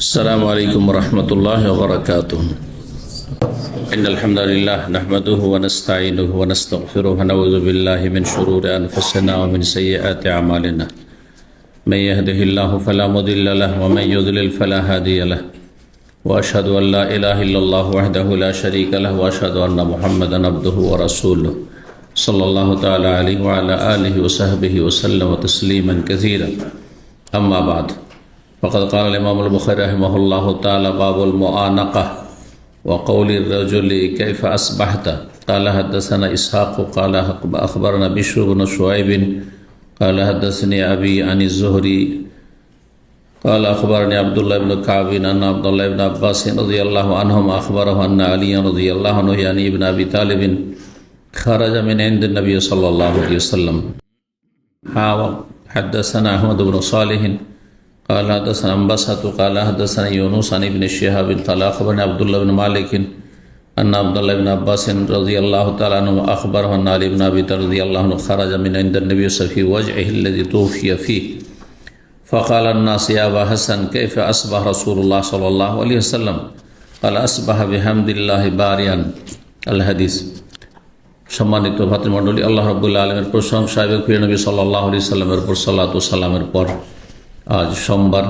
السلام عليكم ورحمة الله وبركاته. إن الحمد لله نحمده ونستعينه ونستغفره ونعوذ بالله من شرور أنفسنا ومن سيئات أعمالنا. من يهده الله فلا مضل له ومن يضلل فلا هادي له. وأشهد أن لا إله إلا الله وحده لا شريك له وأشهد أن محمدا عبده ورسوله صلى الله تعالى عليه وعلى آله وصحبه وسلم تسليما كثيرا. أما بعد فقد قال الإمام البخاري رحمه الله تعالى: باب المؤانقة وقول الرجل كيف أصبحت؟ قال حدثنا إسحاق قال أخبرنا بشر بن شعيب قال حدثني أبي عن الزهري قال أخبرني عبد الله بن كعب أن عبد الله بن عباس رضي الله عنهما أخبره أن علي رضي الله عنه يعني ابن أبي طالب خرج من عند النبي صلى الله عليه وسلم. حدثنا أحمد بن صالح قال حدثنا أنبسة قال حدثنا يونس عن ابن شهاب قال أخبرني عبد الله بن مالك أن عبد الله بن عباس رضي الله تعالى عنه أخبره أن علي بن أبي طالب رضي الله عنه خرج من عند النبي صلى الله عليه وسلم في وجهه الذي توفي فيه فقال الناس يا أبا حسن كيف أصبح رسول الله صلى الله عليه وسلم؟ قال أصبح بحمد الله باريا الحديث. সম্মানিত ভাতৃমণ্ডলী, আল্লাহ রাব্বুল আলামিনের প্রশংসা এবং প্রিয় নবী সাল্লাল্লাহু আলাইহি সাল্লামের উপর সালাত ও সালামের পর আজ সোমবার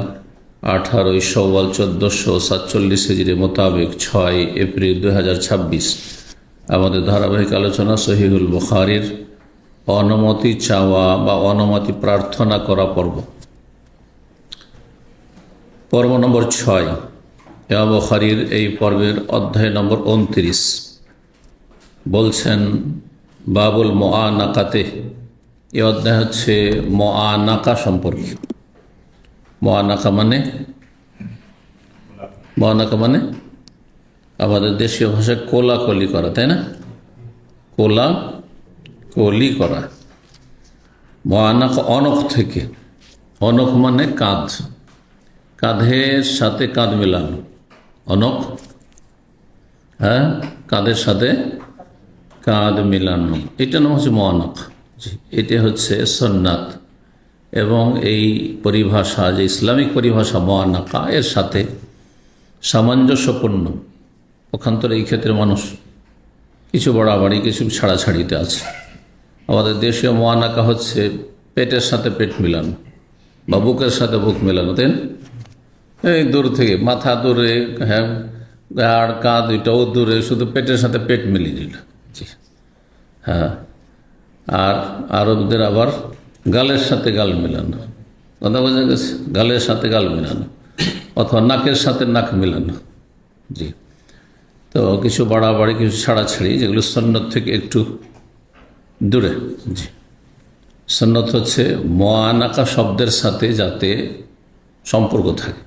18 শাওয়াল 1447 হিজরি মোতাবেক 6 এপ্রিল 2026 আমাদের ধারাবাহিক আলোচনা সহিহুল বুখারীর অনুমতি চাওয়া বা অনুমতি প্রার্থনা করা পর্ব নম্বর 6। ইমাম বুখারীর এই পর্বের অধ্যায় নম্বর 29 বলছেন বাবুল মুআনাকাতে। এই অধ্যায় হচ্ছে মুআনাকা সম্পর্কে। মুআনাকা মানে আমাদের দেশীয় ভাষায় কোলাকলি করা, তাই না? কোলাকলি করা। মুআনাকা অনখ থেকে, অনখ মানে কাঁধ, কাঁধের সাথে কাঁধ মেলানো। অনখ, হ্যাঁ, কাঁধের সাথে কাঁধ মিলানো, এটা নাম হচ্ছে মুআনাক। এটা হচ্ছে সুন্নাত এবং এই পরিভাষা যে ইসলামিক পরিভাষা মুআনাকা, এর সাথে সামঞ্জস্যপূর্ণ। পক্ষান্তরে এই ক্ষেত্রে মানুষ কিছু বাড়াবাড়ি কিছু ছাড়াছাড়িতে আছে। আমাদের দেশীয় মুআনাকা হচ্ছে পেটের সাথে পেট মিলানো বা বুকের সাথে বুক মেলানো, তাই না? এই দূর থেকে মাথা দূরে, হ্যাঁ, আর কাঁধ দুইটাও দূরে, শুধু পেটের সাথে পেট মিলিয়ে দিল। জি হ্যাঁ। আর আরবদের আবার গালের সাথে গাল মেলানো, কথা বোঝা গেছে? গালের সাথে গাল মেলানো অথবা নাকের সাথে নাক মেলানো। জি, তো কিছু বাড়াবাড়ি কিছু ছাড়াছাড়ি যেগুলো সুন্নত থেকে একটু দূরে। জি, সুন্নত হচ্ছে মুআনাকা শব্দের সাথে যাতে সম্পর্ক থাকে,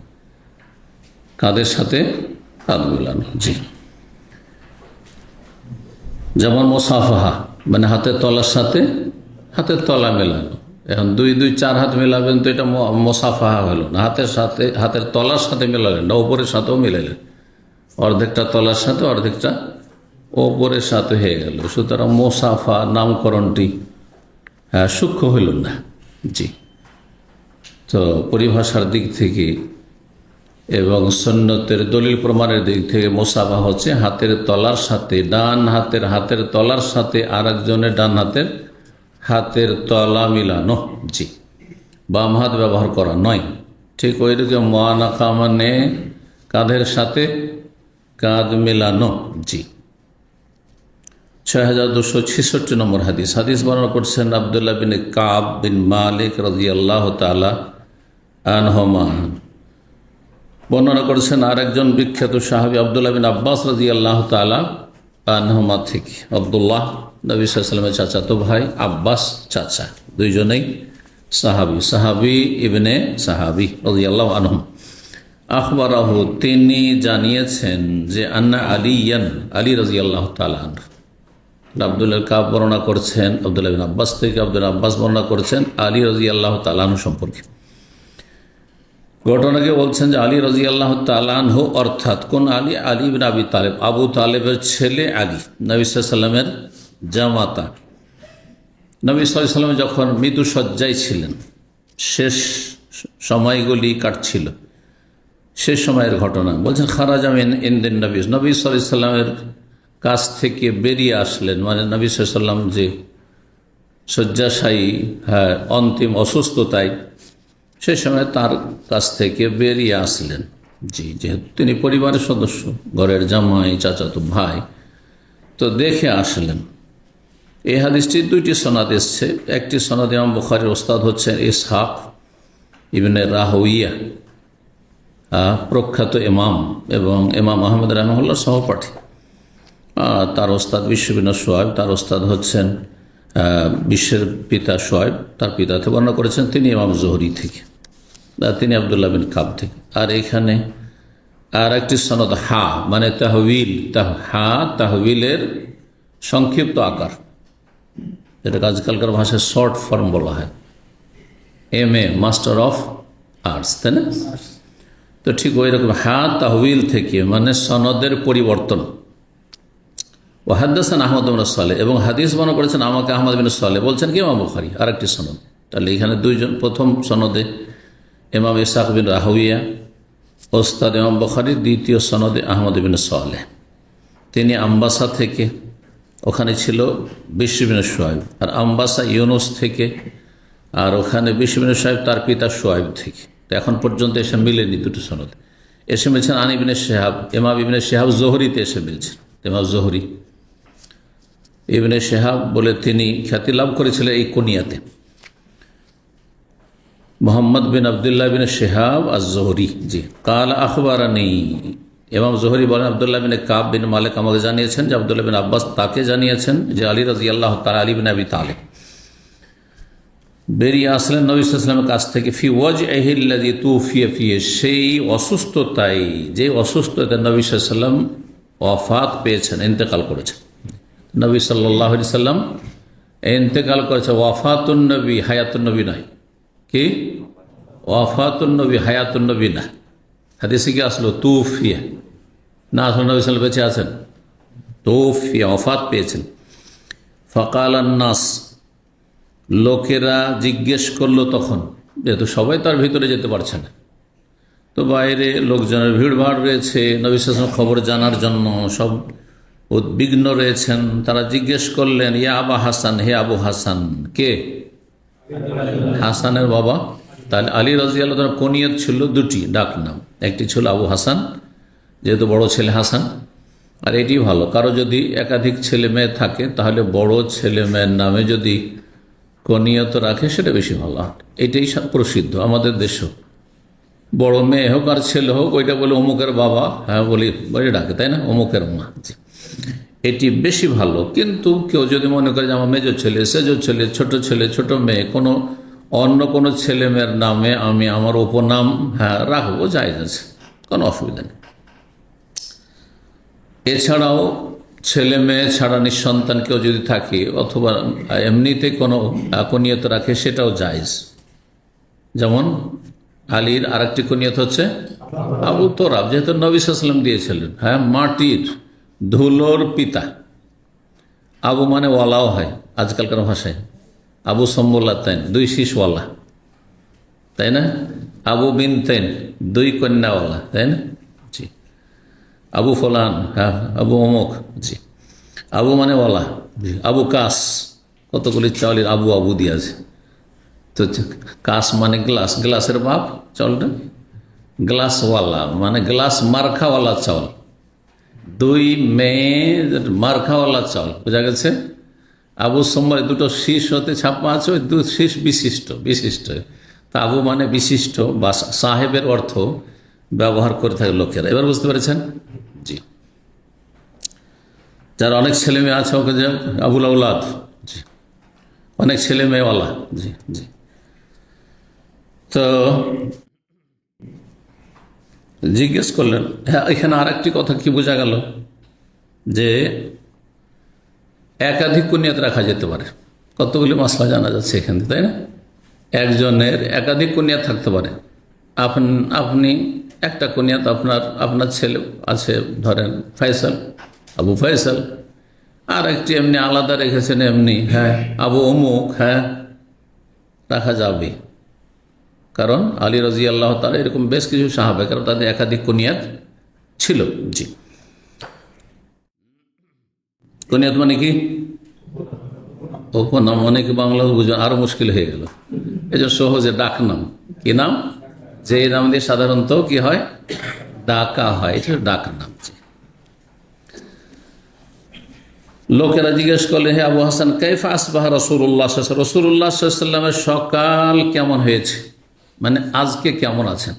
কাঁধের সাথে কাঁধ মেলানো। জি, যেমন মুসাফাহা মানে হাতের তলার সাথে হাতের তলা মেলানো। এখন দুই চার হাত মেলাবেন তো এটা মুসাফাহা হলো না। হাতের সাথে হাতের তলার সাথে মেলালেন না, ওপরের সাথেও মেলালেন, অর্ধেকটা তলার সাথে অর্ধেকটা ওপরের সাথে হয়ে গেল। সুতরাং মুসাফা নামকরণটি সূক্ষ্ম হইল না। জি, তো পরিভাষার দিক থেকে এবং সুন্নতের দলিল প্রমাণের দিক থেকে মুসাফা হচ্ছে হাতের তলার সাথে, ডান হাতের তলার সাথে আর একজনের ডান হাতের তলা মিলানো। জি, বাম হাত ব্যবহার করা নয়। ঠিক ওই রকম মুআনাকা মানে কাঁধের সাথে কাঁধ মেলানো। জি, 6266 নম্বর হাদিস বর্ণনা করছেন আব্দুল্লাহ বিন কাব বিন মালিক রাদিয়াল্লাহু তাআলা আনহুমা। বর্ণনা করেছেন আর একজন বিখ্যাত সাহাবী আব্দুল্লাহ বিন আব্বাস রাদিয়াল্লাহু তাআলা আনহুমা থেকে। আব্দুল্লাহ নবী সাল্লাল্লাহু আলাইহি ওয়াসাল্লামের চাচাতো ভাই, আব্বাস চাচা, দুইজনেই সাহাবী ইবনে সাহাবী রাদিয়াল্লাহু আনহুম। আখবরাহু, তিনি জানিয়েছেন যে আন্না আলী রাদিয়াল্লাহু তাআলা আনহু। আব্দুল্লাহ কাব বর্ণনা করছেন আব্দুল্লাহ বিন আব্বাস থেকে, আব্দুল্লাহ আব্বাস বর্ণনা করছেন আলী রাদিয়াল্লাহু তাআলা আনহু সম্পর্কে। ঘটনাকে বলছেন যে আলী রাদিয়াল্লাহু তাআলা আনহু, অর্থাৎ কোন আলী? আলী ইবনে আবি তালেব, আবু তালেবের ছেলে আলী, নবী সাল্লাল্লাহু আলাইহি ওয়াসাল্লামের জামাতা। নবী সাল্লাল্লাহু আলাইহি ওয়াসাল্লাম যখন মৃত্যু শয্যায় ছিলেন, শেষ সময়গুলি কাটছিল, সে সময়ের ঘটনা বলছেন, খারাজামিন ইন্দিন নবী, নবী সাল্লাল্লাহু আলাইহি সাল্লামের কাছ থেকে বেরিয়ে আসলেন, মানে নবী সাল্লাল্লাহু আলাইহি সাল্লাম যে শয্যাশায়ী, হ্যাঁ, অন্তিম অসুস্থতায়, সে সময় তার কাছ থেকে বেরিয়ে আসলেন। জি, যেহেতু তিনি পরিবারের সদস্য, ঘরের জামাই, চাচাতো ভাই, তো দেখে আসলেন। এই হাদিসটির দুইটি সনদ এসছে। একটি সনদ ইমাম বুখারীর ওস্তাদ হচ্ছেন ইসহাক ইবনে রাহওয়িয়া, প্রখ্যাত ইমাম এবং ইমাম আহমদ রাহিমাহুল্লাহর সহপাঠী। তার ওস্তাদ বিশ্ববিন শোয়েব, তার ওস্তাদ হচ্ছেন বিশ্বের পিতা শোয়েব, তার পিতা থেকে বর্ণনা করেছেন তিনি ইমাম জোহরি থেকে, তিনি আবদুল্লাহ বিন কাব থেকে। আর এখানে আর একটি সনদ হা, মানে তাহবিল, তাহবিলের সংক্ষিপ্ত আকার, যেটাকে আজকালকার ভাষায় শর্ট ফর্ম বলা হয়, MA, মাস্টার অফ আর্টস, তাই না? তো ঠিক ওই রকম তাহবিল থেকে, মানে সনদের পরিবর্তন। ও হাদ্দাসান আহমদ বিন সালেহ, এবং হাদিস বর্ণনা করেছেন আমাকে আহমদ বিন সালেহ, বলছেন কি ইমাম বুখারী। আর একটি সনদ, তাহলে এখানে দুইজন, প্রথম সনদে ইমাম ইসহাক বিন রাহওয়িয়া ওস্তাদ ইমাম বুখারী, দ্বিতীয় সনদে আহমদ বিন সালেহ, তিনি আম্বাসা থেকে, ওখানে ছিল বিশর বিন শোয়েব, আর আম্বাসা ইউনুস থেকে, আর ওখানে বিশর বিন শোয়েব তার পিতা শোয়েব থেকে। তো এখন পর্যন্ত এসে মিলেনি দুটো সনদ। এসে মিলছেন আন ইবনে শিহাব, ইমাম ইবনে শিহাব জোহরিতে এসে মিলছেন। ইমাম জোহরি ইবনে শিহাব বলে তিনি খ্যাতি লাভ করেছিলেন এই কুনিয়াতে, মোহাম্মদ বিন আবদুল্লাহ বিন শিহাব আজ-জোহরি। জি, কাল আখবারানি, ইমাম জোহরি বলেন আবদুল্লাহ বিন কাব বিন মালিক আমাকে জানিয়েছেন যে আবদুল্লাহ বিন আব্বাস তাকে জানিয়েছেন যে আলী রাদিয়াল্লাহু তাআলা, আলী বিন আবি তালেব বেরিয়ে আসলেন নবী সাল্লাল্লাহু আলাইহি ওয়াসাল্লামের কাছ থেকে, ফি ওয়াজহিহি আল্লাযী তুফিয়া ফিহি, সেই অসুস্থতায়, যে অসুস্থতায় নবী সাল্লাল্লাহু আলাইহি ওয়াসাল্লাম ওয়াফাত পেয়েছেন, ইন্তেকাল করেছেন। নবী সাল্লাল্লাহু আলাইহি ওয়াসাল্লাম ইন্তেকাল করেছে। ওয়াফাতুন নবী হায়াতুন নবী নয়, কি ওয়াফাতুন নবী হায়াতুন নবী না। হাদিসে কি আসলো তুফিয়া, না আসলে নবী সাল্লাল্লাহু আলাইহি ওয়াসাল্লাম বেঁচে আছেন, তুফিয়া, ওয়াফাত পেয়েছেন। ফাকালান নাস, লোকেরা জিজ্ঞেস করলো তখন, যেহেতু সবাই তার ভিতরে যেতে পারছে না, তো বাইরে লোকজনের ভিড়ভাড় রয়েছে, নবী সাল্লাল্লাহু আলাইহি ওয়াসাল্লাম খবর জানার জন্য সব উদ্বিগ্ন রয়েছেন। তারা জিজ্ঞেস করলেন, ইয়া আবা হাসান, হে আবু হাসান। কে? হাসানের বাবা। তাহলে আলী রাদিয়াল্লাহু তাআলা কুনিয়ত ছিল দুটি, ডাক নাম, একটি ছিল আবু হাসান, যেহেতু বড় ছেলে হাসান, আর এটি ভালো, কারো যদি একাধিক ছেলে মেয়ে থাকে তাহলে বড় ছেলে মেয়ের নামে যদি কুনিয়ত রাখে সেটা বেশি ভালো। এটাই প্রসিদ্ধ আমাদের দেশেও, বড় মেয়ে হোক আর ছেলে হোক, ওইটা বলে অমুকের বাবা, হ্যাঁ বলি বলে ডাকে, তাই না, অমুকের মা, এটি বেশি ভালো। কিন্তু কেউ যদি মনে করে যে আমার মেজো ছেলে, সেজো ছেলে, ছোট মেয়ে, কোনো অন্য কোনো ছেলে মেয়ের নামে আমি আমার উপনাম রাখবো, জায়েজ আছে, কোনো অসুবিধা নেই। এছাড়াও ছেলে মেয়ে ছাড়া নিঃসন্তান কেউ যদি থাকে, অথবা এমনিতে কোনো কুনিয়ত রাখে, সেটাও জায়েজ। যেমন আলীর আরেকটি কুনিয়ত হচ্ছে আবু তোরাব, যেহেতু নবী সাল্লাল্লাহু আলাইহি ওয়াসাল্লাম দিয়েছিলেন, হ্যাঁ, মাটির ধুলোর পিতা। আবু মানে ওয়ালাও হয় আজকালকার ভাষায়, আবু সম্বুল্লাতেন, দুই শীষওয়ালা, তাই না? আবু বিনতেন, দুই কন্যাওয়ালা, তাই না? জি। আবু ফলান, হ্যাঁ, আবু অমুক, জি। আবু মানে ওয়ালা, জি। আবু কাস, কতগুলি চাউলের আবু আবু দিয়ে আছে, তো কাস মানে গ্লাস, গ্লাসের বাপ চাউলটা, গ্লাসওয়ালা মানে গ্লাস মার্খাওয়ালা চাউল, দুই মেয়ে মার্খাওয়ালা চাউল, বোঝা গেছে? আবু সম্বর, দুটো শীষ হতে ছাপা আছে, ওই দু শীষ বিশিষ্ট। তা আবু মানে বিশিষ্ট বা সাহেবের অর্থ ব্যবহার করে থাকে লোকেরা। এবার বুঝতে পেরেছেন? জি। যার অনেক ছেলে মেয়ে আছে ওকে যে আবুল আউলাদ, জি, অনেক ছেলে মেয়েওয়ালা, জি জি। তো জিজ্ঞেস করলেন, হ্যাঁ, এখানে আর একটি কথা কি বোঝা গেল, যে একাধিক কুনিয়ত রাখা যেতে পারে। কতগুলি মাসলা জানা যাচ্ছে এখান থেকে, তাই না? একজনের একাধিক কুনিয়ত থাকতে পারে। আপনি একটা কুনিয়ত, আপনার ছেলে আছে ধরেন ফয়সাল, আবু ফয়সাল, আর একটি এমনি আলাদা রেখেছেন এমনি, হ্যাঁ, আবু অমুক, হ্যাঁ, রাখা যাবে। কারণ আলী রাদিয়াল্লাহু তাআলা এরকম বেশ কিছু সাহাবা কারণ তাদের একাধিক কুনিয়াত ছিল। জি, কুনিয়াত মানে কি? উপনাম। অনেকে বাংলা বুঝবেন, আরো মুশকিল হয়ে গেল। এই যে সহজে ডাক নাম, কি নাম? যে নাম দিয়ে সাধারণত কি হয়, ডাকা হয়, এটা ডাক নাম। লোকেরা জিজ্ঞেস করলে, হে আবু হাসান, কাইফা আসবাহা রাসূলুল্লাহ সাল্লাল্লাহু আলাইহি ওয়াসাল্লাম, রাসূলুল্লাহ সাল্লাল্লাহু আলাইহি ওয়াসাল্লামের সকাল কেমন হয়েছে, মানে আজকে কেমন আছেন,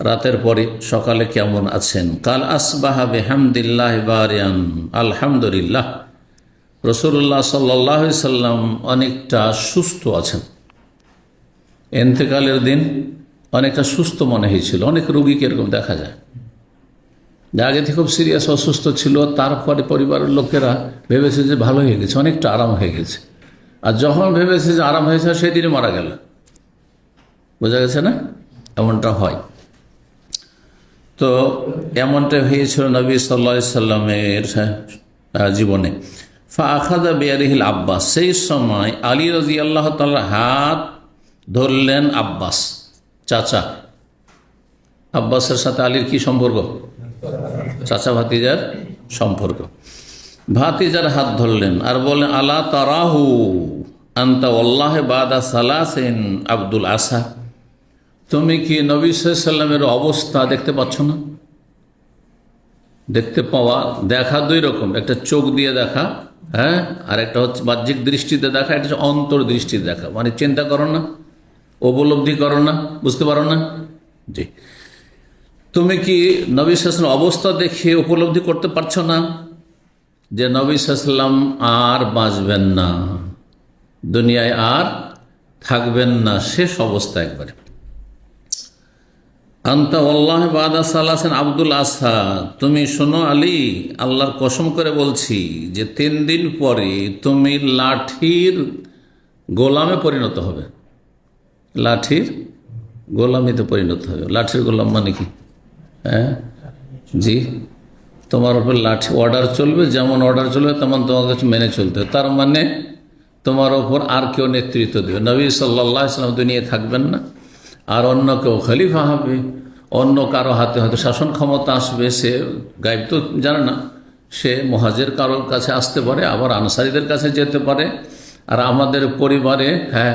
রাতের পরে সকালে কেমন আছেন? কাল আসবাহা বিহামদিল্লাহি বারিয়ান, আলহামদুলিল্লাহ, রাসূলুল্লাহ সাল্লাল্লাহু আলাইহি ওয়াসাল্লাম অনেকটা সুস্থ আছেন। ইন্তেকালের দিন অনেকটা সুস্থ মনে হয়েছিল। অনেক রোগীকে এরকম দেখা যায়, আগে থেকে খুব সিরিয়াস অসুস্থ ছিল, তারপরে পরিবারের লোকেরা ভেবেছে যে ভালো হয়ে গেছে, অনেকটা আরাম হয়ে গেছে, আর যখন ভেবেছে যে আরাম হয়েছে সেদিনই মারা গেল। বোঝা গেছে না? এমনটা হয়। তো এমনটা হয়েছিল নবী সাল্লাল্লাহু আলাইহি সাল্লামের জীবনে। ফাআখাযা বিয়াদিহিল আব্বাস, সেই সময় আলী রাদিয়াল্লাহু তাআলা হাত ধরলেন আব্বাস, চাচা। আব্বাসের সাথে আলীর কি সম্পর্ক? চাচা ভাতিজার সম্পর্ক। ভাতিজার হাত ধরলেন আর বললেন, আলা তারাহু আনতা ওয়াল্লাহি বাদা সালাসিন আব্দুল আসা, তুমি কি নবী সাল্লাল্লাহু আলাইহি সাল্লামের অবস্থা দেখতে পাচ্ছ না? দেখতে পাওয়া, দেখা দুই রকম, একটা চোখ দিয়ে দেখা, হ্যাঁ, আর একটা হচ্ছে বাহ্যিক দৃষ্টিতে দেখা, একটা হচ্ছে অন্তর দৃষ্টিতে দেখা, মানে চিন্তা করো না, উপলব্ধি করো না, বুঝতে পারো না। জি, তুমি কি নবী সাল্লাল্লাহু আলাইহি ওয়াসাল্লাম অবস্থা দেখে উপলব্ধি করতে পারছো না যে নবী সাল্লাল্লাহু আলাইহি ওয়াসাল্লাম আর বাঁচবেন না, দুনিয়ায় আর থাকবেন না, শেষ অবস্থা একবারে। আনতা ওয়াল্লাহি বাদা সালাসিন আব্দুল আসা, তুমি শোনো আলী, আল্লাহর কসম করে বলছি যে 3 দিন পরে তুমি লাঠির গোলামে পরিণত হবে। লাঠির গোলামিতে পরিণত হবে। লাঠির গোলাম মানে কি? হ্যাঁ, জি, তোমার উপর লাঠি অর্ডার চলবে, যেমন অর্ডার চলবে তেমন তোমার কাছে মেনে চলতে হবে। তার মানে তোমার ওপর আর কেউ নেতৃত্ব দেবে। নবী সাল্লাল্লাহু আলাইহি ওয়াসাল্লাম দুনিয়ায় থাকবেন না, আর অন্য কেউ খলিফা হবে, অন্য কারো হাতে হয়তো শাসন ক্ষমতা আসবে। সে গায়েব তো জানে না, সে মুহাজির কারোর কাছে আসতে পারে, আবার আনসারীদের কাছে যেতে পারে। আর আমাদের পরিবারে, হ্যাঁ,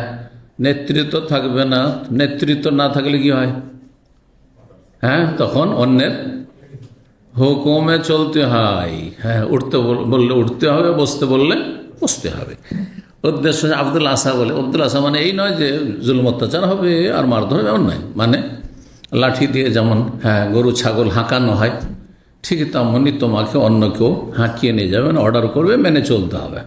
নেতৃত্ব থাকবে না। নেতৃত্ব না থাকলে কি হয়? হ্যাঁ, তখন অন্যের হুকুমে চলতে হয়। হ্যাঁ, উঠতে বললে উঠতে হবে, বসতে বললে বসতে হবে। উদ্দেশ্য আব্দুল আসা বলে, আব্দুল আসা মানে এই নয় যে জুলুম অত্যাচার হবে আর মারধর হবে, এমন নয়। মানে লাঠি দিয়ে যেমন, হ্যাঁ, গরু ছাগল হাঁকানো হয়, ঠিক তেমনই তোমাকে অন্য কেউ হাঁকিয়ে নিয়ে যাবেন, অর্ডার করবে, মেনে চলতে হবে।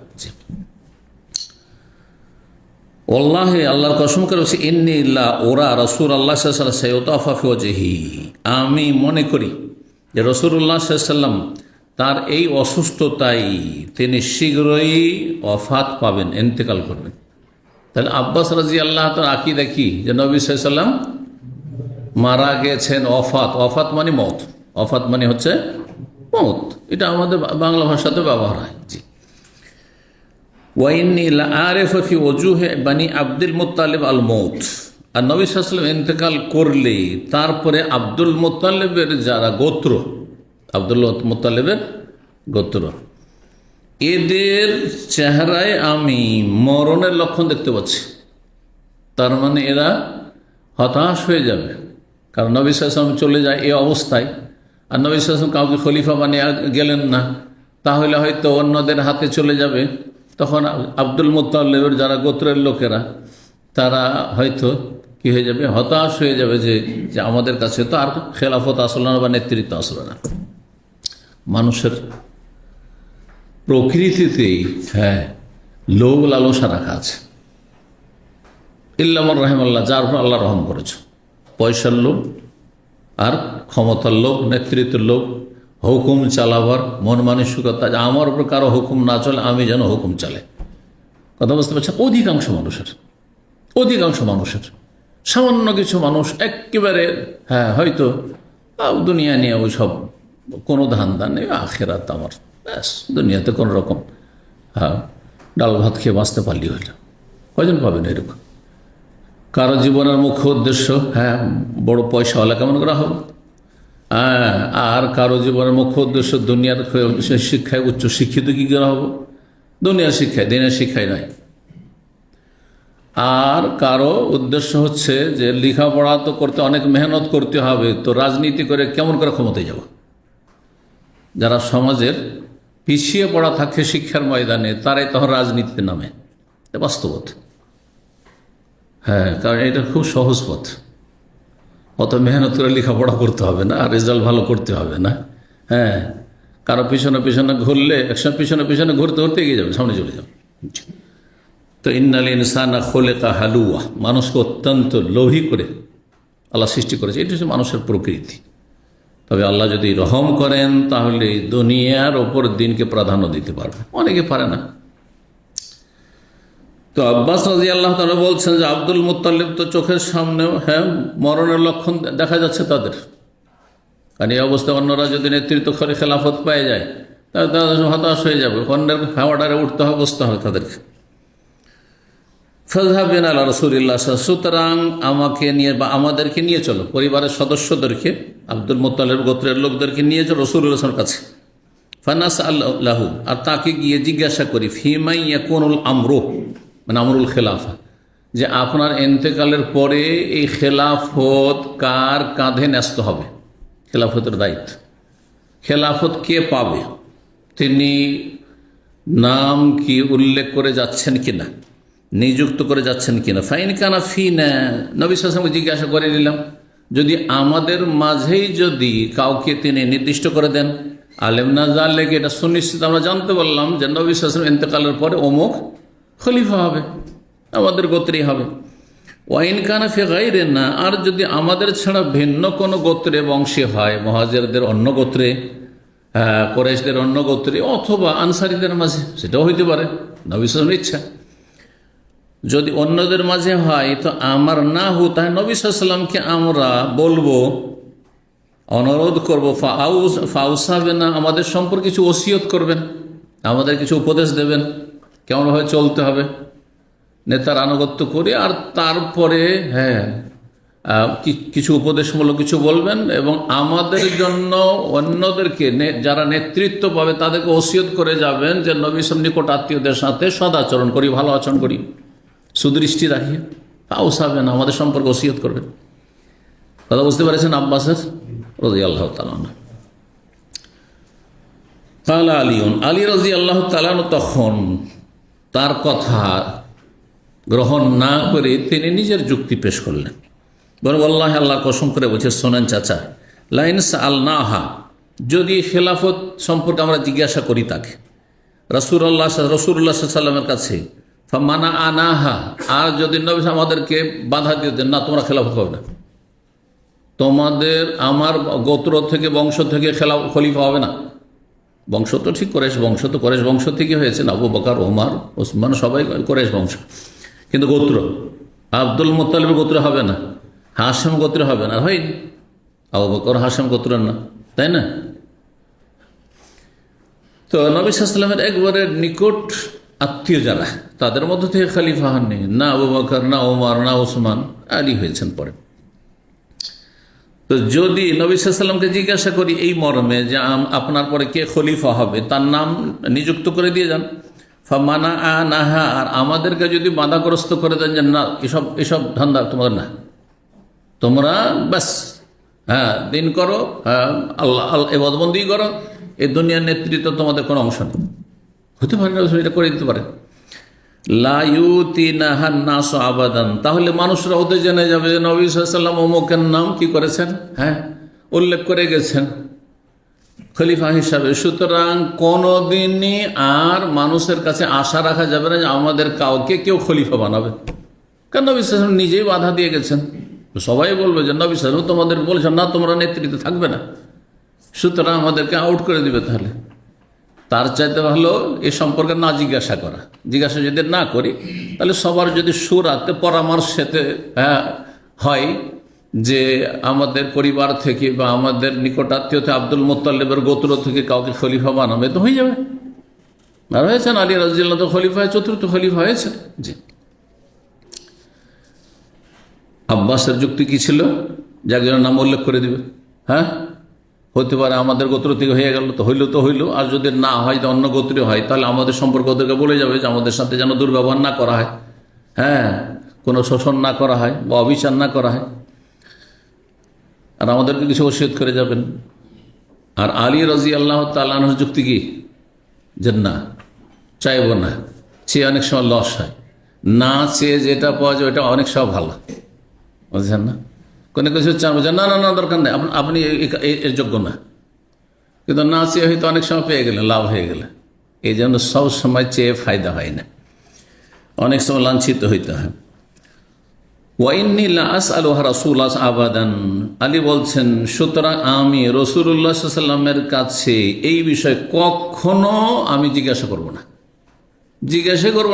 ওয়াল্লাহি, আল্লাহর কসম করে বলছি, ইন্নী লা ওরা রাসূলুল্লাহ সাল্লাল্লাহু আলাইহি ওয়াসাল্লাম সাইয়ুতাফা ফি ওয়াজহি, আমি মনে করি যে রাসূলুল্লাহ সাল্লাল্লাহু আলাইহি ওয়াসাল্লাম তার এই অসুস্থতায় তিনি শীঘ্রই ওফাত পাবেন, ইন্তেকাল করবেন। তাহলে আব্বাস রাদিয়াল্লাহু তাআলা আকীদা কি? যে নবী সাল্লাল্লাহু আলাইহি ওয়াসাল্লাম মারা গেছেন। ওফাত, ওফাত মানে মওত, ওফাত মানে হচ্ছে মওত। এটা আমাদের বাংলা ভাষাতে ব্যবহার হয়। জি, ওয়াইন্নী লা আরিফু ফি ওজুহি বানি আব্দুল মুত্তালিব আল মউত, আর নবী সাল্লাল্লাহু আলাইহি ওয়াসাল্লাম ইন্তেকাল করলে তারপরে আব্দুল মুত্তালিবের যারা গোত্র, আব্দুল মুত্তালিবের গোত্র, এদের চেহারায় আমি মরণের লক্ষণ দেখতে পাচ্ছি। তার মানে এরা হতাশ হয়ে যাবে, কারণ নবী সাল্লাল্লাহু আলাইহি ওয়াসাল্লাম চলে যায় এই অবস্থায়, আর নবী সাল্লাল্লাহু আলাইহি ওয়াসাল্লাম কাউকে খলিফা বানিয়ে গেলেন না, তাহলে হয়তো অন্যদের হাতে চলে যাবে। তখন আব্দুল মুত্তালিবের যারা গোত্রের লোকেরা, তারা হয়তো কি হয়ে যাবে, হতাশ হয়ে যাবে যে আমাদের কাছে তো আর খেলাফত আসলো না বা নেতৃত্ব আসলো না। মানুষের প্রকৃতিতেই, হ্যাঁ, লোভ লালসা রাখা আছে। ইল্লামর রাহিমাল্লাহ, যার উপর আল্লাহ রহম করেছে, পয়সার লোভ আর ক্ষমতার লোভ, নেতৃত্বের লোভ, হুকুম চালাবার মন মানসিকতা, আমার উপর কারো হুকুম না চলে, আমি যেন হুকুম চালে। কথা বুঝতে পারছেন? অধিকাংশ মানুষের সামান্য কিছু মানুষ একেবারে, হ্যাঁ, হয়তো দুনিয়া নিয়ে ওই সব কোনো ধান্দা নেই, আখেরাত আমার ব্যাস, দুনিয়াতে কোনো রকম, হ্যাঁ, ডাল ভাত খেয়ে বাঁচতে পারলি হইল। কয়জন পাবেন এরকম? কারো জীবনের মুখ্য উদ্দেশ্য বড় পয়সাওয়ালা কেমন করা হবে, আর কারো জীবনের মুখ্য উদ্দেশ্য দুনিয়ার শিক্ষায় উচ্চ শিক্ষিত কী করা হবে, দুনিয়ার শিক্ষায়, দিনের শিক্ষায় নয়। আর কারো উদ্দেশ্য হচ্ছে যে লেখাপড়া তো করতে অনেক মেহনত করতে হবে, তো রাজনীতি করে কেমন করে ক্ষমতায় যাব। যারা সমাজের পিছিয়ে পড়া থাকে শিক্ষার ময়দানে তারাই তখন রাজনীতিতে নামে, বাস্তবত। কারণ এটা খুব সহজ পথ, অত মেহনত করে লেখাপড়া করতে হবে না, আর রেজাল্ট ভালো করতে হবে না। কারো পিছনে পিছনে ঘুরলে একসময় পিছনে পিছনে ঘুরতে ঘুরতে এগিয়ে যাবে, সামনে চলে যাবে। তো ইন্নাল ইনসানা খুলিকা হালুয়া, মানুষকে অত্যন্ত লোভী করে আল্লাহ সৃষ্টি করেছে, এটা হচ্ছে মানুষের প্রকৃতি। তবে আল্লাহ যদি রহম করেন তাহলে দুনিয়ার ওপর দিনকে প্রাধান্য দিতে পারবে, অনেকে পারে না। তো আব্বাস রাদিয়াল্লাহু তাআলা বলছেন যে আব্দুল মুত্তালিব তো চোখের সামনেও মরণের লক্ষণ দেখা যাচ্ছে তাদের, কারণ এই অবস্থায় অন্যরা যদি নেতৃত্ব করে খেলাফত পেয়ে যায় তাহলে তাদের হতাশ হয়ে যাবে, অন্যের হাওয়াডারে উঠতে হবে, বসতে হবে তাদেরকে। ফাযহাবিন আলা রাসূলিল্লাহ, সুতরাং আমাকে নিয়ে বা আমাদেরকে নিয়ে চলো, পরিবারের সদস্যদেরকে, আব্দুল মুত্তালিব গোত্রের লোকদেরকে নিয়ে চলো রাসূলুল্লাহর কাছে। ফানাসআলহু, আর তাকে গিয়ে জিজ্ঞাসা করি, ফিমা ইয়াকুনুল আমরু, মানে আমরুল খেলাফা, যে আপনার ইন্তেকালের পরে এই খেলাফত কার কাঁধে ন্যস্ত হবে, খেলাফতের দায়িত্ব, খেলাফত কে পাবে, তিনি নাম কি উল্লেখ করে যাচ্ছেন কিনা, নিযুক্ত করে যাচ্ছেন কিনা। ফাইন কানা ফিনা, নবী সাল্লাল্লাহু আলাইহি ওয়াসাল্লাম জিজ্ঞাসা করে নিলাম, যদি আমাদের মাঝেই যদি কাউকে তিনি নির্দিষ্ট করে দেন, আলেম না জানলে এটা সুনিশ্চিত আমরা জানতে পারলাম যে নবী সাল্লাল্লাহু আলাইহি ওয়াসাল্লাম ইন্তেকালের পরে অমুক খলিফা হবে, আমাদের গোত্রেই হবে। ওয়াইন কানা ফি গায়রিনা, আর যদি আমাদের ছাড়া ভিন্ন কোনো গোত্রে বংশী হয়, মুহাজিরদের অন্য গোত্রে, কুরাইশদের অন্য গোত্রে, অথবা আনসারীদের মাঝে, সেটাও হইতে পারে, নবী সাল্লাল্লাহু আলাইহি ওয়াসাল্লামের ইচ্ছা। যদি অন্যদের মাঝে হয় তো আমার না হু, তাহলে নবী সাল্লাল্লাহু আলাইহি ওয়াসাল্লামকে আমরা বলবো, অনুরোধ করবো, ফাউসাবেনা, আমাদের সম্পর্কে কিছু ওসিয়ত করবেন, আমাদের কিছু উপদেশ দেবেন, কেমনভাবে চলতে হবে, নেতার আনুগত্য করে, আর তারপরে কিছু উপদেশমূলক কিছু বলবেন, এবং আমাদের জন্য অন্যদেরকে যারা নেতৃত্ব পাবে তাদেরকে ওসিয়ত করে যাবেন যে নবী সাল্লাল্লাহু নিকট আত্মীয়দের সাথে সদাচরণ করি, ভালো আচরণ করি, সুদৃষ্টি রাখি। ফাউসাবেন, আমাদের সম্পর্কে ওসিয়ত করবেন। কথা বুঝতে পারছেন আব্বাসের রাদিয়াল্লাহু তাআলা আনহু। কালা আলিউন, আলী রাদিয়াল্লাহু তাআলা আনহু তখন তার কথা গ্রহণ না করে তিনি নিজের যুক্তি পেশ করলেন। বরং আল্লাহ, আল্লাহ কসম করে বলছে, শোনেন চাচা, লাইন সাআলনাহা, যদি খেলাফত সম্পর্কে আমরা জিজ্ঞাসা করি তাকে, রাসূলুল্লাহ সাল্লাল্লাহু আলাইহি ওয়াসাল্লামের কাছে, ফামানা আনাহা, আর যদি নবী আমাদেরকে বাধা দিয়ে দেন, না তোমরা খেলাফত হবে না, তোমাদের আমার গোত্র থেকে বংশ থেকে খলিফা হবে না। বংশ তো ঠিক কুরাইশ বংশ, তো কুরাইশ বংশ থেকে হয়েছে, আবু বকর, ওমর, ওসমান সবাই কুরাইশ বংশ, কিন্তু গোত্র আব্দুল মুত্তালিবের গোত্র হবে না, হাশেম গোত্র হবে না, হয়নি, আবু বকর হাশেম গোত্র না, তাই না? তো নবী সাল্লাল্লাহু আলাইহি ওয়াসাল্লামের একবারে নিকট আত্মীয় যারা, তাদের মধ্য থেকে খলিফা হননি, না আবু বকর, না ওমর, না ওসমান, আলী হয়েছেন পরে। তো যদি নবী সাল্লাল্লাহু আলাইহি ওয়াসাল্লামকে জিজ্ঞাসা করি এই মর্মে যে আপনার পরে কে খলিফা হবে, তার নাম নিযুক্ত করে দিয়ে যান। ফামানা আনাহা, আর আমাদেরকে যদি বাধাগ্রস্ত করে দেন যে না, এসব ধান্দা তোমাদের না, তোমরা ব্যাস দিন করো, আল্লাহ ইবাদতবন্দি করো, এই দুনিয়ার নেতৃত্ব তোমাদের কোনো অংশ নেই, হতে পারে না, এটা করে দিতে পারে। লা ইউতিনাহান নাস আবাদান, তাহলে মানুষরা ওদের জেনে যাবে যে নবী সাল্লাল্লাহু আলাইহি ওয়াসাল্লাম অমুকের নাম কি করেছেন, উল্লেখ করে গেছেন খলিফা হিসাবে। সুতরাং কোনোদিনই আর মানুষের কাছে আশা রাখা যাবে না যে আমাদের কাউকে কেউ খলিফা বানাবে, কারণ নবী সাল্লাল্লাহু আলাইহি ওয়াসাল্লাম নিজেই বাধা দিয়ে গেছেন। সবাই বলবে যে নবী সাল্লাল্লাহু আলাইহি ওয়াসাল্লাম তোমাদের বলেছেন না, তোমরা নেতৃত্বে থাকবে না, সুতরাং আমাদেরকে আউট করে দিবে। তাহলে তার চাইতে ভালো এ সম্পর্কে না জিজ্ঞাসা করা। জিজ্ঞাসা যদি না করি তাহলে সবার যদি সুরাতে পরামর্শেতে হয় যে আমাদের পরিবার থেকে বা আমাদের নিকটাত্মীয়তে আব্দুল মুত্তালিবের গোত্র থেকে কাউকে খলিফা বানাবে, তো হয়ে যাবে। আর হয়েছেন আলী রাদিয়াল্লাহু আনহু খলিফা, চতুর্থ খলিফা হয়েছে। জি, আব্বাসের যুক্তি কি ছিল? যে একজনের নাম উল্লেখ করে দিবে। হ্যাঁ, হতে পারে আমাদের গোত্র থেকে হয়ে গেল, তো হইল, আর যদি না হয়, যদি অন্য গোত্রীয় হয়, তাহলে আমাদের সম্পর্ক ওদেরকে বলে যাবে যে আমাদের সাথে যেন দুর্ব্যবহার না করা হয়, হ্যাঁ, কোনো শোষণ না করা হয় বা অবিচার না করা হয়, আর আমাদেরকে কিছু ওসিয়ত করে যাবেন। আর আলী রাদিয়াল্লাহু তাআলা আনহুর যুক্তি কি? যে না, চাইব না, চেয়ে অনেক সময় লস হয়, না চেয়ে যেটা পাওয়া যায় ওটা অনেক সময় ভালো, বুঝছেন না? কোনো কিছু চান, না না না দরকার নেই, আপনি এর যোগ্য না, কিন্তু না চেয়ে হয়তো অনেক সময় পেয়ে গেলেন, লাভ হয়ে গেলে। এই জন্য সব সময় চেয়ে ফায়দা হয় না, অনেক সময় লাঞ্ছিত হইতে হয়। ওয়াইন্নি লা আসআলুহা রাসূলাল্লাহ আবাদান, আলী বলছেন, সুতরাং আমি রাসূলুল্লাহ সাল্লাল্লাহু আলাইহি ওয়াসাল্লামের কাছে এই বিষয়ে কখনো আমি জিজ্ঞাসা করব না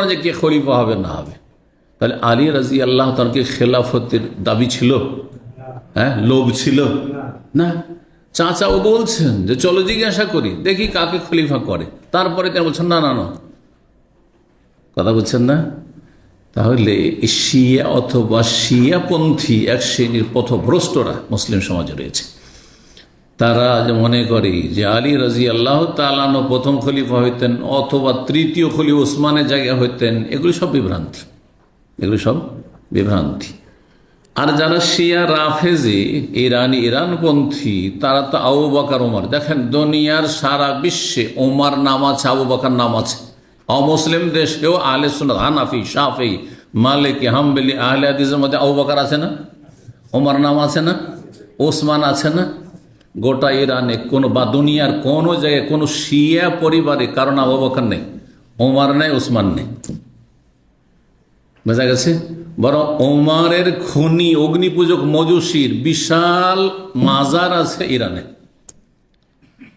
যে কে খলিফা হবে না হবে। তাহলে আলী রাদিয়াল্লাহু তাআলা কি খেলাফতের দাবি ছিল? হ্যাঁ, লোভ ছিল না। চাচাও বলছেন যে চলো জিজ্ঞাসা করি, দেখি কাকে খলিফা করে। তারপরে তিনি বলছেন না না না, কথা বলছেন না? তাহলে শিয়া অথবা শিয়াপন্থী এক শ্রেণীর পথভ্রষ্টরা মুসলিম সমাজে রয়েছে। তারা যে মনে করে যে আলী রাদিয়াল্লাহু তাআলা প্রথম খলিফা হইতেন অথবা তৃতীয় খলিফা ওসমানের জায়গা হইতেন, এগুলি সব বিভ্রান্তি। আর যারা শিয়া রাফেজি ইরানপন্থী, তারা তো আবু বকর ওমর, দেখেন দুনিয়ার সারা বিশ্বে ওমর নাম আছে, আবু বকর নাম আছে। অমুসলিম দেশেও আহলে সুন্নাত, হানাফি, শাফি, মালিকি, হাম্বলি, আহলে হাদিসের মধ্যে আবু বকর আছে না? ওমর নাম আছে না? ওসমান আছে না? গোটা ইরানে বা দুনিয়ার কোনো জায়গায় কোনো শিয়া পরিবারে কারণ আবু বকর নেই, ওমর নেই, ওসমান নেই। বোঝা গেছে? বরং ওমরের খনি, অগ্নিপূজক মজুসির বিশাল মাজার আছে ইরানে,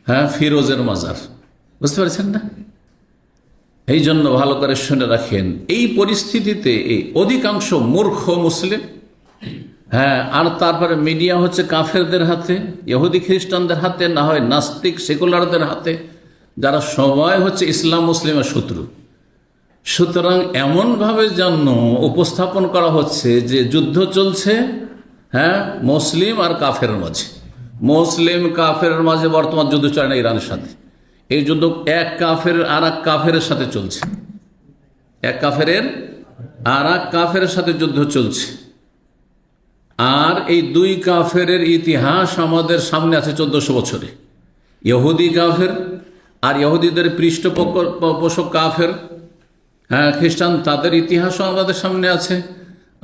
হ্যাঁ, ফিরোজের মাজার। বুঝতে পারছেন না? এই জন্য ভালো করে শুনে রাখেন, এই পরিস্থিতিতে এই অধিকাংশ মূর্খ মুসলিম, হ্যাঁ, আর তারপরে মিডিয়া হচ্ছে কাফেরদের হাতে, ইহুদি খ্রিস্টানদের হাতে, না হয় নাস্তিক সেকুলারদের হাতে, যারা সবাই হচ্ছে ইসলাম মুসলিমের শত্রু। সুতরাং এমনভাবে যেন উপস্থাপন করা হচ্ছে যে যুদ্ধ চলছে, হ্যাঁ, মুসলিম আর কাফের মাঝে, মুসলিম কাফের মাঝে বর্তমান যুদ্ধ চলে না ইরানের সাথে। এই যুদ্ধ এক কাফের আর এক কাফের সাথে চলছে, এক কাফের আর এক কাফের সাথে যুদ্ধ চলছে। আর এই দুই কাফের ইতিহাস আমাদের সামনে আছে 1400 বছরে। ইহুদি কাফের আর ইহুদিদের পৃষ্ঠপোষক কাফের, হ্যাঁ, খ্রিস্টান, তাদের ইতিহাসও আমাদের সামনে আছে।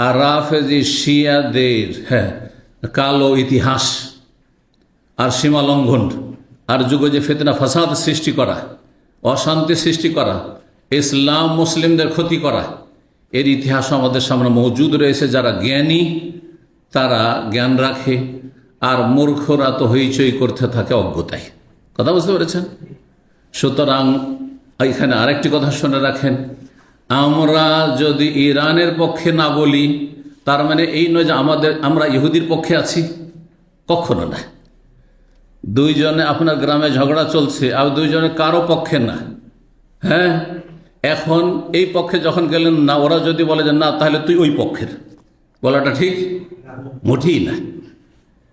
আর রাফেজি শিয়াদের, হ্যাঁ, কালো ইতিহাস আর সীমা লঙ্ঘন আর যুগে যে ফিতনা ফাসাদ সৃষ্টি করা, অশান্তি সৃষ্টি করা, ইসলাম মুসলিমদের ক্ষতি করা, এর ইতিহাস আমাদের সামনে মজুদ রয়েছে। যারা জ্ঞানী তারা জ্ঞান রাখে, আর মূর্খরা তো হইচই করতে থাকে অজ্ঞতায়। কথা বুঝতে পেরেছেন? সুতরাং এখানে আরেকটি কথা শুনে রাখেন, আমরা যদি ইরানের পক্ষে না বলি তার মানে এই নয় যে আমরা ইহুদির পক্ষে আছি, কখনো না। দুইজনে আপনার গ্রামে ঝগড়া চলছে আর দুইজনে কারো পক্ষে না, হ্যাঁ, এখন এই পক্ষে যখন গেলেন না, ওরা যদি বলে যে না তাহলে তুই ওই পক্ষের, বলাটা ঠিক মোটেই না।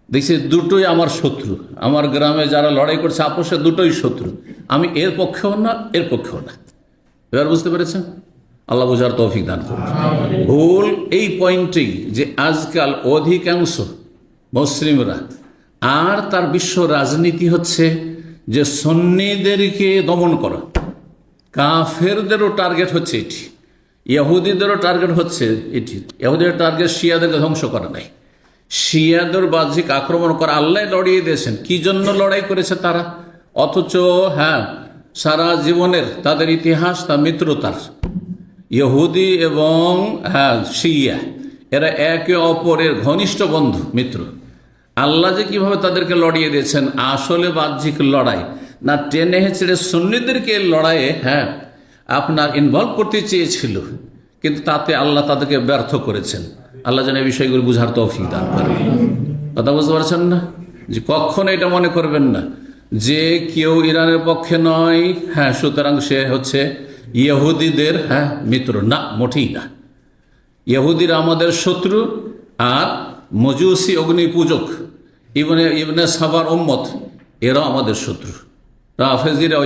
দেখছি দুটোই আমার শত্রু, আমার গ্রামে যারা লড়াই করছে আপোষে দুটোই শত্রু, আমি এর পক্ষেও না এর পক্ষেও না। এবার বুঝতে পেরেছেন? আল্লাহ বুঝার তৌফিক দান করুন। ভুল এই পয়েন্টেই যে আজকাল অধিকাংশ মুসলিমরা আর তার বিশ্ব রাজনীতি হচ্ছে যে সুন্নিদেরকে দমন করা, কাফেরদেরও টার্গেট হচ্ছে এটি, ইহুদিদেরও টার্গেট হচ্ছে এটি। ইহুদিদের টার্গেট শিয়াদেরকে ধ্বংস করা নাই, শিয়াদের বাহ্যিক আক্রমণ করা। আল্লাহ লড়িয়ে দিয়েছেন, কি জন্য লড়াই করেছে তারা, অথচ হ্যাঁ সারা জীবনের তাদের ইতিহাস তা মিত্রতার। ইহুদি এবং হ্যাঁ শিয়া এরা একে অপরের ঘনিষ্ঠ বন্ধু, মিত্র। আল্লাহ যে কিভাবে তাদেরকে লড়িয়ে দিয়েছেন, আসলে বাহ্যিক লড়াই না, টেনে হেঁচড়ে সুন্নিদেরকে লড়াইয়ে হ্যাঁ আপনার ইনভলভ করতে চেয়েছিল, কিন্তু তাতে আল্লাহ তাদেরকে ব্যর্থ করেছেন। আল্লাহ যেন এই বিষয়গুলো বুঝার তৌফিক দান করেন। কথা বুঝতে পারছেন না? যে কখনো এটা মনে করবেন না যে কেউ ইরানের পক্ষে নয়, হ্যাঁ, সুতরাং সে হচ্ছে ইহুদিদের হ্যাঁ মিত্র, না, মোটেই না। ইহুদিরা আমাদের শত্রু আর মজুসি অগ্নি পূজক ইবনে সাবার উম্মত এরাও আমাদের শত্রু। রাফেজিরা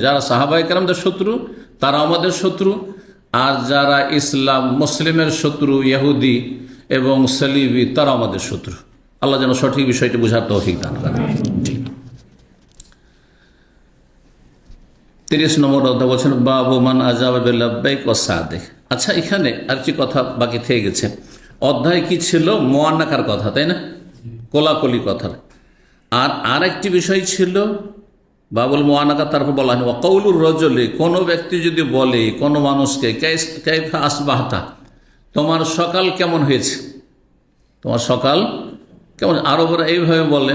যারা সাহাবায়ে কেরামদের শত্রু তারা আমাদের শত্রু, আর যারা ইসলাম মুসলিমের শত্রু ইহুদি এবং সালিবি তারা আমাদের শত্রু। আল্লাহ যেন সঠিক বিষয়টি বোঝার তৌফিক দান করেন। 30 নম্বর অধ্যায় বলছেন বাবু মান আজাবা বিল্লাব্বাইক ওয়া সাদিক। আচ্ছা, এখানে আর কি কথা বাকি থেকে গেছে। অধ্যায় কি ছিল? মুআন্নাকার কথা, তাই না? কোলাকুলি কথা। আর আরেকটি বিষয় ছিল বাবুল মুআন্নাকা, তারপর বলা হয় ওয়াকাউলুর রাজুলি, কোনো ব্যক্তি যদি বলে কোনো মানুষকে কাইফা আসবাহতা, তোমার সকাল কেমন হয়েছে, তোমার সকাল কেমন। আরবরা এইভাবে বলে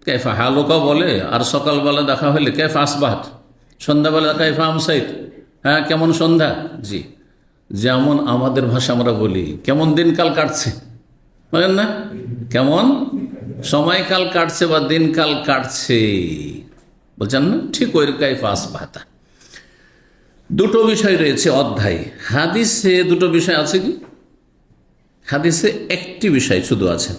কাইফা হালুকা বলে, আর সকালবেলা দেখা হলে কাইফা আসবাহত, সন্ধ্যাবেলা কাইফা আমসাইত, হ্যাঁ কেমন সন্ধ্যা। জি, যেমন আমাদের ভাষা আমরা বলি কেমন দিনকাল কাটছে, বলেন না, কেমন সময়কাল কাটছে বা দিনকাল কাটছে, বলছেন না, ঠিক ওই কাইফা আসবাহতা। দুটো বিষয় রয়েছে অধ্যায়। হাদিসে দুটো বিষয় আছে কি? হাদিসে একটি বিষয় শুধু আছে।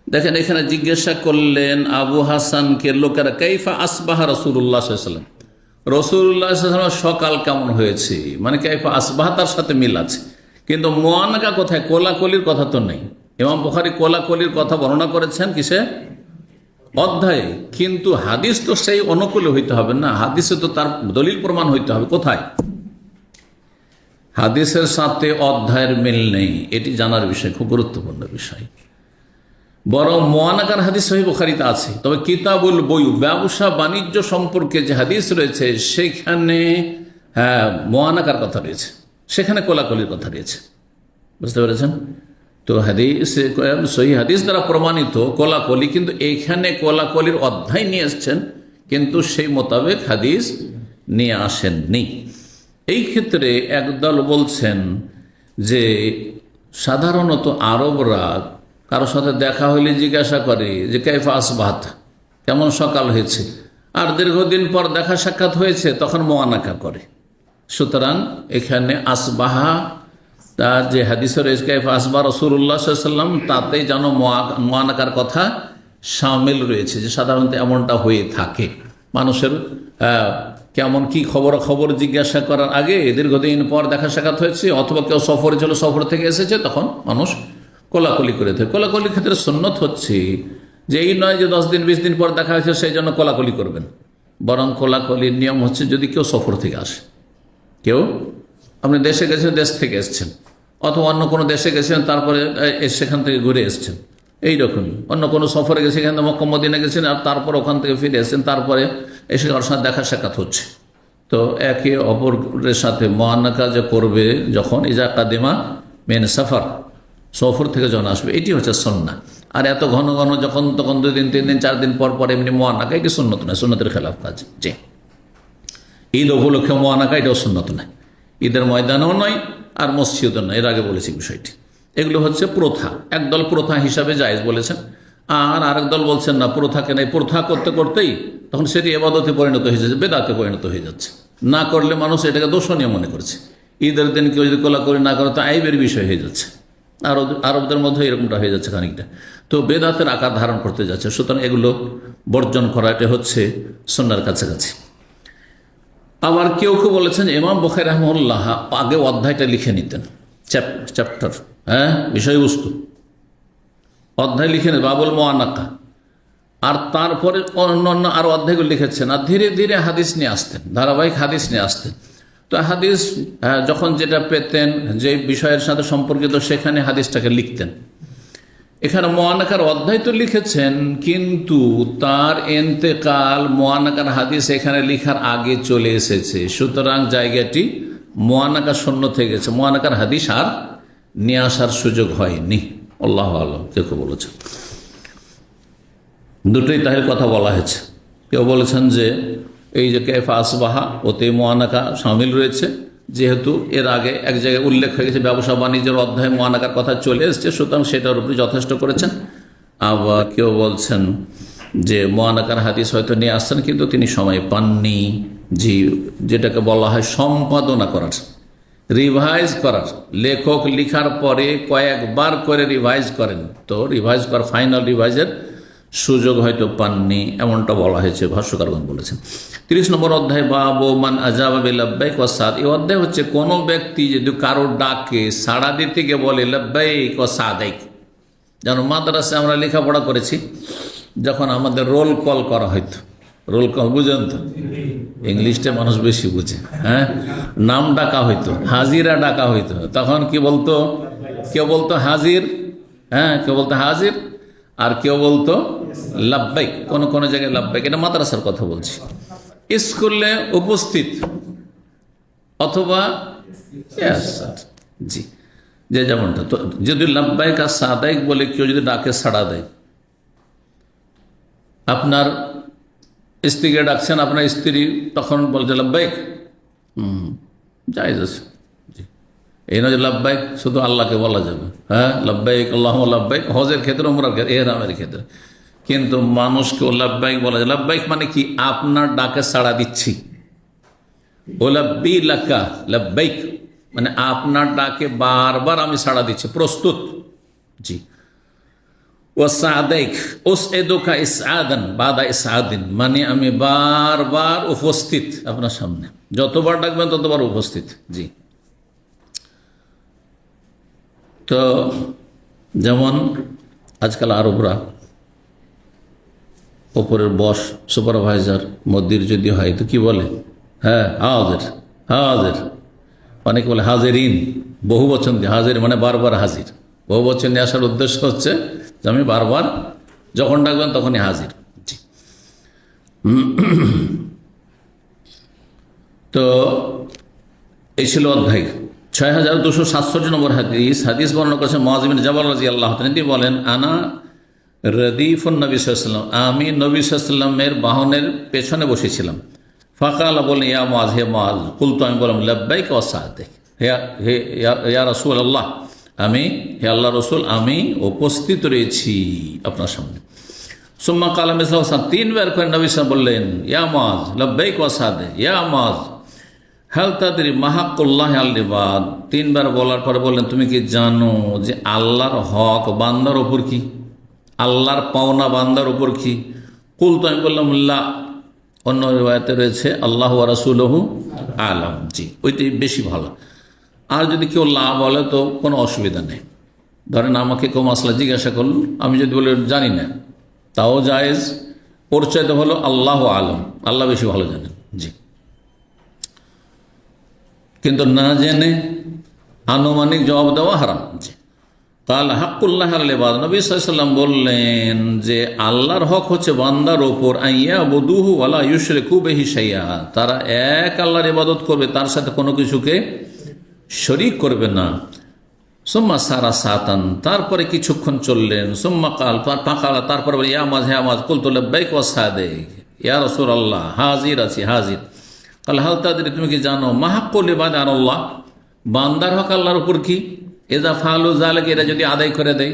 দেখেন, এখানে জিজ্ঞাসা করলেন আবু হাসানকে লোকেরা কাইফা আসবাহা রাসূলুল্লাহ সাল্লাল্লাহু আলাইহি ওয়াসাল্লাম, রাসূলুল্লাহ সাল্লাল্লাহু আলাইহি ওয়াসাল্লাম সকাল কেমন হয়েছে, মানে কাইফা আসবাহা তার সাথে মিল আছে, কিন্তু মুআন্নাকা কোথায়? কোলাকুলির কথা তো নেই। ইমাম বুখারী কোলাকুলির কথা বর্ণনা করেছেন কিসে? অধ্যায়ে। কিন্তু হাদিস তো সেই অনুকূলে হইতে হবে না, হাদিসে তো তার দলিল প্রমাণ হইতে হবে। কোথায়? হাদিসের সাথে অধ্যায়ের মিল নেই, এটি জানার বিষয়, খুব গুরুত্বপূর্ণ বিষয়। বরং মুআন্নাকার হাদিস সহিহ বুখারীতে আছে, তবে কিতাবুল বুয়ু, ব্যবসা বাণিজ্য সম্পর্কে যে হাদিস রয়েছে সেখানে মুআন্নাকার কথা রয়েছে, সেখানে কোলাকুলির কথা রয়েছে। বুঝতে পেরেছেন তো? হাদিস সহিহ হাদিস দ্বারা প্রমাণিত কোলাকুলি, কিন্তু এইখানে কোলাকুলির অধ্যায় নিয়ে এসছেন, কিন্তু সেই মোতাবেক হাদিস নিয়ে আসেননি। এই ক্ষেত্রে একদল বলছেন যে সাধারণত আরবরা কারোর সাথে দেখা হলে জিজ্ঞাসা করে যে কাইফা আসবাহত, কেমন সকাল হয়েছে, আর দীর্ঘদিন পর দেখা সাক্ষাৎ হয়েছে তখন মুআন্নাকা করে। সুতরাং এখানে আসবাহা তার যে হাদিসের কাইফা আসবাহ রাসূলুল্লাহ সাল্লাল্লাহু আলাইহি ওয়াসাল্লাম, তাতেই যেন মুআন্নাকার কথা শামিল রয়েছে, যে সাধারণত এমনটা হয়ে থাকে। মানুষের কেমন কি খবর জিজ্ঞাসা করার আগে দীর্ঘদিন পর দেখা সাক্ষাৎ হয়েছে, অথবা কেউ সফরে ছিল, সফর থেকে এসেছে, তখন মানুষ কোলাকুলি করে থাকে। কোলাকুলির ক্ষেত্রে সুন্নত হচ্ছে যে এই নয় যে 10 দিন 20 দিন পর দেখা হয়েছে সেই জন্য কোলাকুলি করবেন, বরং কোলাকুলির নিয়ম হচ্ছে যদি কেউ সফর থেকে আসে, কেউ আপনি দেশে গেছেন, দেশ থেকে এসছেন, অথবা অন্য কোনো দেশে গেছেন তারপরে সেখান থেকে ঘুরে এসছেন, এইরকমই অন্য কোনো সফরে গেছে, এখান থেকে মক্কা মদিনা গেছেন আর তারপর ওখান থেকে ফিরে এসেছেন, তারপরে এসে কারোর সাথে দেখা সাক্ষাৎ হচ্ছে, তো একে অপরের সাথে মুআন্নাকা যে করবে যখন ইজা কাদিমা মিন সফর, সফর থেকে যখন আসবে, এটি হচ্ছে সুন্নাহ। আর এত ঘন ঘন যখন তখন 2 দিন 3 দিন 4 দিন পর পর এমনি মুআন্নাকা, এটি সুন্নত নয়, সুন্নতের খেলাফ কাজ। জি, ঈদ উপলক্ষে মুআন্নাকা এটাও সুন্নত নয়, ঈদের ময়দানেও নয় আর মসজিদও নয়, এর আগে বলেছি বিষয়টি। এগুলো হচ্ছে প্রথা, একদল প্রথা হিসাবে জায়েজ বলেছেন, আর আরেক দল বলছেন না, প্রথাকে নেই, প্রথা করতে করতেই তখন সেটি ইবাদতে পরিণত হয়ে যাচ্ছে, বেদাতে পরিণত হয়ে যাচ্ছে, না করলে মানুষ এটাকে দোষণীয় মনে করছে। ঈদের দিন কেউ যদি কোলাকুলি না করে তো আইবের বিষয় হয়ে যাচ্ছে, আরবদের মধ্যে এরকমটা হয়ে যাচ্ছে খানিকটা, তো বেদাতের আকার ধারণ করতে যাচ্ছে। সুতরাং এগুলো বর্জন করা, এটা হচ্ছে সুন্নাহর কাছাকাছি। আবার কেউ কেউ বলেছেন ইমাম বুখারী রাহিমাহুল্লাহ আগে অধ্যায়টা লিখে নিতেন, চ্যাপ্টার, বিষয়বস্তু, অধ্যায় লিখে নিতেন বাবুল মুআন্নাকা, আর তারপরে অন্য আরো অধ্যায়গুলো লিখেছেন, আর ধীরে ধীরে হাদিস নিয়ে আসতেন, ধারাবাহিক হাদিস নিয়ে আসতেন। তো হাদিস যখন যেটা পেতেন, যে বিষয়ের সাথে সম্পর্কিত, সেখানে হাদিসটাকে লিখতেন। এখানে মুআন্নাকার অধ্যায় তো লিখেছেন, কিন্তু তার ইন্তেকাল মুআন্নাকার হাদিস এখানে লিখার আগে চলে এসেছে, সুতরাং জায়গাটি মুআন্নাকা শূন্য থেকে গেছে, মুআন্নাকার হাদিস আর নিয়ে আসার সুযোগ হয়নি। আল্লাহু আ'লাম। কেউ বলেছেন দুটোই তাহের কথা বলা হয়েছে। কেউ বলেছেন যে এই যে কাইফা আসবাহা, ওতে মুআন্নাকা শামিল রয়েছে, যেহেতু এর আগে এক জায়গায় উল্লেখ হয়ে গেছে, ব্যবসা বাণিজ্যের অধ্যায় মুআন্নাকার কথা চলে এসছে, সুতরাং সেটার উপরে যথেষ্ট করেছেন। আবার কেউ বলছেন যে মুআন্নাকার হাদিস হয়তো নিয়ে আসছেন, কিন্তু তিনি সময় পাননি, যেটাকে বলা হয় সম্পাদনা করার, রিভাইজ করার, লেখক লিখার পরে কয়েকবার করে রিভাইজ করেন, তো রিভাইজ করার ফাইনাল রিভাইজের সুযোগ হয়তো পাননি, এমনটা বলা হয়েছে, ভাষ্যকারগণ বলেছেন। 30 নম্বর অধ্যায় বাবু মান আজাবা বিলাব্বাইক ওয়া সাদ। এই অধ্যায় হচ্ছে কোনো ব্যক্তি যদি কারো ডাকে সাড়া দিতে গিয়ে বলে লাব্বাইক ওয়া সাদাইক। যেমন মাদ্রাসায় আমরা লেখাপড়া করেছি, যখন আমাদের রোল কল করা হইতো, রোল কল বুঝেন তো, ইংলিশটা মানুষ বেশি বুঝে, হ্যাঁ, নাম ডাকা হইতো, হাজিরা ডাকা হইতো, তখন কি বলতো, কেউ বলতো হাজির, হ্যাঁ, কেউ বলতো হাজির, আর কেউ বলতো লাব্বাইক, কোন কোন জায়গায় লাব্বাইক। এটা মাদ্রাসার কথা বলছি। স্কুলে উপস্থিত অথবা জি, যে যেমনটা, তো যদি লাব্বাইক আর সাদাইক বলে কেউ যদি ডাকে সাড়া দেয়, আপনার স্ত্রীকে ডাকছেন, আপনার স্ত্রী তখন বলছে লাব্বাইক, জায়েজ আছে, জি। এই নয় যে লাব্বাইক শুধু আল্লাহকে বলা যাবে, হ্যাঁ, লাব্বাইক আল্লাহুম্মা লাব্বাইক, হজের ক্ষেত্রে, উমরার ক্ষেত্রে, ইহরামের ক্ষেত্রে, কিন্তু মানুষকেও লাব্বাইক বলা যায়। লাব্বাইক মানে কি, আপনার ডাকে সাড়া দিচ্ছি। ও লাব্বি লাকা লাব্বাইক মানে আপনার ডাকে বারবার আমি সাড়া দিচ্ছি, প্রস্তুত, জি। ওয়াসাদাইক উসঈদুকা ইসআদান বাদা ইসআদিন মানে আমি বারবার উপস্থিত আপনার সামনে, যতবার ডাকবেন ততবার উপস্থিত, জি। তো যেমন আজকাল আরবরা ওপরের বস সুপারভাইজার মদ্দির যদি হয় তো কি বলে, হ্যাঁ হাজির হাজির, অনেকে বলে হাজিরিন, বহু বচন দিয়ে হাজির মানে বারবার হাজির। বহু বচন নিয়ে আসার উদ্দেশ্য হচ্ছে যে আমি বারবার যখন ডাকবেন তখনই হাজির, জি। তো এই ছিল অধ্যায়। 6267 নম্বর হাদিস বর্ণনা করেছেন মুআয বিন জাবাল রাদিয়াল্লাহু তাআলা, তিনি বলেন আনা রদিফুন নবী সাল্লাল্লাহু আলাইহি ওয়াসাল্লাম, আমি নবী সাল্লাল্লাহু আলাইহি ওয়াসাল্লামের বাহনের পেছনে বসেছিলাম। ফাকালা বলেন ইয়া মুআয, হে মুআয, কুলতু আমি বললাম লাব্বাইক ওয়া সাদাইক, হে ইয়া রাসূলুল্লাহ, আমি, হে আল্লাহ রসুল, আমি উপস্থিত রয়েছি আপনার সামনে। সুম্মা কালা মিসলাহু, 3বার করে নবী সাল্লাল্লাহু বললেন ইয়া মুআয লাব্বাইক ওয়া সাদাইক, ইয়া মুআয হাল তাদরি মা হাক্কুল্লাহি আলাল ইবাদ। 3বার বলার পরে বললেন তুমি কি জানো যে আল্লাহর হক বান্দার ওপর কি, আল্লাহর পাওনা বান্দার ওপর কি? কুলতু আমি বললাম লা, অন্য রিওয়ায়াতে রয়েছে আল্লাহু ওয়া রাসূলুহু আলাম, জি, ওইটাই বেশি ভালো। আর যদি কেউ লা বলে তো কোনো অসুবিধা নেই। ধরেন আমাকে কেউ মাসলা জিজ্ঞাসা করল, আমি যদি বলে জানি না, তাও জায়েজ। ওর চাইতে হলো আল্লাহু আলাম, আল্লাহ বেশি ভালো জানেন, জি। কিন্তু না জেনে আনুমানিক জবাব দেওয়া হারাম, জি। তাহলে হাক্কুল্লাহ আলাল ইবাদ, নবী সাল্লাল্লাহু আলাইহি ওয়াসাল্লাম বললেন যে আল্লাহর হক হচ্ছে বান্দার ওপর আইয়াবুদুহু ওয়ালা ইউশরিকু বিহি শাইআ, তারা এক আল্লাহর ইবাদত করবে, তার সাথে কোনো কিছুকে শরীক করবে না। সুম্মা সারা সাতান, তারপরে কিছুক্ষণ চললেন। সুম্মা কাল ফাকালা, তারপরে বলে ইয়া মুআয, হে মুআয, কুলতু লাব্বাইক ওয়া সাদাইক, ইয়া রাসূলুল্লাহ, হাজির আছি, হাজির। কাল হাল তাদরি, তুমি কি জানো মা হাক্কুল ইবাদি আলাল্লাহ, বান্দার হক আল্লাহর উপর কি? এজা ফালু যালিকা, এরা যদি আদায় করে দেয়,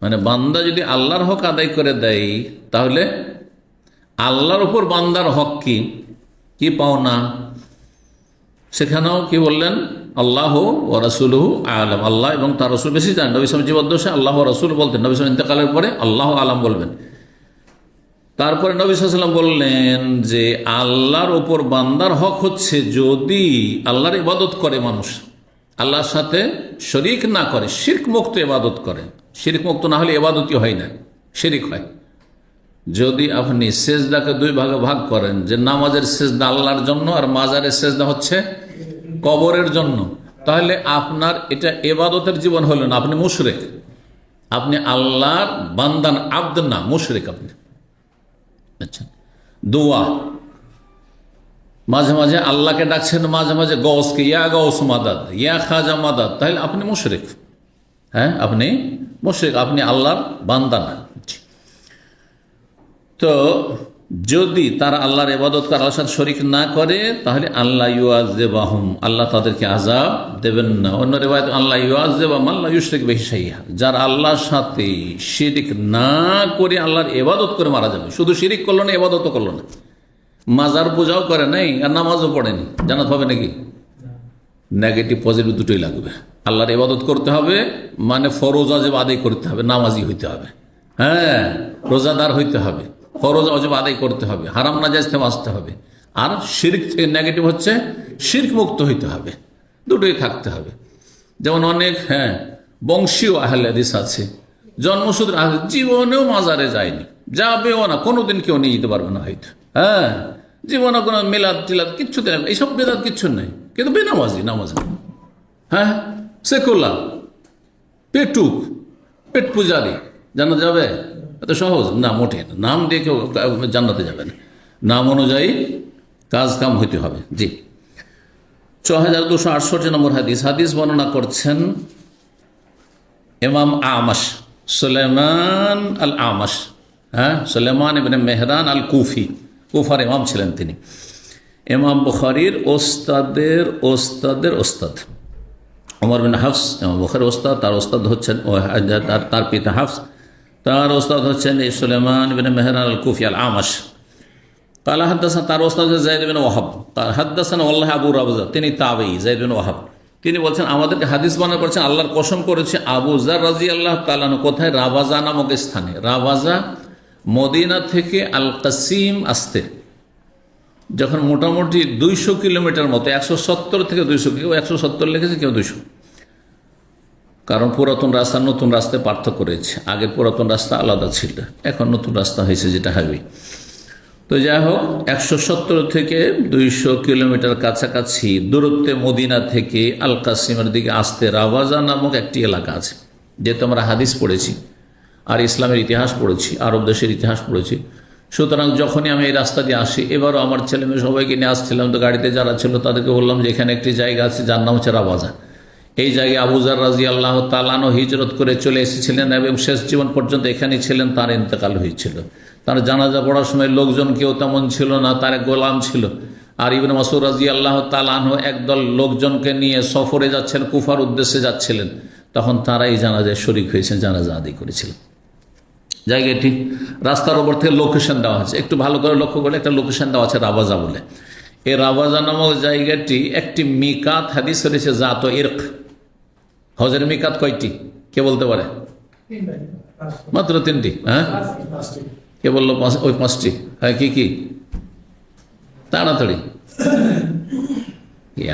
মানে বান্দা যদি আল্লাহর হক আদায় করে দেয়, তাহলে আল্লাহর উপর বান্দার হক কি, কি পাওনা? সেখানেও কি বললেন আল্লাহ ও রাসূলুহু আলাম, আল্লাহ এবং তার রাসূল বেশি জানেন। নবী সাল্লাল্লাহু আলাইহি ওয়াসাল্লাম জীবদ্দশায় আল্লাহ ও রাসূল বলতেন, নবী সাল্লাল্লাহু আলাইহি ওয়াসাল্লাম ইন্তেকালের পরে আল্লাহ আলাম বলবেন। তারপরে নবী সাল্লাল্লাহু আলাইহি ওয়াসাল্লাম বললেন যে আল্লাহর ওপর বান্দার হক হচ্ছে যদি আল্লাহর ইবাদত করে মানুষ, আল্লাহর সাথে শরীক না করে, শিরক মুক্ত ইবাদত করে। শিরক মুক্ত না হলে ইবাদতই হয় না, শিরক হয়। যদি আপনি সেজদাকে 2 ভাগে ভাগ করেন, যে নামাজের সেজদা আল্লাহর জন্য আর মাজারের সেজদা হচ্ছে কবরের জন্য, তাহলে আপনার এটা ইবাদতের জীবন হলো না, আপনি মুশরিক। আপনি আল্লাহর বান্দান আব্দ না, মুশরিক আপনি। আচ্ছা, দোয়া মাঝে মাঝে আল্লাহকে ডাকছেন, মাঝে মাঝে গৌসকে, ইয়া গৌস মাদাদ, ইয়া খাজা মাদাদ, তাহলে আপনি মুশরিক। হ্যাঁ, আপনি মুশরিক, আপনি আল্লাহর বান্দা না। তো যদি তারা আল্লাহর ইবাদত করে, আল্লাহর সাথে শরীক না করে, তাহলে আল্লাহ ইউআযিবাহুম, আল্লাহ তাদেরকে আযাব দেবেন না। অন্য রিওয়ায়াতে আল্লাহ ইউআযিবা মান লা ইউশরিক বিহি শাইআ, যারা আল্লাহর সাথে শিরক না করে আল্লাহর ইবাদত করে মারা যাবে। শুধু শিরক করলো না, ইবাদতও করলো না, মাজার পূজাও করে নাই আর নামাজও পড়েনি, জান্নাত হবে নাকি? নেগেটিভ পজিটিভ দুটোই লাগবে। আল্লাহর ইবাদত করতে হবে মানে ফরজ ওয়াজিব আদায় করতে হবে, নামাজি হইতে হবে, হ্যাঁ, রোজাদার হইতে হবে, ফরজ ওয়াজিব আদায় করতে হবে, হারাম নাজায়েজ থেকে বাঁচতে হবে। আর শিরক থেকে নেগেটিভ হচ্ছে শিরক মুক্ত হইতে হবে, দুটোই থাকতে হবে। যেমন অনেক বংশীয় আহলে হাদিস আছে, জন্মসূত্রে জীবনেও মাজারে যায়নি, যাবেও না, কোনোদিন কেউ নিয়ে যেতে পারবে না হয়তো, জীবনে কোনো মিলাদ টিলাদ কিচ্ছু দেয়, এইসব বেদাত কিচ্ছু নেই, কিন্তু বেনামাজি, নামাজ সেকুলার, পেটুক, পেট পূজারি, জানা যাবে? এত সহজ না, মোটে না। নাম দিয়ে কেউ জান্নাতে যাবে না, নাম অনুযায়ী কাজ কাম হইতে হবে। জি, 6268 নম্বর হাদিস। হাদিস বর্ণনা করছেন ইমাম আমাশ, সুলাইমান আল আমাশ, সুলাইমান ইবনে মেহরান আল কুফি, কুফার ইমাম ছিলেন তিনি। ইমাম বুখারীর ওস্তাদের ওস্তাদের ওস্তাদ ওমর বিন হাফস, ইমাম বুখারীর ওস্তাদ, তার ওস্তাদ হচ্ছেন তার পিতা হাফস, তার ওস্তাদ হচ্ছেন সুলাইমান ইবনে মেহরান আল কুফি আল আমাশ। কালা হাদ্দাসান, তার ওস্তাদ যায়েদ বিন ওয়াহাব, হাদ্দাসান ওয়াল্লাহ আবু রাবজা, তিনি তাবেঈ, যায়েদ বিন ওয়াহাব। তিনি বলছেন আমাদেরকে হাদিস বর্ণনা করেছেন, আল্লাহর কসম করেছে, আবু যার রাদিয়াল্লাহু তাআলা আনহু কোথায়? রাবাজা নামক স্থানে। রাবাজা মদিনা থেকে আল কাসিম আসতে যখন মোটামুটি 200 কিলোমিটার মতো, 170 থেকে 200, কেউ 170 লিখেছে, কেউ 200, কারণ পুরাতন রাস্তা নতুন রাস্তায় পার্থক্য রয়েছে। আগের পুরাতন রাস্তা আলাদা ছিল, এখন নতুন রাস্তা হয়েছে যেটা হাইওয়ে। তো যাই হোক, 170 থেকে 200 কিলোমিটার কাছাকাছি দূরত্বে মদিনা থেকে আল কাসিমের দিকে আসতে রাবাজা নামক একটি এলাকা আছে। যেহেতু আমরা হাদিস পড়েছি আর ইসলামের ইতিহাস পড়েছি, আরব দেশের ইতিহাস পড়েছি, সুতরাং যখনই আমি এই রাস্তা দিয়ে আসি, এবারও আমার ছেলে মেয়ে সবাইকে নিয়ে আসছিলাম, তো গাড়িতে যারা ছিল তাদেরকে বললাম যে এখানে একটি জায়গা আছে যার নাম হচ্ছে রাবাজা। এই জায়গায় আবু যার রাদিয়াল্লাহু তাআলা আনহু হিজরত করে চলে এসেছিলেন এবং শেষ জীবন পর্যন্ত এখানেই ছিলেন, তার ইন্তেকাল হয়েছিল। তার জানাজা পড়ার সময় লোকজন কেউ তেমন ছিল না, তার এক গোলাম ছিল। আর ইবনে মাসউদ রাদিয়াল্লাহু তাআলা আনহু একদল লোকজনকে নিয়ে সফরে যাচ্ছেন, কুফার উদ্দেশ্যে যাচ্ছিলেন, তখন তারা এই জানাজায় শরীক হয়েছেন, জানাজা আদায় করেছিলেন। জায়গাটি রাস্তার ওপর থেকে লোকেশন দেওয়া আছে, একটু ভালো করে লক্ষ্য করলে একটা লোকেশন দেওয়া আছে রাবাজা বলে। এই রাবাজা নামক জায়গাটি একটি মিকাত হাদিস রয়েছে, জাত ইরক। হজের মিকাত কয়টি কে বলতে পারে? মাত্র 3টি। কে বললো? ওই 5টি। হ্যাঁ, কি কি? তাড়াতাড়ি,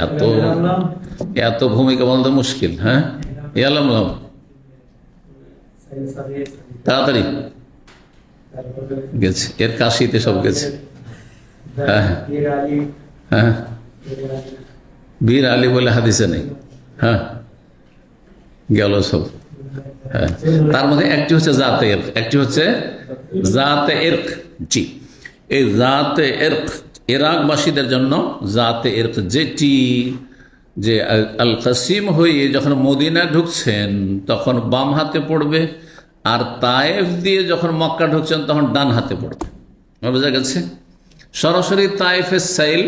এত এত ভূমিকা বলতে মুশকিল। হ্যাঁ, ইয়ালাম, তাড়াতাড়ি গেছে, এর কাশিতে সব গেছে। হ্যাঁ হ্যাঁ, বীর আলী বলে হাদিসে নেই। হ্যাঁ, গেল সব। হ্যাঁ, তার মধ্যে একটি হচ্ছে জাতে ইরক, একটি হচ্ছে জাতে ইরক। জি, এই জাতে ইরক ইরাকবাসীদের জন্য জাতে ইরক, যেটি যে আল কাসিম হয়ে যখন মদিনা ঢুকছেন তখন বাম হাতে পড়বে, আর তায়েফ দিয়ে যখন মক্কা ঢুকছেন তখন ডান হাতে পড়বে। বোঝা গেছে? সরাসরি তায়েফের সাইল,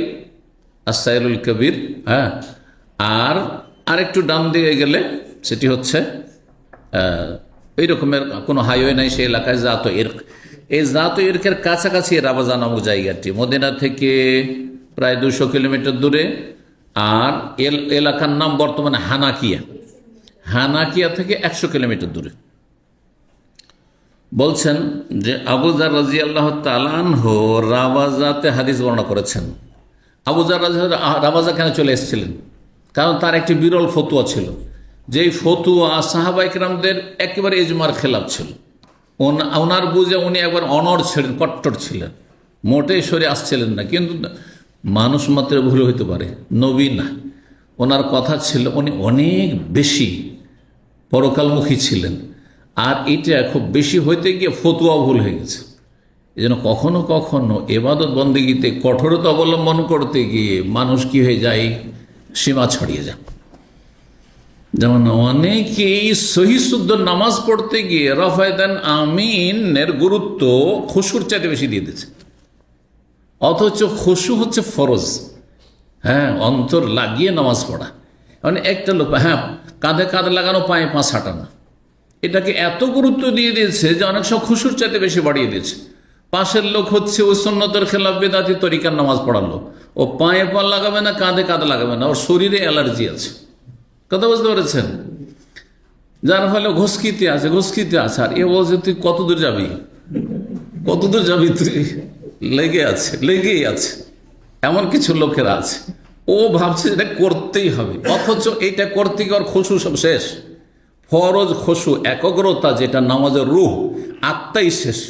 আর সাইলুল কবির, হ্যাঁ, আর আরেকটু ডান দিকে গেলে সেটি হচ্ছে এই রকমের কোনো হাইওয়ে নাই সেই এলাকায়, জাত ইরক। এই জাত ইরকের কাছাকাছি রাবাজা নামক জায়গাটি, মদিনা থেকে প্রায় 200 কিলোমিটার দূরে। আর এলাকার নাম বর্তমানে হানাকিয়া, হানাকিয়া থেকে 100 কিলোমিটার দূরে। বলছেন যে আবু যার রাদিয়াল্লাহু তাআলা আনহু রাবাজাতে হাদিস বর্ণনা করেছেন। আবু যার রাবাজা কেন চলে এসেছিলেন? কারণ তার একটি বিরল ফতুয়া ছিল, যেই ফতুয়া সাহাবায়ে কেরামদের একেবারে ইজমার খেলাফ ছিল। ওনার বুঝে উনি একবার অনড় ছিলেন, কট্টর ছিলেন, মোটেই সরে আসছিলেন না। কিন্তু মানুষ মাত্র ভুল হইতে পারে, নবী না। ওনার কথা ছিল উনি অনেক বেশি পরকালমুখী ছিলেন, আর এটা খুব বেশি হইতে গিয়ে ফতুয়া ভুল হয়ে গেছে। এই জন্য কখনো কখনো ইবাদত বন্দেগীতে কঠোরতা অবলম্বন করতে গিয়ে মানুষ কি হয়ে যায়, সীমা ছড়িয়ে যায়। যেমন অনেকেই সহি শুদ্ধ নামাজ পড়তে গিয়ে রাফায়েদান আমিনের গুরুত্ব খুশুর চাইতে বেশি দিয়ে দিচ্ছে, অথচ খুশু হচ্ছে ফরজ। হ্যাঁ, অন্তর লাগিয়ে নামাজ পড়া। মানে একটা লোক, হ্যাঁ, কাঁধে কাঁধে লাগানো, পায়ে পা ছাটানো, এটাকে এত গুরুত্ব দিয়ে দিয়েছে যে অনেক সব খুশুর চাইতে বেশি বাড়িয়ে দিয়েছে। পাশের লোক হচ্ছে ওই সুন্নতের খেলাফ বেদাতি তরিকার নামাজ পড়ালো, ও পায়ে পা লাগাবে না, কাঁধে কাঁধ লাগাবে না, ওর শরীরে অ্যালার্জি আছে। কথা বুঝতে পেরেছেন? যার ফলে ঘুসকিতে আছে। আর এ বলছে তুই কতদূর যাবি, তুই লেগেই আছে। এমন কিছু লোকেরা আছে, ও ভাবছে এটা করতেই হবে, অথচ এটা করতে গিয়ে ওর খুশু সব শেষ। ফরজ খুশু, একাগ্রতা, যেটা নামাজের রূহ, আত্মাই শেষ।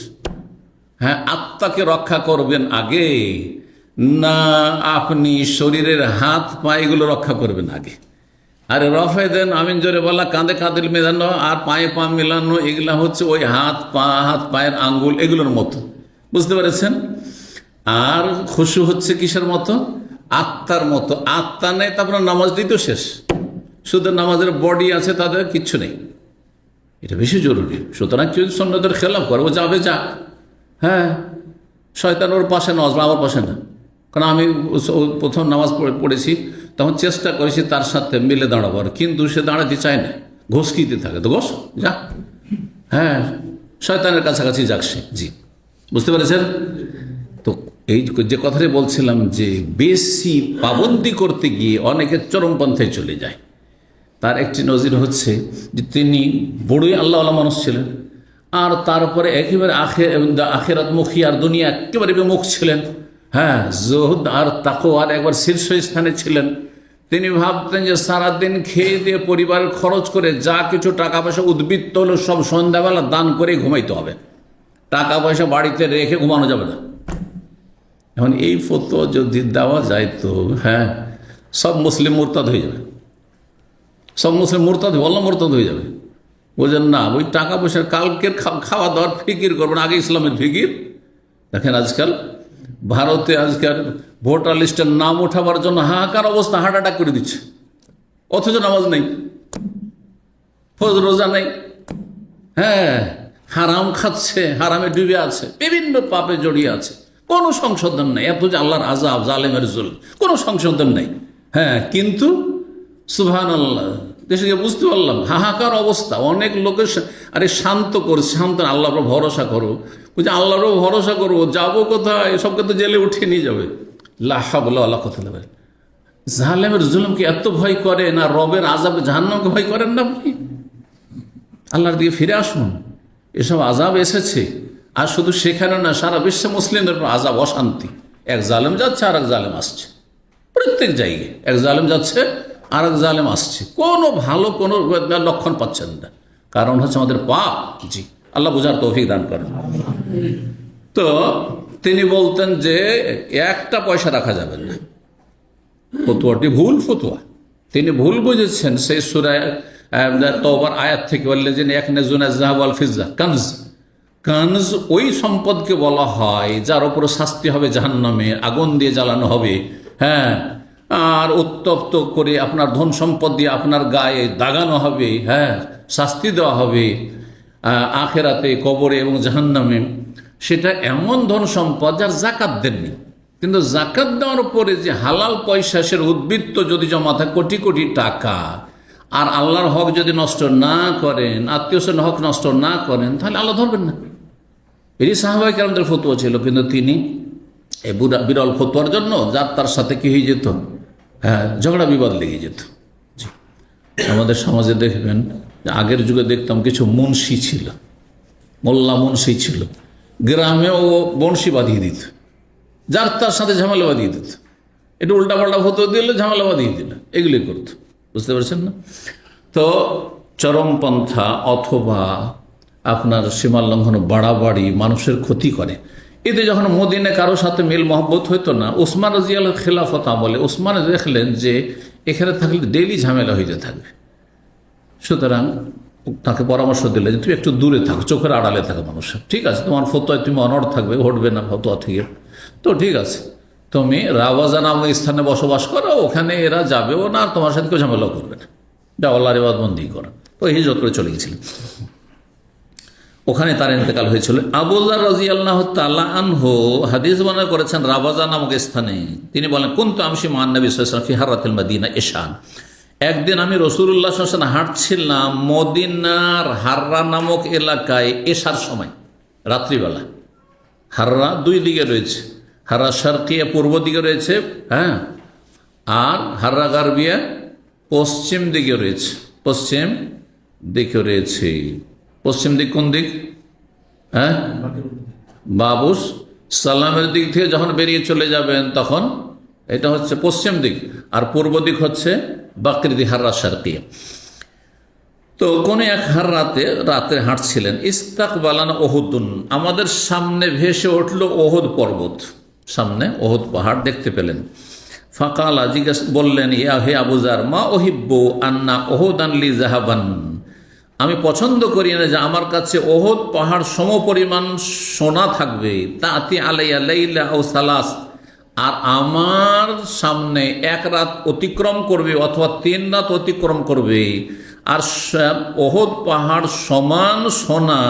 হ্যাঁ, আত্মাকে রক্ষা করবেন আগে না আপনি শরীরের হাত পা এগুলো রক্ষা করবেন আগে? আরে রফে দেন, আমিন জোরে বলা, কাঁধে কাঁধে মেলানো আর পায়ে পা মেলানো, এগুলা হচ্ছে ওই হাত পায়ের আঙ্গুল এগুলোর মতো, বুঝতে পেরেছেন? আর খুশু হচ্ছে কিসের মতো? আত্মার মতো। আত্মা নেই, তারপরে নামাজ দিই তো শেষ। শুধু নামাজের বডি আছে, তাদের কিচ্ছু নেই। এটা বেশি জরুরি। সুতরাং কেউ সুন্নতের খেলাফ করে, ও যাবে যাক। হ্যাঁ, শয়তান ওর পাশে নামাজ, আমার পাশে না। কারণ আমি প্রথম নামাজ পড়েছি, তখন চেষ্টা করেছি তার সাথে মিলে দাঁড়াবার, কিন্তু সে দাঁড়াতে চায় না, ঘোষকিতে থাকে। তো ঘোষ যা, হ্যাঁ, শয়তানের কাছাকাছি যাক সে। জি, বুঝতে পেরেছেন? তো এই যে কথাটি বলছিলাম, যে বেশি পাবন্দি করতে গিয়ে অনেকে চরমপন্থায় চলে যায়। তার একটি নজির হচ্ছে যে তিনি বড়ই আল্লাহওয়ালা মানুষ ছিলেন, আর তারপরে একেবারে আখেরাত মুখী, আর দুনিয়া একেবারে বিমুখ ছিলেন। হ্যাঁ, জহুদ আর তাকওয়ার একবার শীর্ষস্থানে ছিলেন। তিনি ভাবতেন যে সারাদিন খেয়ে দিয়ে পরিবারের খরচ করে যা কিছু টাকা পয়সা উদ্বৃত্ত হলো সব সন্ধ্যাবেলা দান করে ঘুমাইতে হবে, টাকা পয়সা বাড়িতে রেখে ঘুমানো যাবে না। এখন এই ফতোয়া যদি দেওয়া যায় তো হ্যাঁ, সব মুসলিম মুরতাদ হয়ে যাবে, মোরতাদ হয়ে যাবে। বোঝেন না? ওই টাকা পয়সার কালকের খাওয়া দাওয়ার ফিকির করবেন, আগে ইসলামের ফিকির। দেখেন আজকাল ভারতে আজকাল ভোটার লিস্টের নাম ওঠাবার জন্য হাহাকার অবস্থা, হার্ট অ্যাটাক করে দিচ্ছে, অথচ নামাজ নেই, ফরজ রোজা নেই। হ্যাঁ, হারাম খাচ্ছে, হারামে ডুবে আছে, বিভিন্ন পাপে জড়িয়ে আছে, কোনো সংশোধন নেই। এত যে আল্লাহর আযাব, জালেমের জুলম, কোনো সংশোধন নেই। হ্যাঁ, কিন্তু সুবহানাল্লাহ, দেশে গিয়ে বুঝতে পারলাম হাহাকার অবস্থা। অনেক লোকের আরে শান্ত আল্লাহর উপর ভরসা করো, বুঝে আল্লাহর উপর ভরসা করবো, যাবো কোথায়? সবকে তো জেলে উঠিয়ে নিয়ে যাবে। লাহা বলে আল্লাহ কথা নেবে। জালেমের জুলুমকে এত ভয় করে না, রবের আযাব জাহান্নামকে ভয় করেন না আপনি? আল্লাহর দিকে ফিরে আসুন। এসব আযাব এসেছে, আর শুধু সেখানে না, সারা বিশ্বে মুসলিমদের উপর আযাব, অশান্তি। এক জালেম যাচ্ছে আর এক জালেম আসছে, প্রত্যেক জায়গায় এক জালেম যাচ্ছে আর এক জালেম আসছে, কোনো ভালো কোনো লক্ষণ পাচ্ছেন না। কারণ হচ্ছে আমাদের পাপ। জি, আল্লাহ বুঝার তৌফিক দান করেন। তো তিনি বলতেন যে একটা পয়সা রাখা যাবে না। ফতোয়াটি ভুল ফতোয়া, তিনি ভুল বুঝেছেন। সেই সূরা তওবার আয়াত থেকে বললেন যে ইয়াকনিজুনা যাহাব ওয়াল ফিজ্জা, কানজ ওই সম্পদকে বলা হয় যার উপরে শাস্তি হবে জাহান্নামে, আগুন দিয়ে জ্বালানো হবে। হ্যাঁ, আর উত্তপ্ত করে আপনার ধন সম্পদ দিয়ে আপনার গায়ে দাগানো হবে। হ্যাঁ, শাস্তি দেওয়া হবে আখেরাতে, কবরে এবং জাহান্নামে। সেটা এমন ধন সম্পদ যার জাকাত দেননি, কিন্তু জাকাত দেওয়ার পরে যে হালাল পয়সা, সের উদ্বৃত্ত যদি জমা থাকে কোটি কোটি টাকা, আর আল্লাহর হক যদি নষ্ট না করেন, আত্মীয় স্বজনের হক নষ্ট না করেন, তাহলে আল্লাহ ধরবেন না। এটি সাহাবায়ে কেরামদের ফতোয়া ছিল, কিন্তু তিনি এই বিরল ফতোয়ার জন্য যার তার সাথে কি হয়ে যেত, হ্যাঁ, ঝগড়া বিবাদ লেগে যেত। আমাদের সমাজে দেখবেন, আগের যুগে দেখতাম কিছু মুন্সি ছিল, মোল্লা মুন্সি ছিল, গ্রামেও বংশী বাঁধিয়ে দিত, যার তার সাথে ঝামেলা বাঁধিয়ে দিত। একটু উল্টাপাল্টা ফতোয়া দিলে ঝামেলা বাঁধিয়ে দিল, এগুলি করতো। বুঝতে পারছেন না? তো চরমপন্থা অথবা আপনার সীমা লঙ্ঘন, বাড়াবাড়ি, মানুষের ক্ষতি করে। এতে যখন মদিনে কারো সাথে মিল মহব্বত হইতো না, ওসমান রাদিয়াল্লাহু খেলাফত আমলে ওসমান দেখলেন যে এখানে থাকলে ডেইলি ঝামেলা হইতে থাকবে। সুতরাং তাকে পরামর্শ দিলে যে তুই একটু দূরে থাকো, চোখের আড়ালে থাকো মানুষের। ঠিক আছে, তোমার ফতোয়ায় তুমি অনড় থাকবে, ঘটবে না ফতোয়া থেকে। তো ঠিক আছে, তুমি রাওয়াজা নামক স্থানে বসবাস করো, ওখানে এরা যাবেও না, আর তোমার সাথে কেউ ঝামেলা করবে না, যা আল্লাহর ইবাদতবন্দি করো। তো হিজরত করে চলে গেছিলেন, ওখানে তার ইন্তেকাল হয়েছিল। আবু যার রাদিয়াল্লাহু তাআলা আনহু হাদিস বর্ণনা করেছেন রাবাজা নামক স্থানে। তিনি বলেন, কুনতু আমশি মা নবী সাল্লাল্লাহু আলাইহি ওয়াসাল্লাম ফি হারাতিল মদিনা ইশান। একদিন আমি রাসূলুল্লাহ সাল্লাল্লাহু আলাইহি ওয়াসাল্লাম হাঁটছিলাম মদিনার হাররা নামক এলাকায় এশার সময়, রাত্রিবেলা। হাররা দুই দিকে রয়েছে, হাররা শারকিয়া পূর্ব দিকে রয়েছে, হ্যাঁ, আর হাররা গারবিয়া পশ্চিম দিকে রয়েছে, পশ্চিম দিকে রয়েছে। পশ্চিম দিক কোন দিক? হ্যাঁ, বাবুস সালামের দিক থেকে যখন বেরিয়ে চলে যাবেন তখন এটা হচ্ছে পশ্চিম দিক, আর পূর্ব দিক হচ্ছে বাকরিদি হাররা শারকিয়া। তো কোন এক রাতে হাঁটছিলেন, ইস্তাকবালান ওহুদুন, আমাদের সামনে ভেসে উঠল ওহুদ পর্বত, সামনে ওহুদ পাহাড় দেখতে পেলেন। ফাকালা, জিজ্ঞেস বললেন, ইয়া হে আবুজার, মা ওহিব্বু আন্না ওহুদান লি জাহাবান, আমি পছন্দ করি না যে আমার কাছে ওহুদ পাহাড় সমপরিমাণ সোনা থাকবে, তাতি আলাইয়া লাইলা ও সালাস, আর আমার সামনে এক রাত অতিক্রম করবে অথবা 3 রাত অতিক্রম করবে, আর ওহুদ পাহাড় সমান সোনা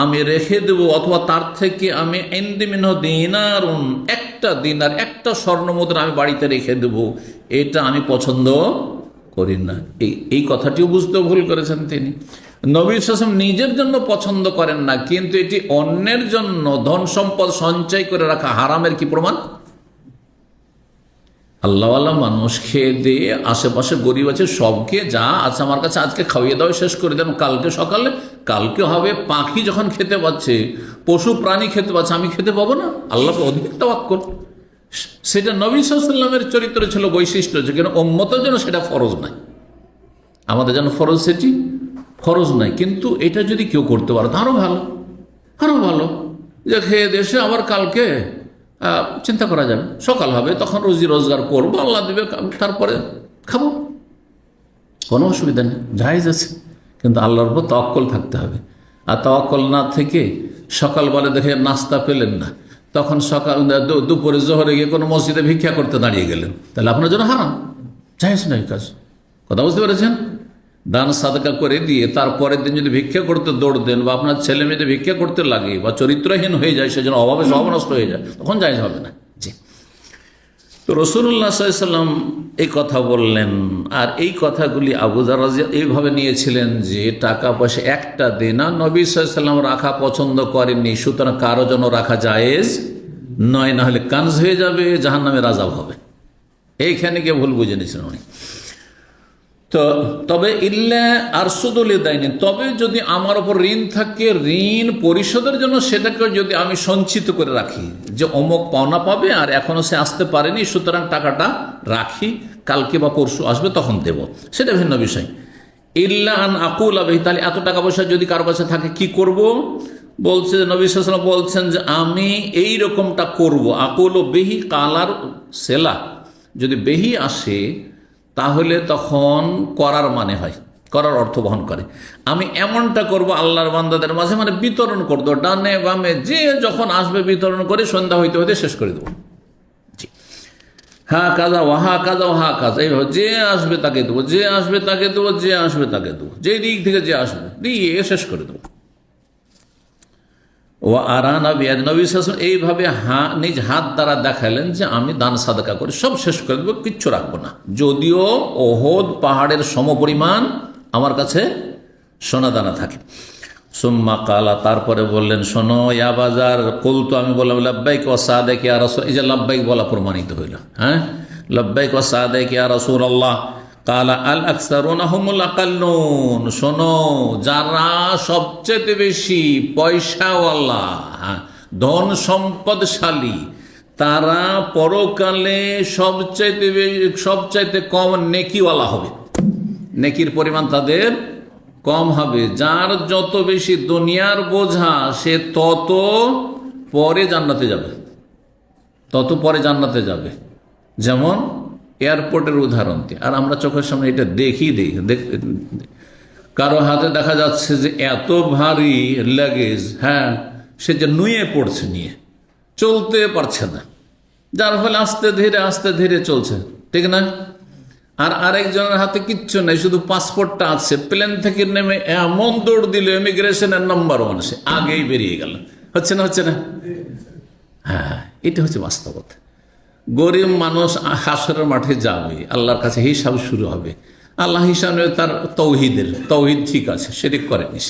আমি রেখে দেব, অথবা তার থেকে আমি ইন্দিমিনহ দিনারুন, একটা দিনার, একটা স্বর্ণমুদ্রা আমি বাড়িতে রেখে দেব, এটা আমি পছন্দ করি না। এই কথাটিও বুঝতে ভুল করেছেন তিনি। নবী সাল্লাল্লাহু আলাইহি ওয়াসাল্লাম নিজের জন্য পছন্দ করেন না, কিন্তু এটি অন্যের জন্য ধন সম্পদ সঞ্চয় করে রাখা হারামের কি প্রমাণ? আল্লাহওয়ালা মানুষ খেয়ে দিয়ে আশেপাশে গরিব আছে, সবকে যা আছে আমার কাছে আজকে খাইয়ে দাও, শেষ করে দেন, কালকে সকালে, কালকে হবে। পাখি যখন খেতে পাচ্ছে, পশু প্রাণী খেতে পাচ্ছে, আমি খেতে পাবো না? আল্লাহকে অধিক তাওয়াক্কুল, সেটা নবী সাল্লাল্লাহু আলাইহি ওয়াসাল্লামের চরিত্র ছিল, বৈশিষ্ট্য ছিল, কিন্তু উম্মতের জন্য সেটা ফরজ নাই। আমাদের জন্য ফরজ, সেটি ফরজ নাই, কিন্তু এটা যদি কেউ করতে পারে তো আরো ভালো, আরো ভালো, যে খেয়ে দেশে আবার কালকে চিন্তা করা যাবে, সকাল হবে তখন রুজি রোজগার করবো, আল্লাহ দিবে, তারপরে খাবো, কোনো অসুবিধা নেই, জায়েজ আছে। কিন্তু আল্লাহর উপর তাওয়াক্কুল থাকতে হবে। আর তাওয়াক্কুল না থেকে সকালবেলা দেখে নাস্তা পেলেন না, তখন সকাল দুপুরে জোহরে গিয়ে কোনো মসজিদে ভিক্ষা করতে দাঁড়িয়ে গেলেন, তাহলে আপনার জন্য হারাম, জায়েজ নয় কাজ। কথা বুঝতে পেরেছেন? দান সাদকা করে দিয়ে তারপরের দিন যদি ভিক্ষা করতে দৌড় দেন, বা আপনার ছেলে মেয়েদের ভিক্ষা করতে লাগে, বা চরিত্রহীন হয়ে যায়, সেজন্য অভাবে সব নষ্ট হয়ে যায়, তখন জায়েজ হবে না। জি। তো রাসূলুল্লাহ সাল্লাল্লাহু আলাইহি ওয়াসাল্লাম এই কথা বললেন, আর এই কথাগুলি আবু যর রাদিয়াল্লাহু এইভাবে নিয়েছিলেন যে টাকা পয়সা একটা দিনা নবী সাল্লাল্লাহু আলাইহি ওয়াসাল্লাম রাখা পছন্দ করেননি, সুতরাং কারো জন্য রাখা জায়েজ নয়, না হলে কানজ হয়ে যাবে, জাহান্নামের আযাব হবে। এইখানে গিয়ে ভুল বুঝে নিয়েছিলেন উনি। তো তবে ইল্লা আরসুদুল দাইনি, তবে যদি আমার ওপর ঋণ থাকে, ঋণ পরিশোধের জন্য সেটাকে যদি আমি সঞ্চিত করে রাখি, যে অমুক পাওনা পাবে আর এখনো সে আসতে পারেনি, সুতরাং টাকাটা রাখি, কালকে বা পরশু আসবে তখন দেব, সেটা ভিন্ন বিষয়। ইল্লা আন আকুল আবহি, তাহলে এত টাকা পয়সা যদি কারো কাছে থাকে কি করব? বলছে নবী সাল্লাল্লাহু আলাইহি ওয়াসাল্লাম বলছেন যে আমি এই রকমটা করব। আকুল ও বেহি কালার সেলা, যদি বেহি আসে তাহলে তখন করার মানে হয়, করার অর্থ বহন করে। আমি এমনটা করব আল্লাহর বান্দাদের মাঝে, মানে বিতরণ করবো, ডানে বামে যে যখন আসবে বিতরণ করে সন্ধ্যা হইতে হইতে শেষ করে দেবো। জি, হ্যাঁ কাজা ওহা কাজা ওহা কাজা, এইভাবে যে আসবে তাকে দেবো, যে আসবে তাকে দেবো, যে আসবে তাকে দেবো, যে দিক থেকে যে আসবে দিয়ে শেষ করে দেবো। ও আরানা বিয়াদ, নবী সাল্লাল্লাহু আলাইহি ওয়াসাল্লাম এইভাবে নিজ হাত দ্বারা দেখালেন যে আমি দান সাদকা করে সব শেষ করে দেবো, কিচ্ছু রাখবো না, যদিও ওহুদ পাহাড়ের সমপরিমাণ আমার কাছে সোনা দানা থাকে। সুম্মা কালা, তারপরে বললেন, শোনো ইয়া বাজার, কুলতু, আমি বললাম লাব্বাইক ওয়া সাদাক ইয়া রাসূল, এই যে লাব্বাইক বলা প্রমাণিত হইল, হ্যাঁ, লাব্বাইক ওয়া সাদাক ইয়া রাসূলুল্লাহ। কালা আল আকসারুনা হুমুল আকাল্লুন, শোনো যারা সবচেয়ে বেশি পয়সাওয়ালা, ধন সম্পদশালী, তারা পরকালে সবচাইতে কম নেকিওয়ালা হবে, নেকির পরিমাণ তাদের কম হবে। যার যত বেশি দুনিয়ার বোঝা, সে তত পরে জান্নাতে যাবে, তত পরে জান্নাতে যাবে। যেমন এয়ারপোর্টের উদাহরণ দিয়ে, আর আমরা চোখের সামনে এটা দেখি, কারো হাতে দেখা যাচ্ছে যে এত ভারী লাগেজ, হ্যাঁ, সে যে নুয়ে পড়ছে, নিয়ে চলতে পারছে না, যার ফলে আস্তে ধীরে চলছে, ঠিক না? আর আরেকজনের হাতে কিচ্ছু নেই, শুধু পাসপোর্টটা আছে, প্লেন থেকে নেমে এমন দৌড় দিল ইমিগ্রেশনের নাম্বার 1, সে আগেই বেরিয়ে গেল। হচ্ছে না? হ্যাঁ, এটা হচ্ছে বাস্তবতা। গরিব মানুষ হাসরের মাঠে যাবে, আল্লাহর কাছে হিসাব শুরু হবে। আল্লাহ হিসাব নেবে তার তৌহিদ ঠিক আছে, শিরক করেনি,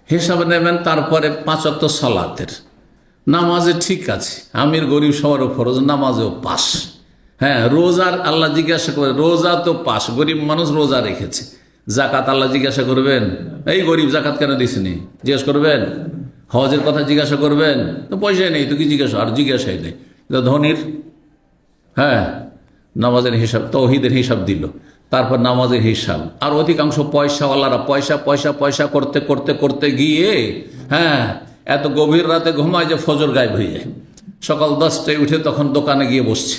হিসাব নেবেন তারপরে 5 ওয়াক্ত সালাতের, নামাজে ঠিক আছে, আমির গরিব সবারও ফরজ, নামাজেও পাস। হ্যাঁ, রোজার আল্লাহ জিজ্ঞাসা করে, রোজা তো পাস, গরিব মানুষ রোজা রেখেছে। জাকাত আল্লাহ জিজ্ঞাসা করবেন, এই গরিব জাকাত কেন দিসনি, জিজ্ঞাসা করবেন? হজের কথা জিজ্ঞাসা করবেন? তো পয়সাই নেই তো কি জিজ্ঞাসা, আর জিজ্ঞাসাই নেই। ধনির হ্যাঁ নামাজের হিসাব, তৌহিদের হিসাব দিল, তারপর নামাজের হিসাব। আর অধিকাংশ পয়সাওয়ালারা পয়সা পয়সা পয়সা করতে করতে করতে গিয়ে হ্যাঁ এত গভীর রাতে ঘুমায় যে ফজর গায়েব হয়ে যায়। সকাল 10টায় উঠে তখন দোকানে গিয়ে বসছে,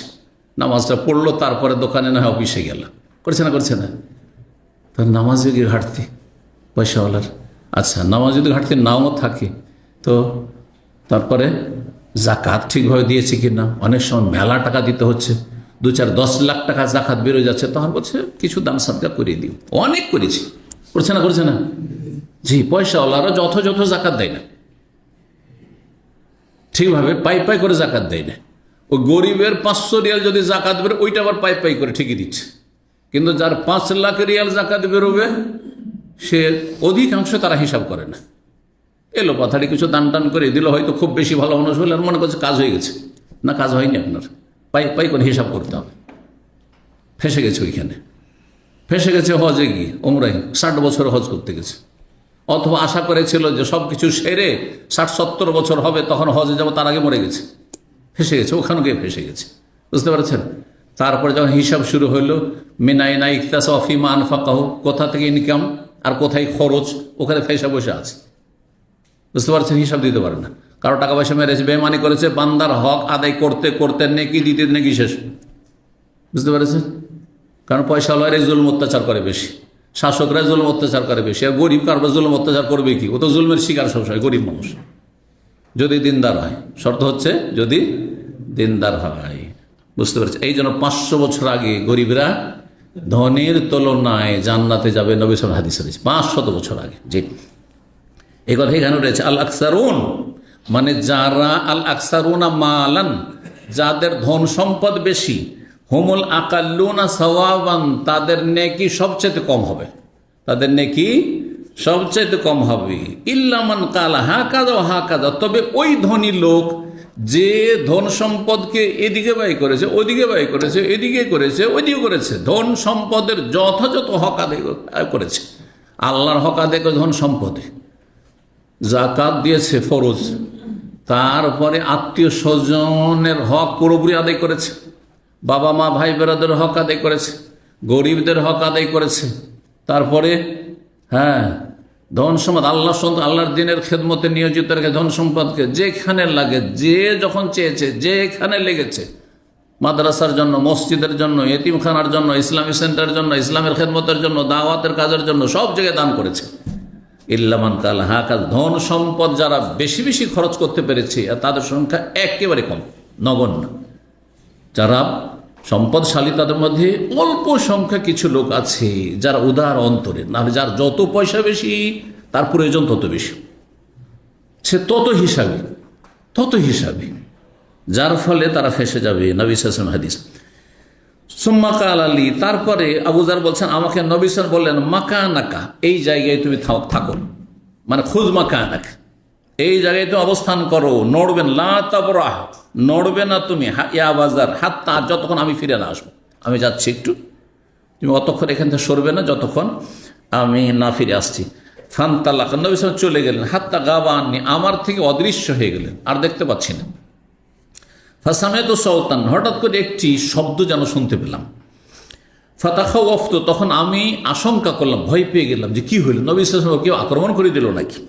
নামাজটা পড়লো, তারপরে দোকানে না হয় অফিসে গেল। করছে না, করছে না? তো নামাজ যদি ঘাটতি পয়সাওয়ালার, আচ্ছা নামাজ যদি ঘাটতি নাও থাকে তো তারপরে জাকাত ঠিকভাবে দিয়েছে কি না? অনেক সময় মেলা টাকা দিতে হচ্ছে, 2-4-10 লাখ টাকা জাকাত বেরোয় যাচ্ছে, তখন বলছে কিছু দান সাদকা করিয়ে দিও। অনেক করেছি, করছে না, করছে না? জি, পয়সাওয়ালারা যথাযথ জাকাত দেয় না, ঠিকভাবে পাই পাই করে জাকাত দেয় না। ওই গরিবের 500 রিয়াল যদি জাকাত বেরো, ওইটা আবার পাই পাই করে ঠিকই দিচ্ছে। কিন্তু যার 5 লাখ রিয়াল জাকাত বেরোবে, সে অধিকাংশ তারা হিসাব করে না। এলো পাথারি কিছু দান টান করে দিল, হয়তো খুব বেশি ভালো মানুষ হলে মনে করছে কাজ হয়ে গেছে, না কাজ হয়নি, আপনার পাই পাই করে হিসাব করতে হবে। ফেসে গেছে ওইখানে, ফেসে গেছে হজে গিয়ে, ওমরাই 60 বছর হজ করতে গেছে, অথবা আশা করেছিল যে সব কিছু সেরে 60-70 বছর হবে তখন হজে যাবো, তার আগে মরে গেছে, ফেসে গেছে, ওখানে গিয়ে ফেসে গেছে। বুঝতে পারছেন? তারপরে যখন হিসাব শুরু হইলো, মিনাইনা ইকতাসা অফিমা আনফাকাহু, কোথা থেকে ইনকাম আর কোথায় খরচ, ওখানে ফেসে বসে আছে। বুঝতে পারছেন? হিসাব দিতে পারে না। কারো টাকা পয়সা মেরেছে, বেমানি করেছে, বান্দার হক আদায় করতে করতে নেকি দিতে নেকি শেষ। বুঝতে পেরেছেন? কারণ পয়সাওয়ালারা জুলুম অত্যাচার করে বেশি, শাসকরা জুলুম অত্যাচার করে বেশি, আর গরিব কারবার জুলুম অত্যাচার করবে কি? ও তো জুলুমের শিকার সবসময় গরিব মানুষ, যদি দিনদার হয়। শর্ত হচ্ছে যদি দিনদার হয়। বুঝতে পারছি? এই জন্য 500 বছর আগে গরিবরা ধনের তুলনায় জান্নাতে যাবে, নবী সাল্লাল্লাহু আলাইহি হাদিস রয়েছে 500 বছর আগে। জি, এই কথা এখানে রয়েছে। আল আকসারুন মানে যারা, আল আকসারুনা মালান যাদের ধন সম্পদ বেশি, হুমুল আকাল্লুনা সাওয়াবান তাদের নেকি সবচেয়ে কম হবে, তাদের নেকি সবচেয়ে কম হবে। ইল্লামান কালা হাকাযা ওয়া হাকাযা, তবে ওই ধনী লোক যে ধন সম্পদকে এদিকে ব্যয় করেছে, ওদিকে ব্যয় করেছে, এদিকে করেছে, ওইদিকে করেছে, ধন সম্পদের যথাযথ হক আদায় করেছে। আল্লাহর হক আদায় করে ধন সম্পদে, জাকাত দিয়েছে ফরজ, তারপরে আত্মীয় স্বজনের হক পুরোপুরি আদায় করেছে, বাবা মা ভাই বেরাদের হক আদায় করেছে, গরিবদের হক আদায় করেছে, তারপরে হ্যাঁ ধন সম্পদ আল্লাহর দিনের খেদমতে নিয়োজিত রেখে ধন সম্পদকে যেখানে লাগে, যে যখন চেয়েছে, যেখানে লেগেছে, মাদ্রাসার জন্য, মসজিদের জন্য, এতিমখানার জন্য, ইসলামী সেন্টারের জন্য, ইসলামের খেদমতের জন্য, দাওয়াতের কাজের জন্য, সব জায়গায় দান করেছে। ইল্লামান কাল হাকাজ, ধন সম্পদ যারা বেশি বেশি খরচ করতে পেরেছে তাদের সংখ্যা একেবারে কম, নগণ্য। যারা সম্পদশালী তাদের মধ্যে অল্প সংখ্যা কিছু লোক আছে যারা উদার অন্তরে, নাহলে যার যত পয়সা বেশি তার প্রয়োজন তত বেশি, সে তত হিসাবে, যার ফলে তারা ফেসে যাবে। নবী সাল্লাল্লাহু আলাইহি ওয়াসাল্লাম হাদিস। সুম্মা কাল আলী, তারপরে আবু যার বলছেন আমাকে নবী সাল্লাল্লাহু আলাইহি ওয়াসাল্লাম বললেন মাকানাকা, এই জায়গায় তুমি থাকো, মানে খুদ মাকানাক, এই জায়গায় তুমি অবস্থান করো, নড়বেন, লা তাবরাহ, নড়বে না তুমি, ইয়া বাজার হাত্তা, যতক্ষণ আমি ফিরে না আসবো, আমি যাচ্ছি একটু, তুমি অতক্ষণ এখান থেকে সরবে না যতক্ষণ আমি না ফিরে আসছি। ফান্তালাক, নবী সাল্লাল্লাহু আলাইহি ওয়াসাল্লাম চলে গেলেন, হাত্তা গাবা আননি, আমার থেকে অদৃশ্য হয়ে গেলেন, আর দেখতে পাচ্ছি না। ফাসামেতু সাওতান, হঠাৎ করে একটি শব্দ যেন শুনতে পেলাম। ফাতাখাওয়াফতু, তখন আমি আশঙ্কা করলাম, ভয় পেয়ে গেলাম যে কি হইল, নবী সাল্লাল্লাহু আলাইহি ওয়াসাল্লাম কেউ আক্রমণ করে দিল নাকি।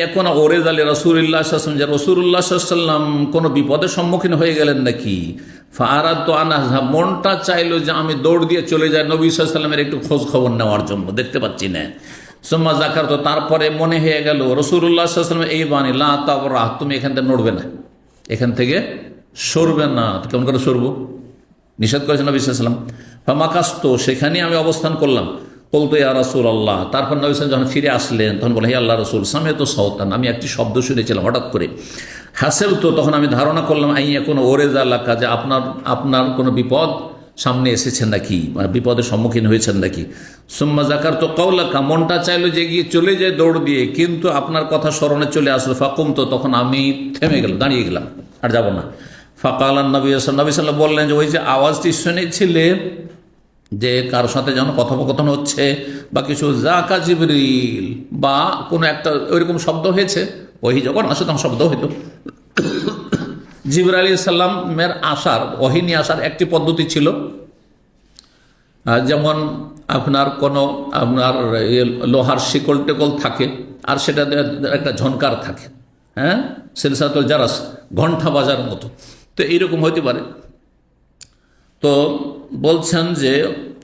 এখন ওরেজ আলী রাসূলুল্লাহ সাল্লাল্লাহু আলাইহি ওয়াসাল্লাম, যে রাসূলুল্লাহ সাল্লাল্লাহু আলাইহি ওয়াসাল্লাম কোনো বিপদের সম্মুখীন হয়ে গেলেন নাকি। ফাআরাদতু আন আযহাব, মনটা চাইলো যে আমি দৌড় দিয়ে চলে যাই নবী সাল্লাল্লাহু আলাইহি ওয়াসাল্লামের একটু খোঁজ খবর নেওয়ার জন্য, দেখতে পাচ্ছি না। সুম্মা যাকারতু, তারপরে মনে হয়ে গেল রাসূলুল্লাহ সাল্লাল্লাহু আলাইহি ওয়াসাল্লাম এই বাণী, লা তাবরাহ, তুমি এখান থেকে নড়বে না, এখান থেকে সরবে না। কেমন করে সরবো, নিষেধ করেছেন নবী সাল্লাল্লাহু আলাইহি ওয়াসাল্লাম। ফামাকাসত, সেখানে আমি অবস্থান করলাম। বলতো ইয়া রাসূলুল্লাহ, তারপর নবী সাল্লাল্লাহু আলাইহি ওয়াসাল্লাম যখন ফিরে আসলেন তখন বলে হে আল্লাহ রাসূল, সামিআতু সাওতান, আমি একটি শব্দ শুনেছিলাম হঠাৎ করে। হাসিবতু, তখন আমি ধারণা করলাম আইয়া কোনো ওরেজা লাকা, যে আপনার কোনো বিপদ সামনে এসেছেন নাকি, বিপদের সম্মুখীন হয়েছেন নাকি। সুম্মা জাকার তো কাউলাকা, মনটা চাইলো যে গিয়ে চলে যায় দৌড় দিয়ে, কিন্তু আপনার কথা স্মরণে চলে আসলো। ফাকুম তো, তখন আমি থেমে গেলাম, দাঁড়িয়ে গেলাম, আর যাব না। ফাকাল নবী সাল্লাল্লাহু বললেন যে ওই যে আওয়াজটি শুনেছিলে যে কারোর সাথে যেন কথোপকথন হচ্ছে বা কিছু, জাকা জিবরিল, বা কোনো একটা ওইরকম শব্দ হয়েছে, ওহি যখন আসে তখন শব্দ হইতো। জিবরাইল আলাইহিস সালামের আসার, ওহী নিয়ে আসার একটি পদ্ধতি ছিল, যেমন আপনার কোনো লোহার শিকল টেকল থাকে, আর সেটা একটা ঝনকার থাকে, হ্যাঁ, সিলসাতুল জারাস, ঘণ্টা বাজার মতো, তো এইরকম হতে পারে। তো বলছেন যে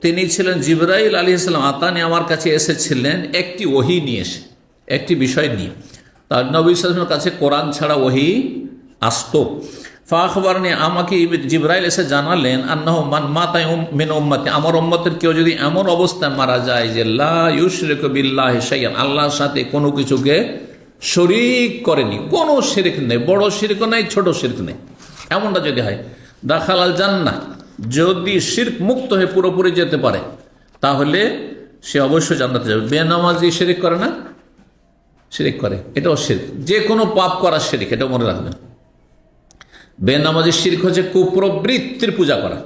তিনি ছিলেন জিবরাইল আলাইহিস সালাম, আতানি, আমার কাছে এসেছিলেন একটি ওহী নিয়ে, এসে একটি বিষয় নিয়ে। তার নবী সাল্লাল্লাহু আলাইহি ওয়াসাল্লামের কাছে কোরআন ছাড়া ওহী আসতো। ফাখবারনি, আমাকে জিবরাইল এসে জানালেন, আন্নাহু মান মাতা মিন উম্মতি, আমার উম্মতের কেউ যদি এমন অবস্থায় মারা যায় যে লা ইউশরিকু বিল্লাহি শাইআন, আল্লাহর সাথে কোনো কিছুকে শরীক করেনি, কোনো শিরক নেই, বড় শিরক নেই, ছোট শিরক নেই, এমনটা যদি হয়, দাখালাল জান্নাহ, যদি শিরক মুক্ত হয়ে পুরোপুরি যেতে পারে তাহলে সে অবশ্যই জান্নাতে যাবে। বেনামাজি শিরক করে না, শিরক করে, এটাও শিরক, যে কোনো পাপ করা শিরক, এটাও মনে রাখবেন। বেনামাজি শিরক হচ্ছে কুপ্রবৃত্তির পূজা করা,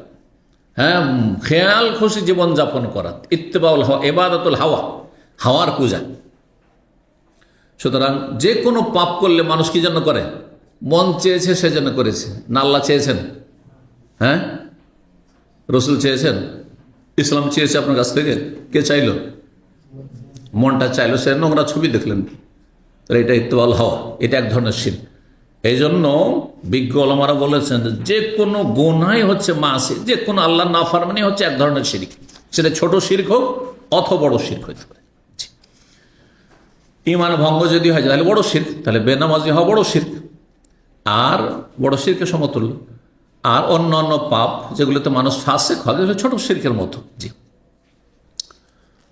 হ্যাঁ, খেয়াল খুশি জীবনযাপন করা, ইত্তেবাউল হাওয়া, ইবাদতুল হাওয়া, হাওয়ার পূজা। সুতরাং যে কোনো পাপ করলে মানুষ কি জন্য করে? মন চেয়েছে সেজন্য করেছে, না আল্লাহ চেয়েছেন? হ্যাঁ, রসুল চেয়েছেন? ইসলাম চেয়েছে আপনার কাছ থেকে? কে চাইলো? মনটা চাইলো, সে নোংরা ছবি দেখলেন, এটা ইত্তেবাউল হাওয়া, এটা এক ধরনের শিরক। এই জন্য বিজ্ঞ ওলামারা বলেছেন যে কোনো গুনাহ হচ্ছে মাসি, যে কোনো আল্লাহ নাফরমানি হচ্ছে এক ধরনের শিরক, সেটা ছোট শিরক হোক অথবা বড় শিরক হতে পারে। ঈমান ভঙ্গ যদি হয় তাহলে বড় শিরক, তাহলে বেনামাজি হওয়া বড় শিরক, আর বড় শিরকের সমতুল্য। আর অন্য অন্য পাপ যেগুলোতে মানুষ ফাসেক হয় ছোট শিরকের মতো। জি,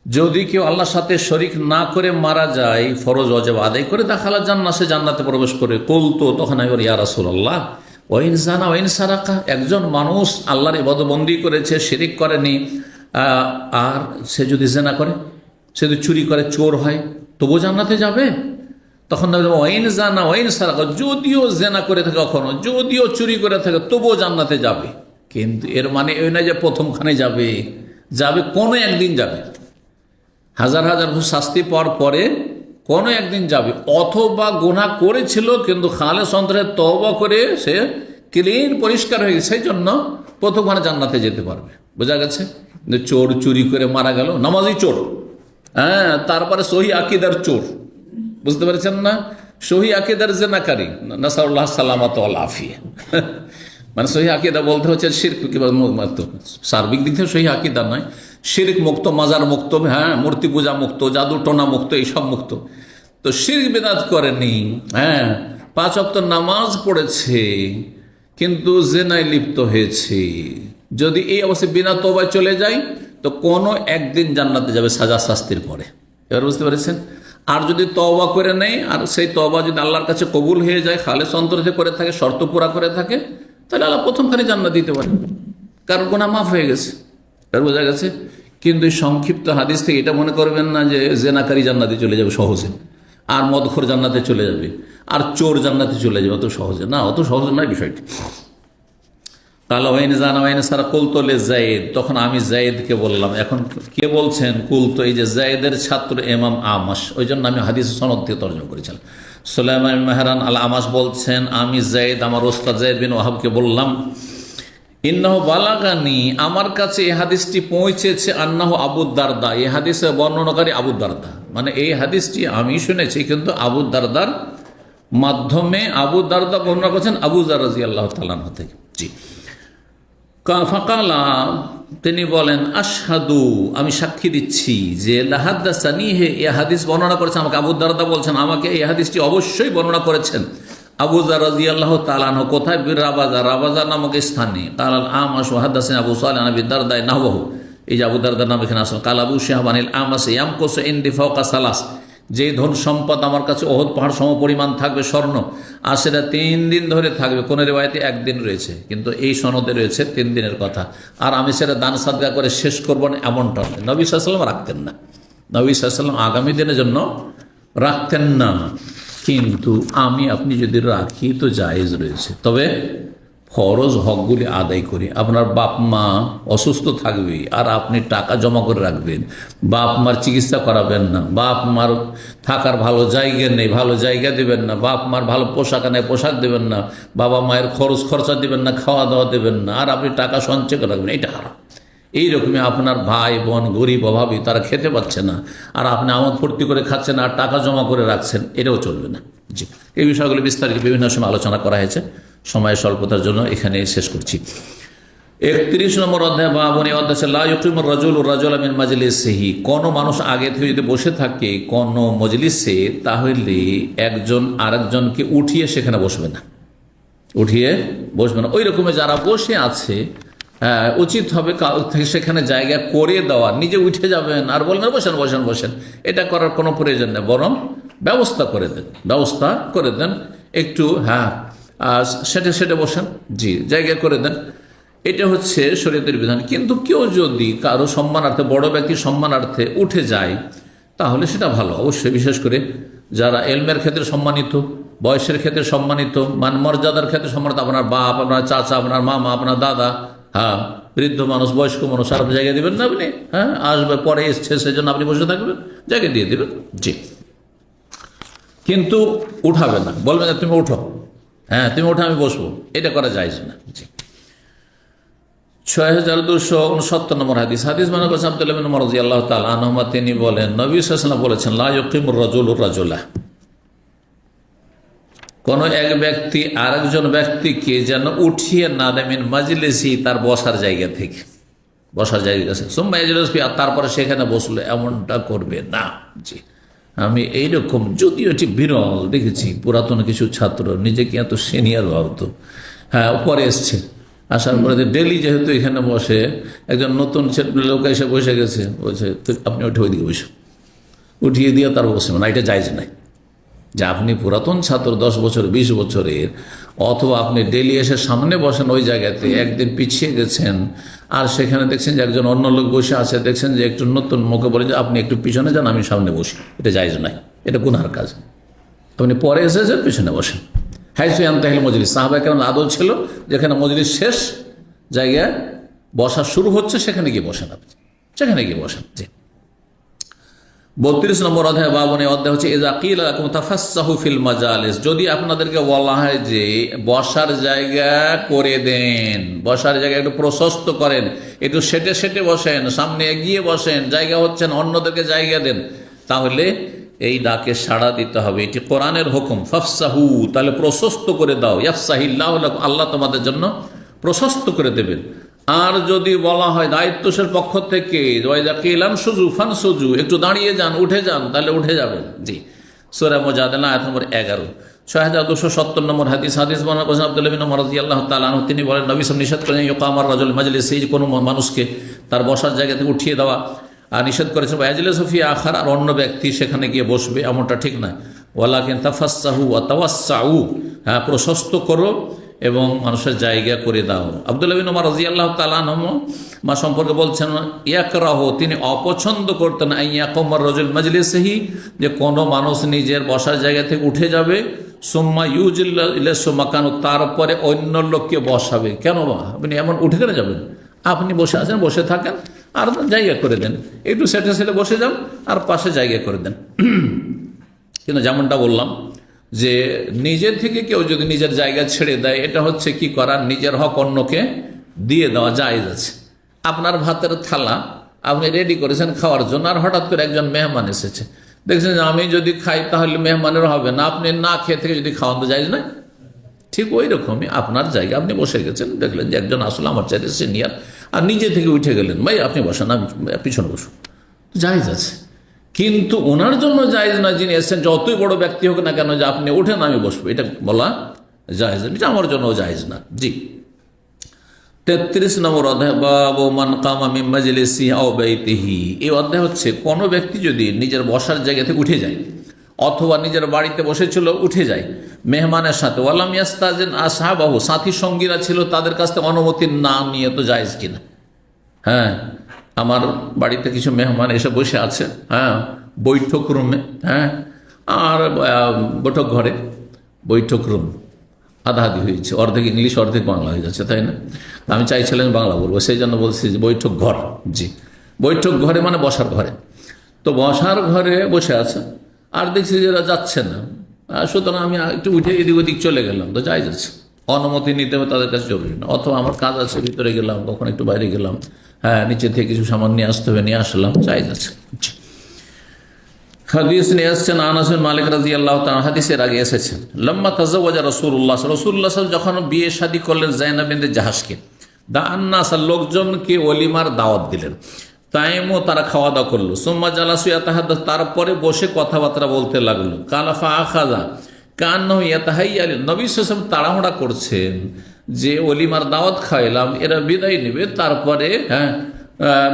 যদি কেউ আল্লাহর সাথে শরিক না করে মারা যায়, ফরজ ওয়াজিব আদায় করে, দাখালা জান্নাহ, সে জান্নাতে প্রবেশ করে। কুলতু, তখন আমি বলি, ইয়া রাসূলুল্লাহ, ওয়াইন জানা ওয়াইন সারাকা, একজন মানুষ আল্লাহর ইবাদতবন্দি করেছে, শিরিক করেনি, আর সে যদি জেনা করে, সে যদি চুরি করে, চোর হয়, তবুও জান্নাতে যাবে? তখন ওয়াইন জানা ওয়াইন সারাকা, যদিও জেনা করে থাকে, কখনো যদিও চুরি করে থাকে, তবুও জান্নাতে যাবে। কিন্তু এর মানে এই না যে প্রথমখানে যাবে, যাবে কোনো একদিন যাবে, হাজার হাজার শাস্তি পাওয়ার পরে কোনো একদিন যাবে। অথবা গুনাহ করেছিল কিন্তু খালেস অন্তরে তওবা করে সে ক্লিন, পরিষ্কার হয়ে গেছে, সেই জন্য প্রথমখানে জান্নাতে যেতে পারবে। বোঝা গেছে? চোর চুরি করে মারা গেল, নামাজি চোর, হ্যাঁ, তারপরে সহি আকিদার চোর, বুঝতে পেরেছেন না? সহি আকিদার জেনাকারী, নাসারুল্লাহ সালামাত ওয়াল আফিয়া, মানে সহি আকিদা বলতে হচ্ছে শিরক, সার্বিক দিক থেকে সহি আকিদা নয়, শিরক মুক্ত, মাজার মুক্ত, হ্যাঁ, মূর্তি পূজা মুক্ত, জাদু টোনা মুক্ত, এইসব মুক্ত। তো শিরক বিদআত করেনি, হ্যাঁ, 5 ওয়াক্ত নামাজ পড়েছে, কিন্তু জেনায় লিপ্ত হয়েছে, যদি এই অবস্থায় বিনা তওবায় চলে যায় তো কোনো একদিন জান্নাতে যাবে সাজা শাস্তির পরে। এবার বুঝতে পেরেছেন? আর যদি তওবা করে নেয়, আর সেই তওবা যদি আল্লাহর কাছে কবুল হয়ে যায়, খালেস অন্তরে করে থাকে, শর্ত পুরা করে থাকে, তাহলে আল্লাহ প্রথমখানে জান্নাত দিতে পারে, কারণ গুনাহ মাফ হয়ে গেছে। বোঝা গেছে? কিন্তু এই সংক্ষিপ্ত হাদিস থেকে এটা মনে করবেন না যে জেনাকারী জান্নাতে চলে যাবে সহজে, আর মদখোর জান্নাতে চলে যাবে, আর চোর জান্নাতে চলে যাবে, অত সহজে না, অত সহজ নয় বিষয়টি। কালা ওয়াইন জানা ওয়াইন সারা কুলতু লিজাইদ, তখন আমি জাইদকে বললাম। এখন কে বলছেন কুলতু? এই যে জাইদের ছাত্র ইমাম আমাশ, ওই জন্য আমি হাদিস সনদ থেকে তর্জমা করেছিলাম। সুলাইমান মেহরান আল আমাশ বলছেন, আমি জাইদ আমার ওস্তাদ জাইদ বিন ওয়াহাবকে বললাম, ইন্নাহু বালাগানি, আমার কাছে এই হাদিসটি পৌঁছেছে, আন্নাহু আবু দারদা, এই হাদিসের বর্ণনাকারী আবু দারদা, মানে এই হাদিসটি আমি শুনেছি কিন্তু আবু দারদার মাধ্যমে। আবু দারদা বর্ণনা করছেন আবু যার রাদিয়াল্লাহু তাআলা আনহু থেকে। জি, ফাকালা, তিনি বলেন, আশহাদু, আমি সাক্ষী দিচ্ছি যে লাহাদাসানি, হে এই হাদিস বর্ণনা করেছেন আমাকে। আবু দারদা বলছেন আমাকে এই হাদিসটি অবশ্যই বর্ণনা করেছেন আবু যার রাদিয়াল্লাহু তাআলা আনহু। কোথায়? বীর রাবাজা, রাবাজা নামক স্থানে। কাল আল আমাশ হাদাসানি আবু সালেহ আন আবি দারদা নাহওয়াহু, এই যে আবু দারদার নাম এখানে আসল। কাল আবু শিহাব আনিল আমাস ইয়ামকুসু ইনদি ফাওকা সালাস, যে ধন সম্পদ আমার কাছে ওহদ পাহাড় সম পরিমাণ থাকবে স্বর্ণ, আর সেটা 3 দিন ধরে থাকবে। কোন রিওয়ায়াতে 1 দিন রয়েছে, কিন্তু এই সনদে রয়েছে 3 দিনের কথা। আর আমি সেটা দান সাদকা করে শেষ করবো না, এমনটা নয়। নবী সাল্লাল্লাহু আলাইহি ওয়াসাল্লাম রাখতেন না। নবী সাল্লাল্লাহু আলাইহি ওয়াসাল্লাম আগামী দিনের জন্য রাখতেন না, কিন্তু আমি আপনি যদি রাখি তো জায়েজ রয়েছে। তবে ফরজ হকগুলি আদায় করি। আপনার বাপ মা অসুস্থ থাকবে আর আপনি টাকা জমা করে রাখবেন, বাপ মার চিকিৎসা করাবেন না, বাপ মার থাকার ভালো জায়গা নেই, ভালো জায়গা দেবেন না, বাপ মার ভালো পোশাক নেই, পোশাক দেবেন না, বাবা মায়ের খরচা দেবেন না, খাওয়া দাওয়া দেবেন না, আর আপনি টাকা সঞ্চয় করে রাখবেন, এটা হারাম। এইরকমই আপনার ভাই বোন গরিব অভাবী, তারা খেতে পাচ্ছে না, আর আপনি আমোদ ফুর্তি করে খাচ্ছেন আর টাকা জমা করে রাখছেন, এটাও চলবে না। জি, এই বিষয়গুলো বিস্তারিত বিভিন্ন সময় আলোচনা করা হয়েছে, সময়ের স্বল্পতার জন্য এখানে শেষ করছি। 31 নম্বর অধ্যায় বাবনে অধ্যায় লা ইউকিমুর রাজুলু রাজুলান মিন মাজলিসিহি, কোন মানুষ আগে থেকে যদি বসে থাকে কোন মজলিসে, তাহলে একজন আরেকজনকে উঠিয়ে সেখানে বসবে না, উঠিয়ে বসবে না। ওই রকমের যারা বসে আছে উচিত হবে সেখানে জায়গা করে দেওয়া। নিজে উঠে যাবেন আর বলবেন বসেন বসেন বসেন, এটা করার কোনো প্রয়োজন নেই, বরং ব্যবস্থা করে দেন একটু, সেটে বসেন, জি, জায়গা করে দেন। এটা হচ্ছে শরীয়তের বিধান। কিন্তু কেউ যদি কারো সম্মানার্থে, বড় ব্যক্তির সম্মানার্থে উঠে যায়, তাহলে সেটা ভালো অবশ্যই। বিশেষ করে যারা এলমের ক্ষেত্রে সম্মানিত, বয়সের ক্ষেত্রে সম্মানিত, মান মর্যাদার ক্ষেত্রে সম্মানিত, আপনার বাপ, আপনার চাচা, আপনার মামা, আপনার দাদা, বৃদ্ধ মানুষ, বয়স্ক মানুষ, আর জায়গা দেবেন না আপনি, আসবে পরে এসছে সেজন্য আপনি বসে থাকবেন, জায়গা দিয়ে দেবেন, জি। কিন্তু উঠাবে না, বলবেন না তুমি উঠো, তুমি উঠো আমি বসবো, এটা করা যায় না, জি। 6269 নম্বর হাদিস মানে করছেন আব্দুল্লাহ বিন উমর রাদিয়াল্লাহু তাআলা আনহুমা, তিনি বলেন নবী সাল্লাল্লাহু আলাইহি ওয়াসাল্লাম বলেছেন লা ইউকিমুর রাজুলু রাজুলা, কোন এক ব্যক্তি আরেকজন ব্যক্তিকে যেন উঠিয়ে না দেয় মিন মাজলিসি, তার বসার জায়গা থেকে, বসার জায়গা আছে, সুম্মা ইয়াজলিসু ফিহা, তারপরে সেখানে বসলো, এমনটা করবে না, জি। আমি এইরকম যদিও এটি বিরল দেখেছি, পুরাতন কিছু ছাত্র নিজেকে এত সিনিয়র ভাবতো, পরে এসছে, আসার পরে ডেলি যেহেতু এখানে বসে, একজন নতুন লোক এসে বসে গেছে, বলছে আপনি উঠে ওইদিকে বসে, উঠিয়ে দিয়ে তার বসে না, এটা জায়েজ নাই। যে আপনি পুরাতন ছাত্র 10 বছর 20 বছরের, অথবা আপনি ডেলি এসে সামনে বসেন ওই জায়গাতে, একদিন পিছিয়ে গেছেন আর সেখানে দেখছেন যে একজন অন্য লোক বসে আছে, দেখছেন যে একটু নতুন মুখে বলে যে আপনি একটু পিছনে যান, আমি সামনে বসি, এটা জায়েজ নাই, এটা গুনার কাজ। আপনি পরে এসেছেন, পিছনে বসেন। হাইসু আনতাহিল মজলিস, সাহাবায়ে কেরাম আদত ছিল যেখানে মজলিস শেষ, জায়গায় বসা শুরু হচ্ছে, সেখানে গিয়ে বসেন, আপনি সেখানে গিয়ে বসেন, জি। 32 নম্বর অধ্যায় বাবনে অধ্যায় হচ্ছে ইযা কিলা লাকুম তাফাসসাহু ফিল মাজালিস, যদি আপনাদেরকে বলা হয় যে বসার জায়গা করে দেন, বসার জায়গা একটু প্রশস্ত করেন, একটু সেটে বসেন, সামনে এগিয়ে বসেন, জায়গা হচ্ছেন, অন্যদেরকে জায়গা দেন, তাহলে এই ডাকে সাড়া দিতে হবে। এটি কোরআনের হুকুম, ফাফসাহু, তাহলে প্রশস্ত করে দাও, ইয়াফসাহিল্লাহু লাকুম, আল্লাহ তোমাদের জন্য প্রশস্ত করে দেবেন। আর যদি বলা হয় দায়িত্বশীল পক্ষ থেকে ফানসুজু, একটু দাঁড়িয়ে যান, উঠে যান, তাহলে উঠে যাবেন, জি। সূরা মুজাদালা আয়াত নম্বর 11। 6270 নম্বর হাদিস বর্ণনা করেছেন আব্দুল্লাহ বিন উমর রাদিয়াল্লাহু তাআলা আনহু, তিনি বলেন নবী সাল্লাল্লাহু আলাইহি ওয়াসাল্লাম নিষেধ করেন ইউকামার রাজুল মাজলিসি, কোনো মানুষকে তার বসার জায়গা থেকে উঠিয়ে দেওয়া, আর নিষেধ করেছেন ওয়াজলিসু ফি আখার, আর অন্য ব্যক্তি সেখানে গিয়ে বসবে, এমনটা ঠিক নয়। ওয়ালাকিন তাফাসসাহু ওয়া তাওয়াসসাউ, প্রশস্ত করো এবং মানুষের জায়গা করে দাও। আব্দুল্লাহ বিন উমর রাদিয়াল্লাহু তাআলা আনহু মা সম্পর্কে বলছেন ইয়াকরাহু, তিনি অপছন্দ করতেন আইয়াকুমার রাজুল মাজলিসিহি, যে কোনো মানুষ নিজের বসার জায়গা থেকে উঠে যাবে, সুম্মা ইউজিল্লা ইলাসু মাকানু, তারপরে অন্য লোককে বসাবে। কেন আপনি এমন উঠে কেন যাবেন? আপনি বসে আছেন, বসে থাকেন আর জায়গা করে দেন, একটু সেটে বসে যান আর পাশে জায়গা করে দেন। কিন্তু যেমনটা বললাম যে নিজে থেকে কেউ যদি নিজের জায়গা ছেড়ে দেয়, এটা হচ্ছে কি করার, নিজের হক অন্যকে দিয়ে দেওয়া জায়েজ আছে। আপনার ভাতের থালা আপনি রেডি করেছেন খাওয়ার জন্য, আর হঠাৎ করে একজন মেহমান এসেছে, দেখছেন যে আমি যদি খাই তাহলে মেহমানের হবে না, আপনি না খেয়ে থেকে যদি খাওয়ান তো জায়েজ নয়। ঠিক ওই রকমই আপনার জায়গা আপনি বসে গেছেন, দেখলেন যে একজন আসলে আমার চাইতে সিনিয়র, আর নিজে থেকে উঠে গেলেন, ভাই আপনি বসেন, আমি পিছনে বসুন, জায়েজ আছে। কিন্তু ওনার জন্য জায়েজ নয় যিনি এসেছেন, যতই বড় ব্যক্তি হোক না কেন, যে আপনি ওঠেন আমি বসবো, এটা বলা জায়েজ, এটা আমার জন্য জায়েজ না, জি। 33 নম্বর অধ্যায়, বাবু মান কামা মিন মাজলিসি আও বাইতিহি। এই অধ্যায় হচ্ছে কোনো ব্যক্তি যদি নিজের বসার জায়গা থেকে উঠে যায় অথবা নিজের বাড়িতে বসেছিল উঠে যায় মেহমানের সাথে, ওয়ালাম ইয়াস্তাজিন আসহাবাহু, সাথী সঙ্গীরা ছিল তাদের কাছ থেকে অনুমতি না নিয়ে তো জায়েজ কিনা। হ্যাঁ, আমার বাড়িতে কিছু মেহমান এসে বসে আছে, হ্যাঁ, বৈঠক রুমে, হ্যাঁ, আর বৈঠক ঘরে, বৈঠক রুম আধা আধি হয়েছে, অর্ধেক ইংলিশ অর্ধেক বাংলা হয়ে যাচ্ছে, তাই না? আমি চাইছিলাম বাংলা বলবো, সেই জন্য বলছি যে বৈঠক ঘর। জি, বৈঠক ঘরে মানে বসার ঘরে। তো বসার ঘরে বসে আছে আর দেখছি যে এরা যাচ্ছে না, সুতরাং আমি একটু উঠে এদিক ওদিক চলে গেলাম, তো যাই যাচ্ছে, অনুমতি নিতে হবে তাদের কাছে জরুরি না। অথবা আমার কাজ আছে, ভিতরে গেলাম, কখন একটু বাইরে গেলাম, হ্যাঁ, নিচে থেকে কিছু সামান নিয়ে আসতে হবে, নিয়ে আসলাম, যাই যাচ্ছে। হাদিস নিয়ে আসছেন আনাস বিন মালিক রাদিয়াল্লাহু তাআলা, হাদিসের আগে এসেছেন, লম্মা তাজাওয়াজা রাসূলুল্লাহ সাল্লাল্লাহু যখন বিয়ে শাদী করলেন যায়নাব বিনতে জাহাশকে, দাআন্নাস, লোকজনকে ওলিমার দাওয়াত দিলেন, তাইমও তারা খাওয়া দাওয়া করলো, সুম্মা জালাসু ইয়াতাহাদ্দাস, তারপরে বসে কথাবার্তা বলতে লাগলো, কালা ফাআখাযা কান্নাহু ইয়াতাহাইয়া, নবী সাল্লাল্লাহু আলাইহি ওয়াসাল্লাম তাড়াহুড়া করছেন যে ওলিমার দাওয়াত খাইলাম, এরা বিদায় নেবে, তারপরে হ্যাঁ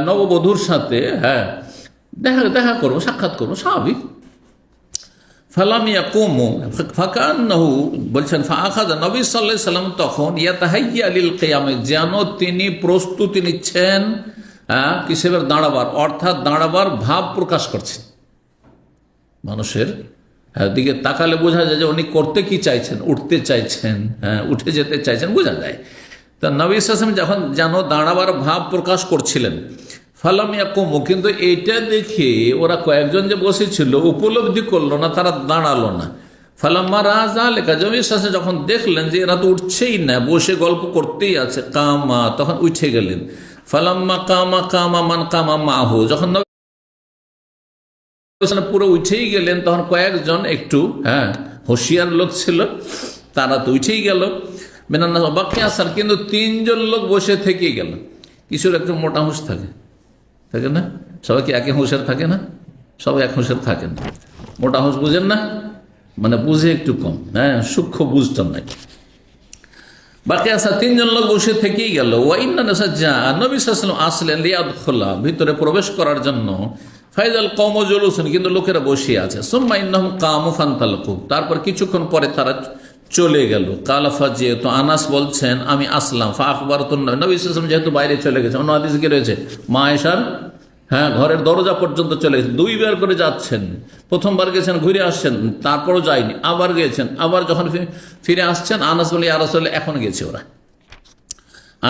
নববধূর সাথে হ্যাঁ দেখা করবো, সাক্ষাৎ করবো, স্বাভাবিক। ফালাম ইয়াকুমু ফাকান্নাহু, বলছেন ফাআখাযা, নবী সাল্লাল্লাহু আলাইহি সাল্লাম তখন ইয়াতাহাইয়া লিল কিয়াম, যেন তিনি প্রস্তুতি নিচ্ছেন কিসের দাঁড়াবার, অর্থাৎ দাঁড়াবার ভাব প্রকাশ করছেন। মানুষের দিকে তাকালে বোঝা যায় যে উনি করতে কি চাইছেন, উঠতে চাইছেন, হ্যাঁ, উঠে যেতে চাইছেন, বোঝা যায়। তা নবী সাল্লাল্লাহু আলাইহি ওয়াসাল্লাম যখন যেন দাঁড়াবার ভাব প্রকাশ করছিলেন, ফালাম ইয়াকুমু, কিন্তু এইটা দেখে ওরা কয়েকজন যে বসেছিল উপলব্ধি করলো না, তারা দাঁড়ালো না। ফালাম্মা রাআ যালিকা, নবী সাল্লাল্লাহু আলাইহি ওয়াসাল্লাম যখন দেখলেন যে এরা তো উঠছেই না, বসে গল্প করতেই আছে, কামা, তখন উঠে গেলেন। ফালাম্মা কামা মান কামা মাহু, যখন নবী পুরো উঠেই গেলেন, তখন কয়েকজন একটু হ্যাঁ হুঁশিয়ার লোক ছিল, তারা তো উঠেই গেল, মিনান্নাস বাকি আসার, কিন্তু 3জন লোক বসে থেকেই গেল। কিছুর একটু মোটা হুঁশ থাকে, থাকে না? সবাই কি একই হুঁশের থাকে না? সবাই এক হুঁশের থাকেন না। মোটা হুঁশ বুঝেন না, মানে বুঝে একটু কম, হ্যাঁ, সূক্ষ্ম বুঝটা নাই। বাকি আসা 3জন লোক বসে থেকেই গেল। ওয়াইন্না নাসা যা, নবী সাল্লাল্লাহু আলাইহি ওয়াসাল্লাম আসলেন লিয়াদখুলা, ভিতরে প্রবেশ করার জন্য, ফাইজাল কওমু জুলুসুন, কিন্তু লোকেরা বসে আছে। সুম্মা ইন্নাহুম কামু ফান্তালাকু, তারপর কিছুক্ষণ পরে তারা চলে গেল। কালাফা, যেহেতু আনাস বলছেন আমি আসলাম, ফা আখবারতুন, নবী সাল্লাল্লাহু আলাইহি ওয়াসাল্লাম যেহেতু বাইরে চলে গেছে, অন্য হাদিসে কি রয়েছে, মা আয়েশার হ্যাঁ ঘরের দরজা পর্যন্ত চলে গেছেন, 2 বার করে যাচ্ছেন, প্রথমবার গেছেন ঘুরে আসছেন, তারপরও যায়নি, আবার গেছেন, আবার যখন ফিরে আসছেন, আনাস বলে ইয়া রাসূলুল্লাহ এখন গেছে ওরা।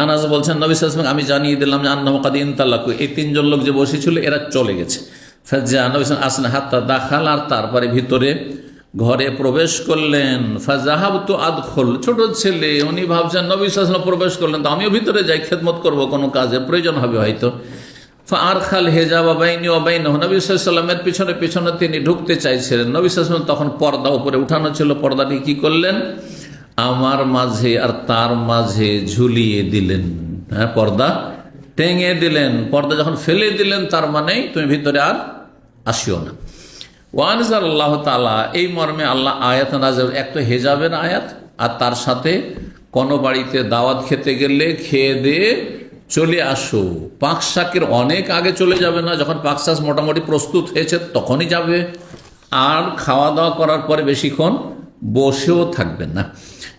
আনাস বলছেন নবী সাল্লাল্লাহু আলাইহি ওয়াসাল্লাম আমি জানিয়ে দিলাম যে আন্নাহু কাদ ইনতালাকু, এই 3জন লোক যে বসেছিল এরা চলে গেছে। ফাজা, নবী সাল্লাল্লাহু আলাইহি ওয়াসাল্লাম হাত্তা দাখাল, আর তারপরে ভিতরে ঘরে প্রবেশ করলেন। ফাজাহাবতু আদখুল, ছোট ছেলে, উনি ভাবছেন নবী সাল্লাল্লাহু আলাইহি ওয়াসাল্লাম প্রবেশ করলেন তো আমিও ভিতরে যাই, খেদমত করব, কোনো কাজের প্রয়োজন হবে হয়তো। ফারখাল হেজাবা বাইনি ওয়া বাইনাহু, নবী সাল্লাল্লাহু আলাইহি ওয়াসাল্লামের পিছনে পিছনে তিনি ঢুকতে চাইছিলেন। নবী সাল্লাল্লাহু আলাইহি ওয়াসাল্লাম তখন পর্দা উপরে উঠানো ছিল, পর্দাটি কি করলেন, আমার মাঝে আর তার মাঝে ঝুলিয়ে দিলেন, হ্যাঁ, পর্দা টেঙে দিলেন। পর্দা যখন ফেলে দিলেন তার মানে তুমি ভিতরে আর আসিও না। ওয়ানজাল আল্লাহ তাআলা, এই মর্মে আল্লাহ আয়াত নাযিল, এক তো হেজাবের আয়াত, আর তার সাথে কোনো বাড়িতে দাওয়াত খেতে গেলে খেয়ে দিয়ে চলে আসো, পাকশাকের অনেক আগে চলে যাবে না, যখন পাকশাক মোটামুটি প্রস্তুত হয়েছে তখনই যাবে, আর খাওয়া দাওয়া করার পরে বেশিক্ষণ বসেও থাকবেন না।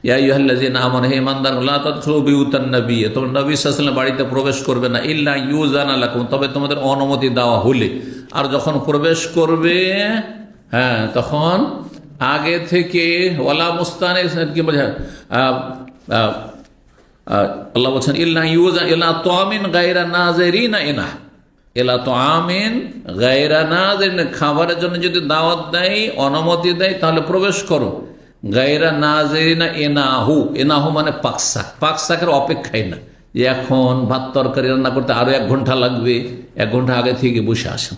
ইয়া আইয়ুহাল্লাযীনা আমানু, হে ঈমানদারগণ, লা তাদখুলু বিয়ুতান নবী, তোমরা নবী সাল্লাল্লাহু আলাইহি ওয়াসাল্লাম বাড়িতে প্রবেশ করবে না, ইল্লা ইউযানা লাকুম, তবে তোমাদের অনুমতি দেওয়া হলে। আর যখন প্রবেশ করবে, হ্যাঁ, তখন আগে থেকে ওয়ালা মুস্তানে, কি বলে, আল্লাহ বলছেন ইল্লা ইউযানা ইলা তুআমিন গায়রা নাযিরিনা ইনা, এলা তো আমিন গায়রা নাযিরিন, খাবারের জন্য যদি দাওয়াত দেয়, অনুমতি দেয়, তাহলে প্রবেশ করো। গায়রা নাযিরিনা ইনাহু, ইনাহু মানে পাকশাক, পাকশাকের অপেক্ষায় না যে এখন ভাত তরকারি রান্না করতে আরো 1 ঘন্টা লাগবে, 1 ঘন্টা আগে থেকে বসে আসেন,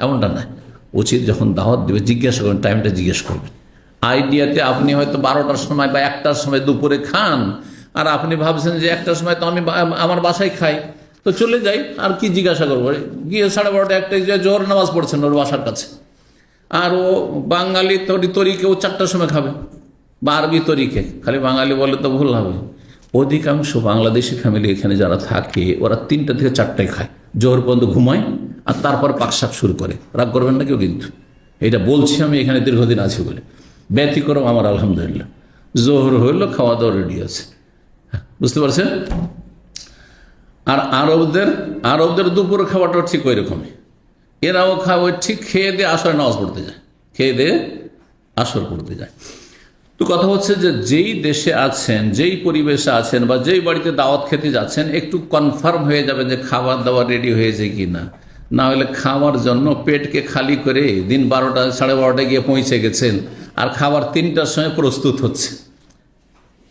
এমনটা না। উচিত যখন দাওয়াত দেবে জিজ্ঞাসা করবেন, টাইমটা জিজ্ঞেস করবেন। আইডিয়াতে আপনি হয়তো 12টার সময় বা 1টার সময় দুপুরে খান, আর আপনি ভাবছেন যে 1টার সময় তো আমি আমার বাসায় খাই, তো চলে যাই, আর কি জিজ্ঞাসা করবো, গিয়ে 12:30 1টায় যে জোহর নামাজ পড়ছেন ওর বাসার কাছে, আর ও বাঙালি তরিকে ও 4টার সময় খাবে, বা আরবি তরিকে, খালি বাঙালি বলে তো ভুল হবে, অধিকাংশ বাংলাদেশি ফ্যামিলি এখানে যারা থাকে ওরা 3টা থেকে 4টায় খায়, জোহর পর্যন্ত ঘুমায় আর তারপর পাকশাক শুরু করে। রাগ করবেন না কেউ, কিন্তু এটা বলছি আমি এখানে দীর্ঘদিন আছি বলে। ব্যতিক্রম আমার আলহামদুলিল্লাহ, জোহর হইল খাওয়া দাওয়া রেডি আছে, বুঝতে পারছেন। আর আরবদের দুপুর খাওয়াটাও ঠিক ওই রকমই, এরাও খাওয়া ঠিক খেয়ে দিয়ে আসরে নামাজ পড়তে যায়, খেয়ে দিয়ে আসর পড়তে যায়। তো কথা হচ্ছে যে যেই দেশে আছেন, যেই পরিবেশে আছেন বা যেই বাড়িতে দাওয়াত খেতে যাচ্ছেন, একটু কনফার্ম হয়ে যাবে যে খাবার দাবার রেডি হয়েছে কি না। না হলে খাওয়ার জন্য পেটকে খালি করে দিন 12টা 12:30টায় গিয়ে পৌঁছে গেছেন আর খাবার 3টার সময় প্রস্তুত হচ্ছে,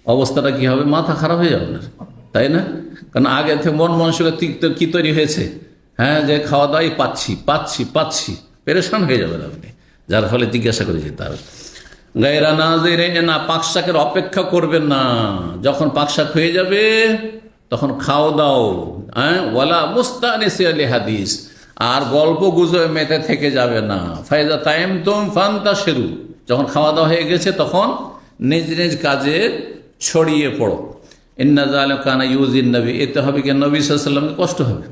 অবস্থাটা কি হবে? মাথা খারাপ হয়ে যাবে আপনার, তাই না? কারণ আগে থেকে মন মানসিকতা কি তৈরি হয়েছে, হ্যাঁ, যে খাওয়া দাওয়াই পাচ্ছি, পেরেশান হয়ে যাবেন আপনি। যার ফলে জিজ্ঞাসা করে যেতে হবে, গায়রা নাযিরে না, পাকশাকের অপেক্ষা করবেন না। যখন পাকশাক হয়ে যাবে তখন খাও দাও, হ্যাঁ, ওয়ালা মুস্তানিসি আলি হাদিস, আর গল্প গুজবে মেতে থেকে যাবে না। ফাইজা তাইমতুম ফান্তাশিরু, যখন খাওয়া দাওয়া হয়ে গেছে তখন নিজ নিজ কাজে ছড়িয়ে পড়ো। ইন্না যালিকা কানা ইউজিন নবী, এতে হবে কি নবী সাল্লাল্লাহু আলাইহি ওয়াসাল্লামকে কষ্ট হবে।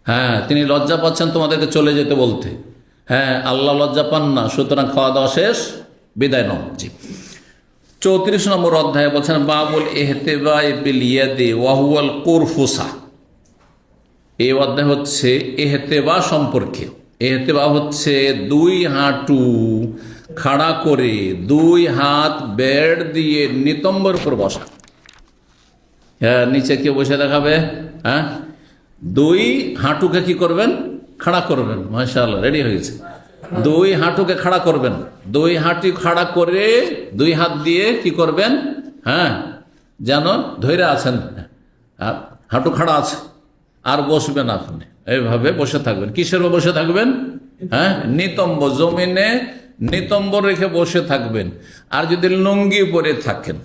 হ্যাঁ, তিনি লজ্জা পাচ্ছেন তোমাদেরকে চলে যেতে বলতে, হ্যাঁ, আল্লাহ লজ্জা পান না, সুতরাং খাওয়া দাওয়া শেষ, বিদায় নাও। জি, 34 নম্বর অধ্যায়ে বলছেন বাবুল ইহতিবাই বিল ইয়াদি ওয়া হুয়াল কুরফুসা। এই অধ্যায় হচ্ছে ইহতিবা সম্পর্কে। ইহতিবা হচ্ছে 2 হাঁটু খাড়া করে 2 হাত বেড় দিয়ে নিতম্বর উপর বসা। হ্যাঁ, নিচে কেউ বসে দেখাবে, হ্যাঁ, 2 হাঁটুকে কি করবেন? খাড়া করবেন। মাশাআল্লাহ, রেডি হয়ে গেছে। 2 হাঁটুকে খাড়া করবেন, 2 হাঁটু খাড়া করে 2 হাত দিয়ে কি করবেন? হ্যাঁ, যেন ধরে আছেন, হাঁটু খাড়া আছে, আর বসবেন আপনি, এইভাবে বসে থাকবেন। কিসের বসে থাকবেন? হ্যাঁ, নিতম্ব, জমিনে নিতম্ব রেখে বসে থাকবেন। আর যদি লুঙ্গি পরে থাকেন,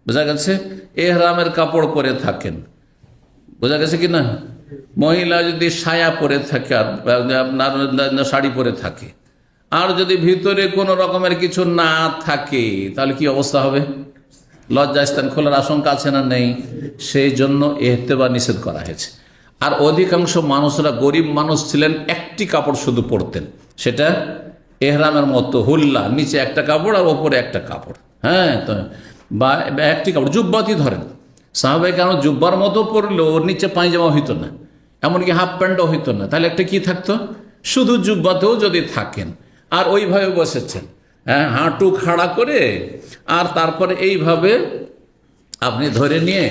বোঝা গেছে, এহরামের কাপড় পরে থাকেন, বোঝা গেছে কি না? মহিলা যদি সায়া পরে থাকে আর আপনার শাড়ি পরে থাকে, আর যদি ভিতরে কোনো রকমের কিছু না থাকে, তাহলে কি অবস্থা হবে? লজ্জাস্থান খোলার আশঙ্কা আছে না নেই? সেই জন্য ইহতিবা নিষেধ করা হয়েছে। আর অধিকাংশ মানুষরা গরিব মানুষ ছিলেন, একটি কাপড় শুধু পরতেন, সেটা এহরামের মতো হুল্লা, নিচে একটা কাপড় আর ওপরে একটা কাপড়, হ্যাঁ, তো বা একটি কাপড়, জুব্বাতি ধরেন। সাহাবায়ে কেন জুব্বার মতো পরলে ওর নিচে পায়জামা হইতো না, এমনকি হাফ প্যান্টও হইতো না, তাহলে একটা কি থাকতো? শুধু জুব্বাতেও যদি থাকেন আর ওইভাবে বসেছেন, হ্যাঁ, হাঁটু খাড়া করে, আর তারপরে এইভাবে আপনি ধরে নিয়ে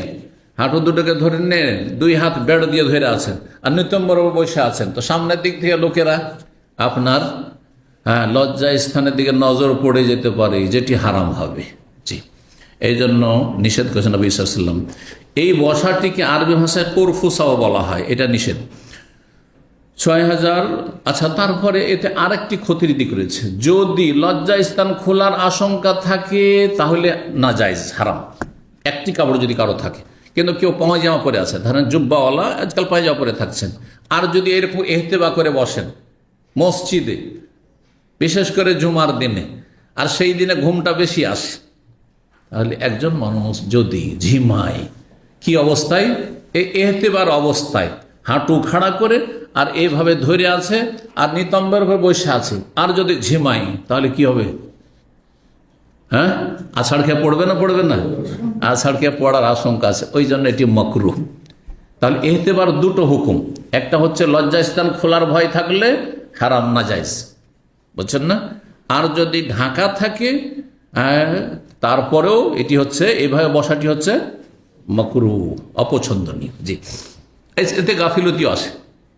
হাঁটু দুটোকে ধরে নিয়ে 2 হাত বেড় দিয়ে ধরে আছেন আর নিতম্বর বসে আছেন, তো সামনের দিক থেকে লোকেরা আপনার, হ্যাঁ, লজ্জা স্থানের দিকে নজর পড়ে যেতে পারে, যেটি হারাম হবে। জি, এই জন্য নিষেধ করেছেন নবী সাল্লাল্লাহু আলাইহি ওয়াসাল্লাম। এই বসাটিকে আরবি ভাষায় কুরফুসাও বলা হয়, এটা নিষেধ। 6000। আচ্ছা, তারপরে এতে আরেকটি ক্ষতির দিক রয়েছে। যদি লজ্জা স্থান খোলার আশঙ্কা থাকে তাহলে নাজায়েজ, হারাম। একটি কাপড় যদি কারো থাকে, কিন্তু কেউ পায়জামা পরে আছে, ধরেন জুব্বাওয়ালা আজকাল পায়জামা পরে থাকছেন, আর যদি এরকম ইহতিবা করে বসেন মসজিদে, বিশেষ করে জুমার দিনে, আর সেই দিনে ঘুমটা বেশি আসে, তাহলে একজন মানুষ যদি ঝিমায়, কি অবস্থায়? এই ইহতিবার অবস্থায় হাঁটু খাড়া করে আর এইভাবে ধরে আছে আর নিতম্বের উপর বসে আছে, আর যদি ঝিমাই তাহলে কি হবে? হ্যাঁ, আছাড় খেয়ে পড়বে না? পড়বে না? আছাড় খেয়ে পড়ার আশঙ্কা আছে, ওই জন্য এটি মাকরুহ। তাহলে ইহতিবার 2টো হুকুম, একটা হচ্ছে লজ্জাস্থান খোলার ভয় থাকলে হারাম, নাজায়েজ, বুঝছেন না? আর যদি ঢাকা থাকে তারপরেও এটি হচ্ছে, এইভাবে বসাটি হচ্ছে মাকরুহ, অপছন্দনীয়। জি, এতে গাফিলতিও আসে,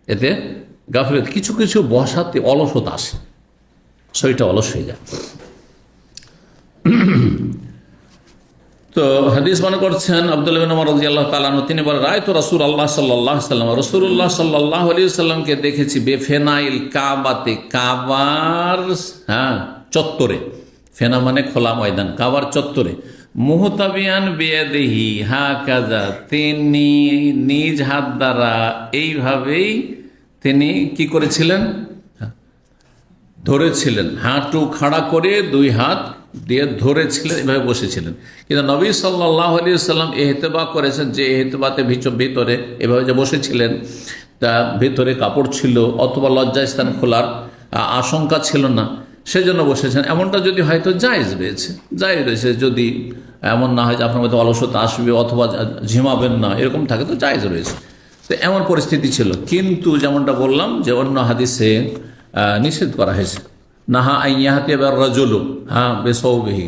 এতে গাফিলতি, কিছু কিছু বসাতে অলসতা আসে, শরীরটা অলস হয়ে যায়। তো হাদিস মনে করছেন আব্দুল্লাহ বিন ওমর রাদিয়াল্লাহু তাআলা আনহু, তিনি বলেন রাআইতু রাসূলুল্লাহ সাল্লাল্লাহু আলাইহি ওয়াসাল্লাম, রাসূলুল্লাহ সাল্লাল্লাহু আলাইহি ওয়াসাল্লামকে দেখেছি বেফেনাইল কাবাতে, কাবার, হ্যাঁ, চত্বরে, ফেনা মানে খোলা ময়দান, কাবার চত্বরে, মুহতাবিয়ান বিয়াদিহি হাকাযা, তিনি নিজ হাত দ্বারা এইভাবেই তিনি কি করেছিলেন? ধরেছিলেন, হাঁটু খাড়া করে 2 হাত দিয়ে ধরেছিলেন, এভাবে বসেছিলেন। কিন্তু নবী সাল্লাল্লাহু আলাইহি ওয়াসাল্লাম এহতেবা করেছেন যে এহতেবাতে ভিতরে এভাবে যে বসেছিলেন, তা ভিতরে কাপড় ছিল অথবা লজ্জাস্থান খোলার আশঙ্কা ছিল না, সেজন্য বসেছেন। এমনটা যদি হয়তো জায়েজ রয়েছে, যদি এমন না হয় যে আপনার মধ্যে অলসতা আসবে অথবা ঝিমাবেন না, এরকম থাকে তো জায়েজ রয়েছে। তো এমন পরিস্থিতি ছিল। কিন্তু যেমনটা বললাম যে অন্য হাদিসে নিষেধ করা হয়েছে, নাহা আইয়াহাতি এবার রাজুলু বেসৌবিহি,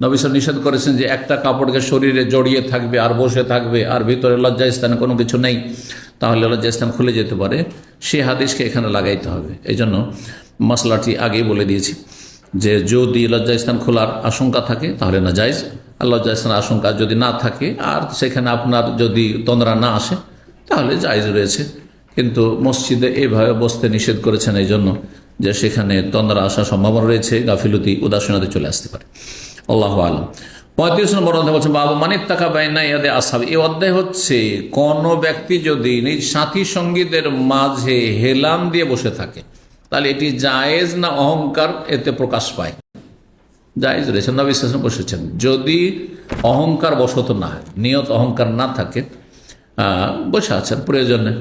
নবী সাল্লাল্লাহু নিষেধ করেছেন যে একটা কাপড়কে শরীরে জড়িয়ে থাকবে আর বসে থাকবে আর ভিতরে লজ্জাস্থানে কোনো কিছু নেই, তাহলে লজ্জাস্থান খুলে যেতে পারে। সে হাদিসকে এখানে লাগাইতে হবে। এই জন্য মশলাটি আগেই বলে দিয়েছি যে যদি লজ্জাস্থান খোলার আশঙ্কা থাকে তাহলে না জায়েজ, আর লজ্জাস্থান আশঙ্কা যদি না থাকে আর সেখানে আপনার যদি তন্দ্রা না আসে তাহলে জায়েজ রয়েছে। কিন্তু মসজিদে এইভাবে বসতে নিষেধ করেছেন এই জন্য যে সেখানে তন্দ্রা আসার সম্ভাবনা রয়েছে, গাফিলতি উদাসীনতা চলে আসতে পারে। আল্লাহু আলাম। 35 নম্বর অধ্যায় বলছে বাবু মানিত তাকা বাইনা ইয়াদে আসহাব। এই অধ্যায় হচ্ছে কোন ব্যক্তি যদি নিজ সাথী সঙ্গীদের মাঝে হেলান দিয়ে বসে থাকে তাহলে এটি জায়েজ না অহংকার এতে প্রকাশ পায়? জায়েজ রয়েছে, নবী সাল্লাল্লাহু আলাইহি ওয়াসাল্লাম বসেছেন। যদি অহংকার বশত না হয়, নিয়ত অহংকার না থাকে, বসে আছেন প্রয়োজনে।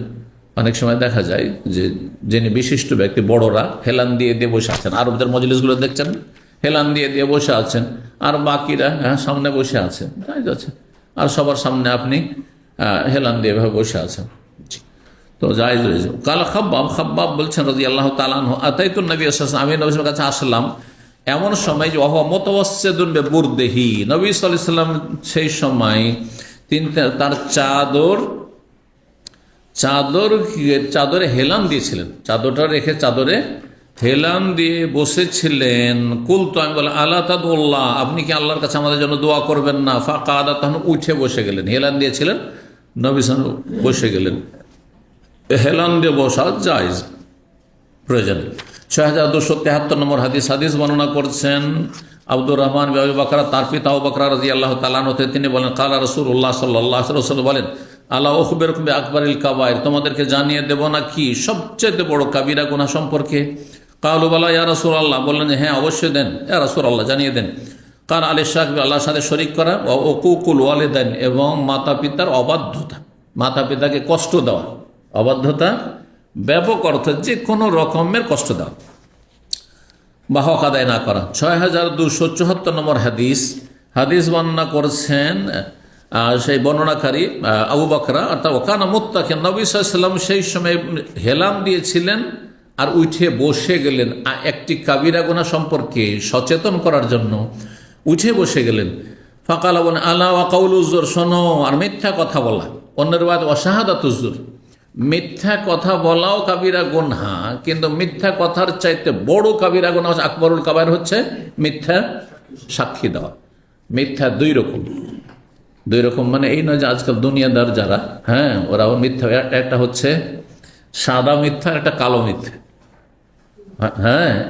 অনেক সময় দেখা যায় যে যিনি বিশিষ্ট ব্যক্তি, বড়রা হেলান দিয়ে বসে আছেন, আরবদের মজলিসগুলো দেখছেন হেলান দিয়ে বসে আছেন, আর বাকিরা সামনে বসে আছেন, জায়েজ আছে। আর সবার সামনে আপনি হেলান দিয়ে এভাবে বসে আছেন, তো জায়েজ রয়েছে। কাল খাব্বাব বলছেন রাদিয়াল্লাহু তাআলা আনহু, আতাইতুন নবী সাল্লাল্লাহু আলাইহি ওয়াসাল্লাম, আমি নবীর কাছে আসলাম এমন সময় যে ওয়া মুতাওয়াসসিদুন বিবুরদিহি, নবী সাল্লাল্লাহু আলাইহি ওয়াসাল্লাম সেই সময় তার চাদরে হেলান দিয়েছিলেন, চাদরটা রেখে চাদরে হেলান দিয়ে বসেছিলেন। কুলতু, আমি বললাম আল্লাহ তাদুল্লাহ, আপনি কি আল্লাহর কাছে আমাদের জন্য দোয়া করবেন না? ফাকাদা, তখন উঠে বসে গেলেন। হেলান দিয়েছিলেন, নবী সাল্লাল্লাহু আলাইহি ওয়াসাল্লাম বসে গেলেন। হেলান দিয়ে বসা জায়েজ, প্রয়োজন। 6273 নম্বর হাদিস বর্ণনা করছেন আব্দুর রহমান বিন আবি বকর, তার পিতা আবু বকর রাদিয়াল্লাহু তাআলা আনহু, তিনি বলেন কালা রাসূলুল্লাহ সাল্লাল্লাহু আলাইহি ওয়াসাল্লাম বলেন, আলা উখবিরুকুম বিআকবারিল কাবায়ের, তোমাদেরকে জানিয়ে দেব না কি সবচেয়ে বড় কাবিরা গুনাহ সম্পর্কে? কালু বালা ইয়া রাসূলুল্লাহ, বললেন হ্যাঁ অবশ্যই দেন ইয়া রাসূলুল্লাহ, জানিয়ে দেন। কাল আলী শাক, আল্লাহর সাথে শরীক করা, ও উকুকুল ওয়ালিদাইন, এবং মাতা পিতার অবাধ্যতা, মাতা পিতাকে কষ্ট দেওয়া, অবাধ্যতা ব্যাপক অর্থ যে কোনো রকমের কষ্ট দেওয়া বা হক আদায় না করা। 6274 নম্বর হাদিস বর্ণনা করছেন সেই বর্ণনাকারী আবু বকরা, অর্থাৎ ওকানা মুত্তাকিন, নবী সাল্লাল্লাহু আলাইহি ওয়াসাল্লাম সেই সময় হেলান দিয়েছিলেন আর উঠে বসে গেলেন। একটি কাবিরা গুনাহ সম্পর্কে সচেতন করার জন্য উঠে বসে গেলেন। ফাকালা, বলেন আলা ওয়া কাউলুজ জুর, শোনো আর মিথ্যা কথা বলা। অন্যের বাদ ওয়া শাহাদাতুজ জুর, মিথ্যা কথা বলাও কাবিরা গুনাহ, কিন্তু মিথ্যা কথার চাইতে বড় কাবিরা গুনাহ হচ্ছে আকবরুল কাবায়ের, হচ্ছে মিথ্যা সাক্ষী দেওয়া। মিথ্যা দুই রকম, মানে এই নয় যে আজকাল দুনিয়াদার যারা, ওরাও মিথ্যা, একটা হচ্ছে সাদা মিথ্যা, একটা কালো মিথ্যা।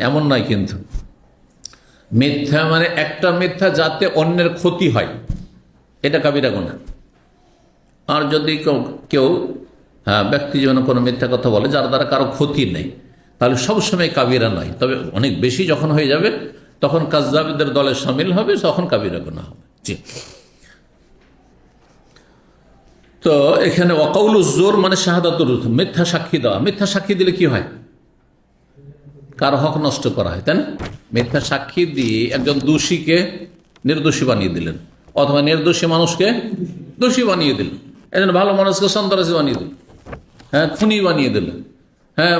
এমন নয়, কিন্তু মিথ্যা মানে একটা মিথ্যা যাতে অন্যের ক্ষতি হয়, এটা কাবিরা গুনাহ। আর যদি কেউ ব্যক্তি জীবনে কোনো মিথ্যা কথা বলে যার দ্বারা কারো ক্ষতি নেই, তাহলে সবসময় কাবিরা নয়, তবে অনেক বেশি যখন হয়ে যাবে তখন কাযযাবদের দলে শামিল হবে, তখন কাবিরা গুনাহ হবে। জি। তো এখানে ওয়াকাউলুজ জুর মানে শাহাদাতুর, মিথ্যা সাক্ষী দেওয়া। মিথ্যা সাক্ষী দিলে কি হয়? কারো হক নষ্ট করা হয়, তাই না? মিথ্যা সাক্ষী দিয়ে একজন দোষীকে নির্দোষী বানিয়ে দিলেন, অথবা নির্দোষী মানুষকে দোষী বানিয়ে দিলেন। একজন ভালো মানুষকে সন্ত্রাসী বানিয়ে দিলেন, খুনি বানিয়ে দিলেন,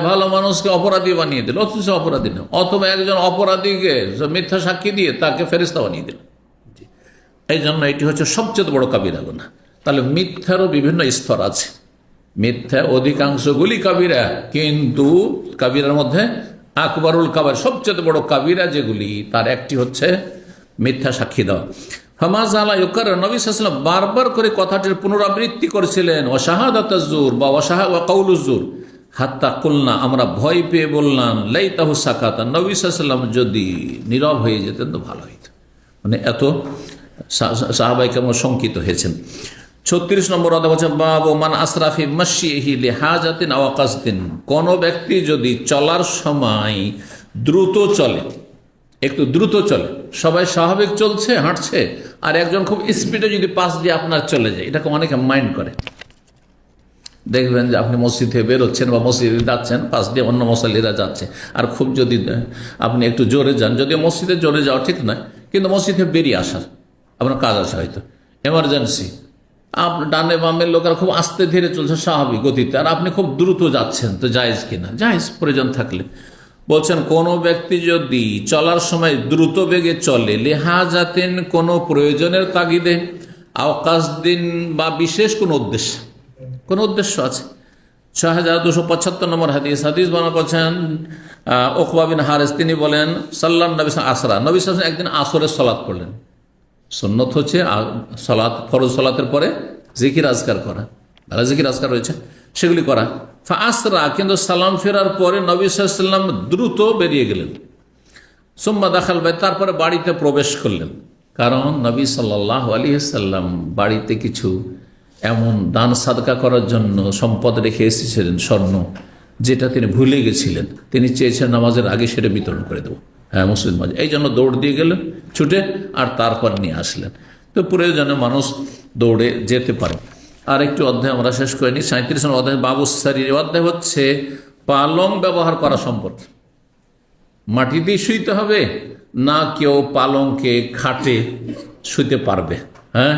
ভালো মানুষকে অপরাধী বানিয়ে দিল, অথচ অপরাধী না। অথবা একজন অপরাধীকে মিথ্যা সাক্ষী দিয়ে তাকে ফেরেশতা বানিয়ে দিলেন। এই জন্য এটি হচ্ছে সবচেয়ে বড় কাবিরা গুনাহ। তাহলে মিথ্যারও বিভিন্ন স্তর আছে। মিথ্যা অধিকাংশগুলি কাবিরা, কিন্তু কাবিরার মধ্যে আকবরুল কাবায়ের, সবচেয়ে বড় কাবিরা যেগুলি, তার একটি হচ্ছে মিথ্যা সাক্ষী দেওয়া। ফামাজ আলা ইউকার, নবী সাল্লাল্লাহু আলাইহি ওয়াসাল্লাম বারবার করে কথাটির পুনরাবৃত্তি করেছিলেন, ওয়া শাহাদাতুজ জুর বা ওয়া কাউলুজ জুর, হাত্তা কুলনা, আমরা ভয় পেয়ে বললাম, লাইতাহু সাকাতা, নবী সাল্লাল্লাহু আলাইহি ওয়াসাল্লাম যদি নীরব হয়ে যেতেন তো ভালো হইত। মানে এত সাহাবায়ে কেরাম শঙ্কিত হয়েছেন। 36 নম্বর অধ্যায় হচ্ছে বাবু মান আসরাফি মাশিহি লিহাজাতিন আও কাসদিন, কোন ব্যক্তি যদি চলার সময় দ্রুত চলে, একটু দ্রুত চলে, সবাই স্বাভাবিক চলছে, হাঁটছে, আর একজন খুব স্পিডে যদি পাশ দিয়ে আপনার চলে যায়, এটাকে অনেকে মাইন্ড করে। দেখবেন যে আপনি মসজিদে বেরোচ্ছেন বা মসজিদে যাচ্ছেন, পাশ দিয়ে অন্য মুসাল্লিরা যাচ্ছে, আর খুব যদি আপনি একটু জোরে যান, যদিও মসজিদে জোরে যাওয়া ঠিক নয়, কিন্তু মসজিদে বেরিয়ে আসার আপনার কাজ আছে, হয়তো এমার্জেন্সি, ডানে বামের লোকেরা খুব আস্তে ধীরে চলছে স্বাভাবিক গতিতে, আর আপনি খুব দ্রুত যাচ্ছেন, তো জায়েজ কিনা? জায়েজ, প্রয়োজন থাকলে। বলছেন কোনো ব্যক্তি যদি চলার সময় দ্রুত বেগে চলে, লিহাজাতেন, কোনো প্রয়োজনের তাগিদে, আওকাসদিন, বা বিশেষ কোনো উদ্দেশ্য আছে। 6275 নম্বর হাদিস বর্ণনা করছেন উকবা বিন হারিস, তিনি বলেন সাল্লাল্লাহু নবী আসরা, নবী সাল্লাল্লাহু আলাইহি ওয়াসাল্লাম একদিন আসরের সালাত পড়লেন। সুন্নত হচ্ছে সালাত, ফরজ সালাতের পরে জিকির আজকার করা, ভালো জিকির আজকার রয়েছে, সেগুলি করা। আসরা, কিন্তু সালাম ফেরার পরে নবী সাল্লাল্লাহু আলাইহি ওয়াসাল্লাম দ্রুত বেরিয়ে গেলেন। সুম্মা দাখাল বাইত, তারপরে বাড়িতে প্রবেশ করলেন। কারণ নবী সাল্লাল্লাহু আলাইহি ওয়াসাল্লাম বাড়িতে কিছু এমন দান সাদকা করার জন্য সম্পদ রেখে এসেছিলেন, স্বর্ণ, যেটা তিনি ভুলে গেছিলেন। তিনি চেয়েছেন নামাজের আগে সেটা বিতরণ করে দেবো, হ্যাঁ, মুসলিম মাঝে। এই জন্য দৌড় দিয়ে গেলেন ছুটে, আর তারপর নিয়ে আসলেন। তো প্রয়োজনে মানুষ দৌড়ে যেতে পারে। আর একটু অধ্যায় আমরা শেষ করে নিই, 37 নম্বর অধ্যায়, বাবুসারির অধ্যায় হচ্ছে পালং ব্যবহার করা সম্পর্কে। মাটি দিয়ে শুইতে হবে না কেউ পালংকে খাটে শুইতে পারবে, হ্যাঁ,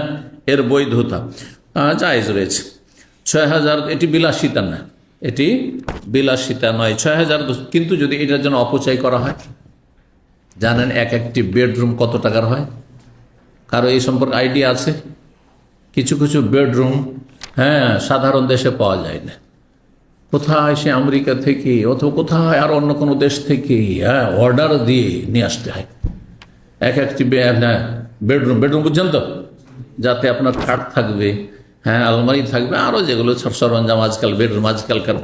এর বৈধতা জায়েজ রয়েছে। 6000, এটি বিলাসিতা না, এটি বিলাসিতা নয়। 6000, কিন্তু যদি এটার জন্য অপচয় করা হয়, জানেন একটি বেডরুম কত টাকার হয়? কারো এই সম্পর্কে আইডিয়া আছে? কিছু কিছু বেডরুম, হ্যাঁ, সাধারণ দেশে পাওয়া যায় না, কোথায় সে আমেরিকা থেকে অথবা কোথায় আর অন্য কোনো দেশ থেকে, হ্যাঁ, অর্ডার দিয়ে নিয়ে আসতে হয় একটি বেডরুম। বুঝছেন তো? যাতে আপনার খাট থাকবে, হ্যাঁ, আলমারি থাকবে, আরও যেগুলো সরঞ্জাম আজকালকার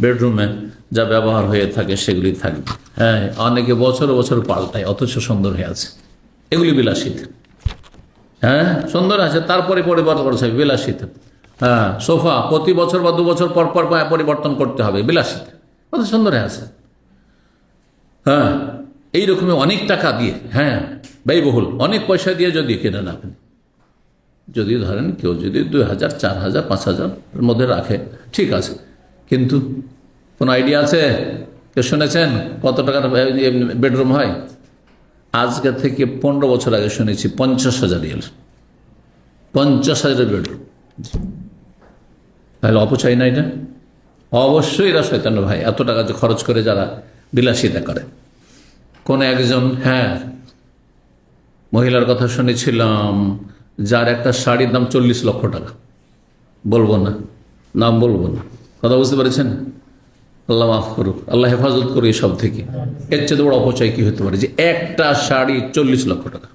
বেডরুমে যা ব্যবহার হয়ে থাকে সেগুলি থাকবে। হ্যাঁ, অনেকে বছর বছর পাল্টায়, অথচ সুন্দর হয়ে আছে। এগুলি বিলাসিতা, হ্যাঁ, সুন্দর আছে, তারপরে পরিবর্তন করছে, বিলাসিতা। হ্যাঁ, সোফা প্রতি বছর বা 2 বছর পর পর পরিবর্তন করতে হবে, বিলাসিতা, কত সুন্দর হয়ে আছে। হ্যাঁ, এইরকমই অনেক টাকা দিয়ে, হ্যাঁ, ব্যয়বহুল, অনেক পয়সা দিয়ে যদি কেনেন আপনি, যদি ধরেন কেউ যদি 2000, 4000, 5000 এর মধ্যে রাখে, ঠিক আছে, কিন্তু কোনো আইডিয়া আছে? কেউ শুনেছেন কত টাকার বেডরুম হয়? আজকে থেকে 15 বছর আগে শুনেছি 50,000 রিয়াল, 50,000 বেডরুম। তাহলে অপচয় না এটা? অবশ্যই এরা শয়তান ভাই, এত টাকা খরচ করে যারা বিলাসিতা করে। কোন একজন, হ্যাঁ, মহিলার কথা শুনেছিলাম, যার একটা শাড়ির দাম 40 লক্ষ টাকা। বলবো না, নাম বলবো না, কথা বুঝতে পেরেছেন? আল্লাহ মাফ করুক, আল্লাহ হেফাজত করুক এসব থেকে। এর চেয়ে বড় অপচয় কি হতে পারে যে একটা শাড়ি 40 লক্ষ টাকা।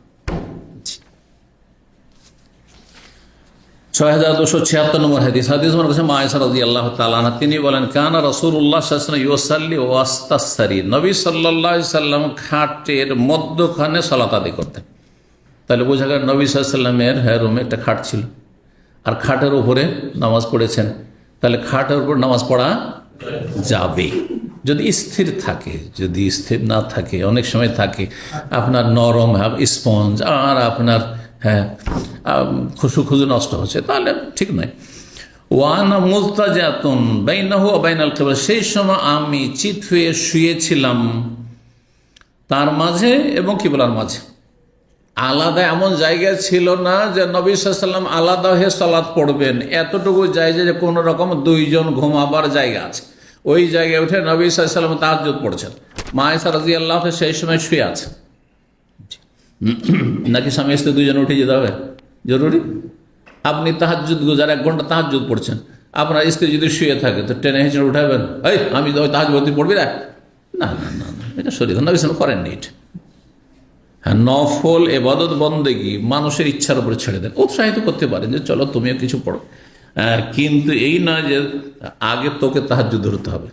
6276 নম্বর হাদিস মনে করছে মা আয়েশা রাদিয়াল্লাহু তাআলা আনহা, তিনি বলেন কানা রাসূলুল্লাহ সাল্লাল্লাহু আলাইহি ওয়াসাল্লাম ইউসাল্লি ওয়াস্তাসরি, নবী সাল্লাল্লাহু আলাইহি সাল্লাম খাটের মধ্যখানে সালাত আদায় করতেন। তাহলে বোঝা গেল নবী সাল্লাল্লাহু আলাইহি সাল্লামের, হ্যাঁ, রুমে একটা খাট ছিল, আর খাটের উপরে নামাজ পড়েছেন। তাহলে খাটের উপর নামাজ পড়া যাবে যদি স্থির থাকে। যদি স্থির না থাকে, অনেক সময় থাকে আপনার নরম স্পঞ্জ, আর আপনার, হ্যাঁ, খুশু নষ্ট হচ্ছে, তাহলে ঠিক নয়। ওয়ানা মুস্তাজাতুন বাইনাহু ওয়া বাইনাল কিবলা, সেই সময় আমি চিত হয়ে শুয়েছিলাম তার মাঝে এবং কিবলার মাঝে। আলাদা এমন জায়গা ছিল না যে নবী সাল্লাল্লাহু আলাইহি ওয়াসাল্লাম আলাদা হয়ে সালাত পড়বেন, এতটুকু জায়গা যে কোনো রকম 2 জন ঘুমাবার জায়গা আছে, ওই জায়গায় উঠে নবী সাল্লাল্লাহু আলাইহি ওয়াসাল্লাম তাহাজ্জুদ পড়ছেন। মা আয়েশা রাদিয়াল্লাহু আনহা সেই সময় শুয়ে আছে। নাকি স্বামী স্ত্রী 2 জন উঠে যেতে হবে জরুরি? আপনি তাহাজ্জুদ গুজার 1 ঘন্টা তাহাজ্জুদ পড়ছেন, আপনার স্ত্রী যদি শুয়ে থাকে তো টেনে হেঁচড়ে উঠাবেন, এই আমি তাহাজ্জুদ পড়বি না? না না না, এটা শরীয়ত নবী সাল্লাল্লাহু আলাইহি ওয়াসাল্লাম করেননি এটা। হ্যাঁ, নফল এবাদত বন্দেগী মানুষের ইচ্ছার উপরে ছেড়ে দেন, উৎসাহিত করতে পারেন যে চলো তুমিও কিছু পড়ো, কিন্তু এই না যে আগে তোকে তাহাজ্জুদ ধরতে হবে।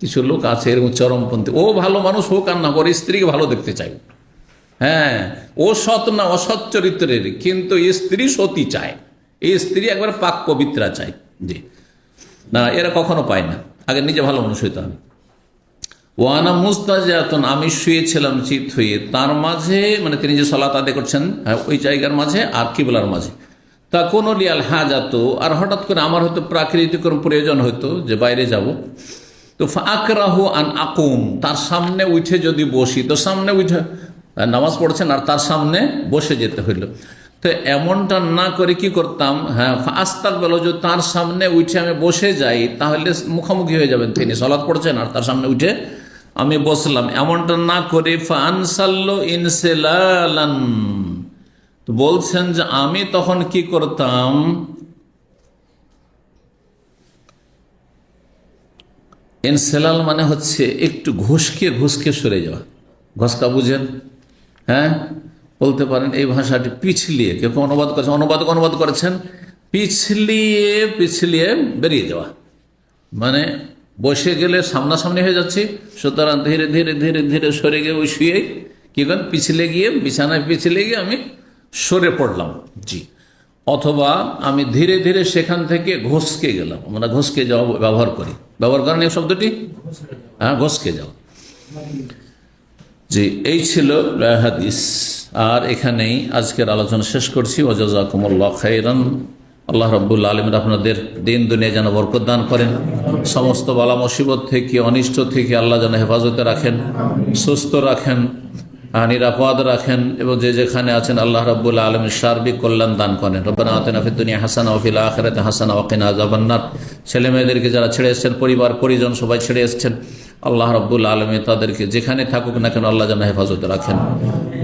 কিছু লোক আছে এরকম চরমপন্থী, ও ভালো মানুষ হোক আর না, করে স্ত্রীকে ভালো দেখতে চাই, হ্যাঁ, ও সৎ না, অসৎ চরিত্রের, কিন্তু স্ত্রী সতী চায়, এই স্ত্রী একবার পাক পবিত্রা চায়। জি না, এরা কখনো পায় না, আগে নিজে ভালো মানুষ হইতে হবে। ওয়ানা মুস্তাজিআতুন, আমি শুয়েছিলাম চিত হয়ে, তার মাঝে মানে তিনি যে সালাত আদায় করছেন ওই জায়গার মাঝে আর কিবলার মাঝে। তা কোন লিয়াল হাজাত, আর হঠাৎ করে আমার হয়তো প্রাকৃতিক কোনো প্রয়োজন হতো যে বাইরে যাব, তো ফাকরাহু আন আকুম, তার সামনে উঠে যদি বসি, তো সামনে উঠে নামাজ পড়ছেন আর তার সামনে বসে যেতে হইল। তো এমনটা না করে কি করতাম, হ্যাঁ আস্তাক বেল, যদি তার সামনে উঠে আমি বসে যাই তাহলে মুখোমুখি হয়ে যাবেন, তিনি সালাত পড়ছেন আর তার সামনে উঠে আমি বসলাম, এমনটা না করে ফানসাল্লু ইনসিলালান, তো বলছেন যে আমি তখন কি করতাম, ইনসেলাল মানে হচ্ছে একটু ঘুষকে ঘুষকে সরে যাওয়া, ঘসকা বুঝেন, হ্যাঁ বলতে পারেন এই ভাষাটি পিছলিয়ে, কেউ অনুবাদ করেছেন, অনুবাদ করেছেন পিছলিয়ে পিছলিয়ে বেরিয়ে যাওয়া, মানে বসে গেলে সামনাসামনি হয়ে যাচ্ছি, সুতরাং ধীরে ধীরে ধীরে ধীরে সরে গিয়ে ওই শুয়ে কি করেন পিছলে গিয়ে, বিছানায় পিছলে গিয়ে আমি সরে পড়লাম, জি। অথবা আমি ধীরে ধীরে সেখান থেকে ঘষকে গেলাম, আমরা ঘষকে যাওয়া ব্যবহার করেন এই শব্দটি, হ্যাঁ ঘষকে যাওয়া, জি। এই ছিল হাদিস, আর এখানেই আজকের আলোচনা শেষ করছি। ওয়াজাযাকুমুল্লাহু খাইরান। আল্লাহ রাব্বুল আলামিন আপনাদের দিন দুনিয়া যেন বরকত দান করেন, সমস্ত বালা মুসিবত থেকে অনিষ্ট থেকে আল্লাহ যেন হেফাজতে রাখেন, সুস্থ রাখেন, নিরাপদ রাখেন, এবং যে যেখানে আছেন আল্লাহ রাব্বুল আলামিন সার্বিক কল্যাণ দান করেন। রব্বানা আতিনা ফিদ দুনিয়া হাসানা ওয়া ফিল আখিরাতি হাসানা ওয়া কিনা আযাবান্নার। ছেলে মেয়েদেরকে যারা ছেড়ে এসেছেন, পরিবার পরিজন সবাই ছেড়ে এসেছেন, আল্লাহ রাব্বুল আলামিন তাদেরকে যেখানে থাকুক না কেন আল্লাহ যেন হেফাজতে রাখেন।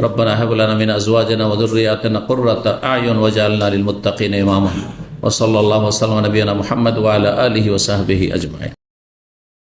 রব্বানা হাব লানা মিন আজওয়াজিনা ওয়া যুররিয়াতিনা কুররাতা আ'য়ুন ওয়াজআলনা লিল মুত্তাকিনা ইমামা। ওয়া সাল্লাল্লাহু ওয়া সাল্লামা আলা নবিয়িনা মুহাম্মদ ওয়া আলা আলিহি ওয়া সাহবিহি আজমাইন।